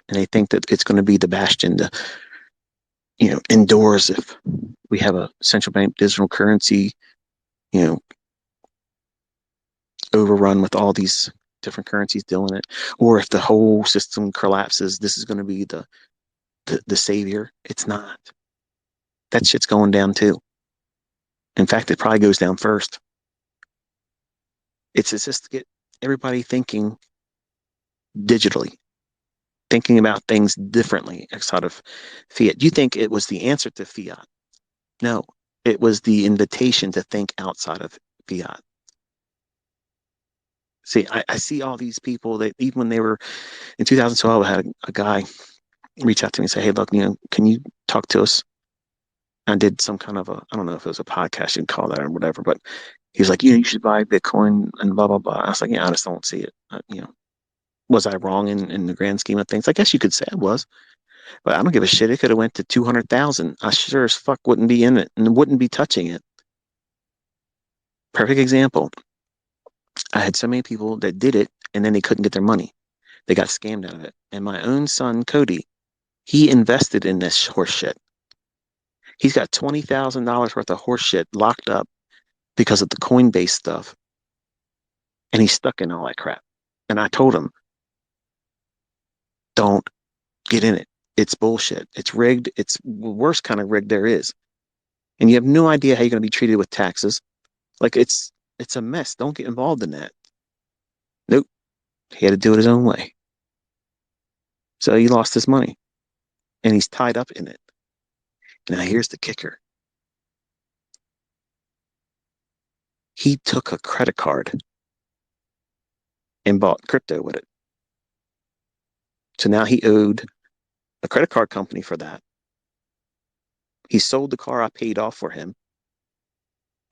and they think that it's going to be the bastion to, endorse if we have a central bank digital currency, you know, overrun with all these different currencies doing it, or if the whole system collapses, this is going to be the savior. It's not. That shit's going down too. In fact, it probably goes down first. It's just to get everybody thinking digitally, thinking about things differently outside of fiat. Do you think it was the answer to fiat? No, it was the invitation to think outside of fiat. See, I see all these people that even when they were in 2012, I had a guy reach out to me and say, "Hey, look, can you talk to us?" I did some kind of I don't know if it was a podcast you can call that or whatever, but he was like, you should buy Bitcoin and blah, blah, blah. I was like, yeah, I just don't see it. Was I wrong in the grand scheme of things? I guess you could say I was, but I don't give a shit. It could have went to 200,000. I sure as fuck wouldn't be in it and wouldn't be touching it. Perfect example. I had so many people that did it and then they couldn't get their money. They got scammed out of it. And my own son, Cody, he invested in this horse shit. He's got $20,000 worth of horse shit locked up because of the Coinbase stuff. And he's stuck in all that crap. And I told him, don't get in it. It's bullshit. It's rigged. It's the worst kind of rigged there is. And you have no idea how you're going to be treated with taxes. Like it's a mess. Don't get involved in that. Nope. He had to do it his own way. So he lost his money and he's tied up in it. Now here's the kicker. He took a credit card and bought crypto with it. So now he owed a credit card company for that. He sold the car I paid off for him,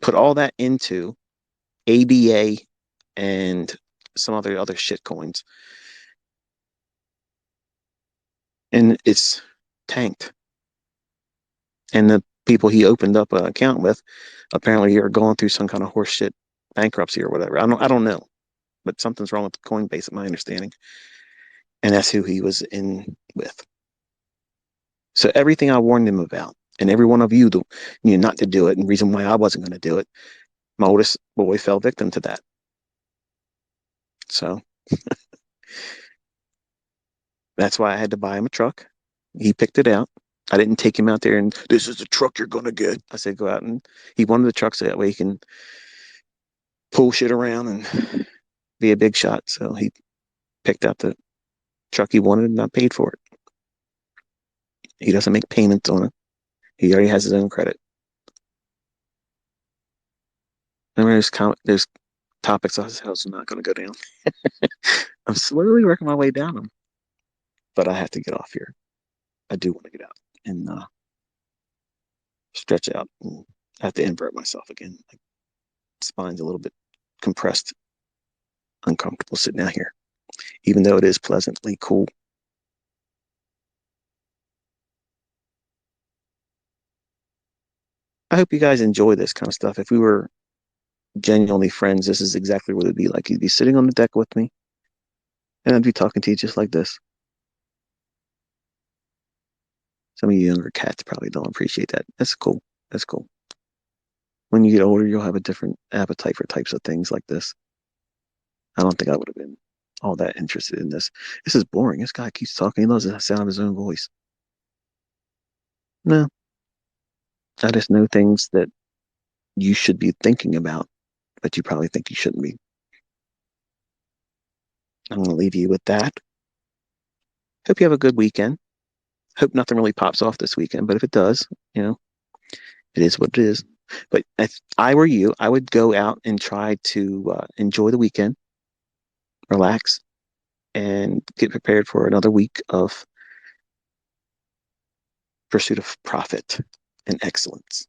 put all that into ADA and some other shit coins. And it's tanked. And the people he opened up an account with apparently are going through some kind of horseshit bankruptcy or whatever. I don't know, but something's wrong with Coinbase, at my understanding, and that's who he was in with. So everything I warned him about, and every one of you, not to do it, and the reason why I wasn't going to do it, my oldest boy fell victim to that. So that's why I had to buy him a truck. He picked it out. I didn't take him out there and this is the truck you're going to get. I said, go out, and he wanted the truck so that way he can pull shit around and be a big shot. So he picked out the truck he wanted and I paid for it. He doesn't make payments on it. He already has his own credit. I mean, there's topics I was not going to go down. I'm slowly working my way down them, but I have to get off here. I do want to get out and stretch out. And I have to invert myself again. My spine's a little bit compressed, uncomfortable sitting out here, even though it is pleasantly cool. I hope you guys enjoy this kind of stuff. If we were genuinely friends, this is exactly what it'd be like. You'd be sitting on the deck with me, and I'd be talking to you just like this. Some of you younger cats probably don't appreciate that. That's cool. That's cool. When you get older, you'll have a different appetite for types of things like this. I don't think I would have been all that interested in this. This is boring. This guy keeps talking. He loves the sound of his own voice. No, I just know things that you should be thinking about, but you probably think you shouldn't be. I'm going to leave you with that. Hope you have a good weekend. Hope nothing really pops off this weekend, but if it does, it is what it is. But if I were you, I would go out and try to enjoy the weekend, relax, and get prepared for another week of pursuit of profit and excellence.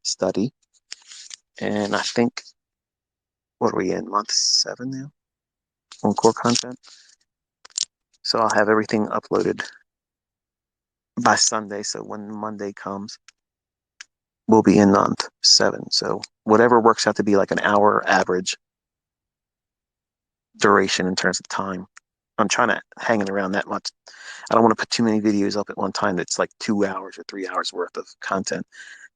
Study. And I think, what are we in? Month 7 now on core content. So I'll have everything uploaded by Sunday. So when Monday comes, we'll be in month 7. So whatever works out to be like an hour average duration in terms of time. I'm trying to hang it around that much. I don't want to put too many videos up at one time that's like 2 hours or 3 hours worth of content.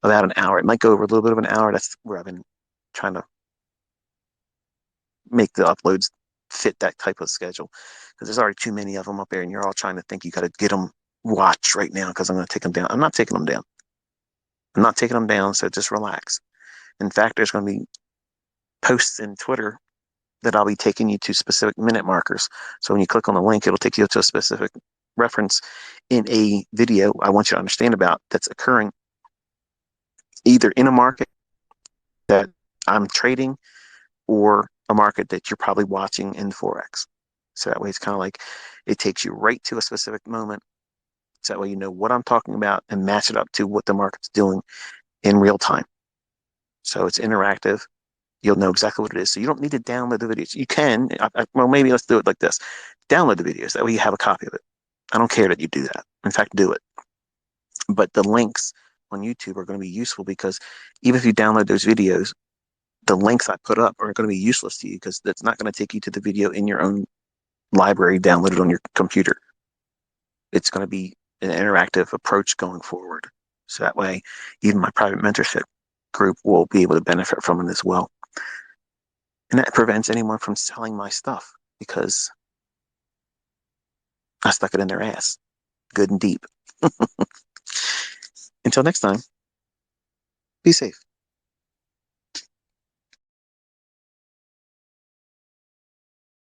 About an hour. It might go over a little bit of an hour. That's where I've been trying to make the uploads fit that type of schedule, because there's already too many of them up there and you're all trying to think you got to get them watched right now because I'm going to take them down. I'm not taking them down. I'm not taking them down. So just relax. In fact, there's going to be posts in Twitter that I'll be taking you to specific minute markers. So when you click on the link, it'll take you to a specific reference in a video I want you to understand about that's occurring either in a market that I'm trading or a market that you're probably watching in Forex. So that way it's kind of like it takes you right to a specific moment. So that way you know what I'm talking about and match it up to what the market's doing in real time. So it's interactive. You'll know exactly what it is. So you don't need to download the videos. You can, well, maybe let's do it like this. Download the videos. That way you have a copy of it. I don't care that you do that. In fact, do it. But the links on YouTube are going to be useful because even if you download those videos, the links I put up are going to be useless to you because that's not going to take you to the video in your own library downloaded on your computer. It's going to be an interactive approach going forward. So that way, even my private mentorship group will be able to benefit from it as well. And that prevents anyone from selling my stuff because I stuck it in their ass good and deep. Until next time, be safe.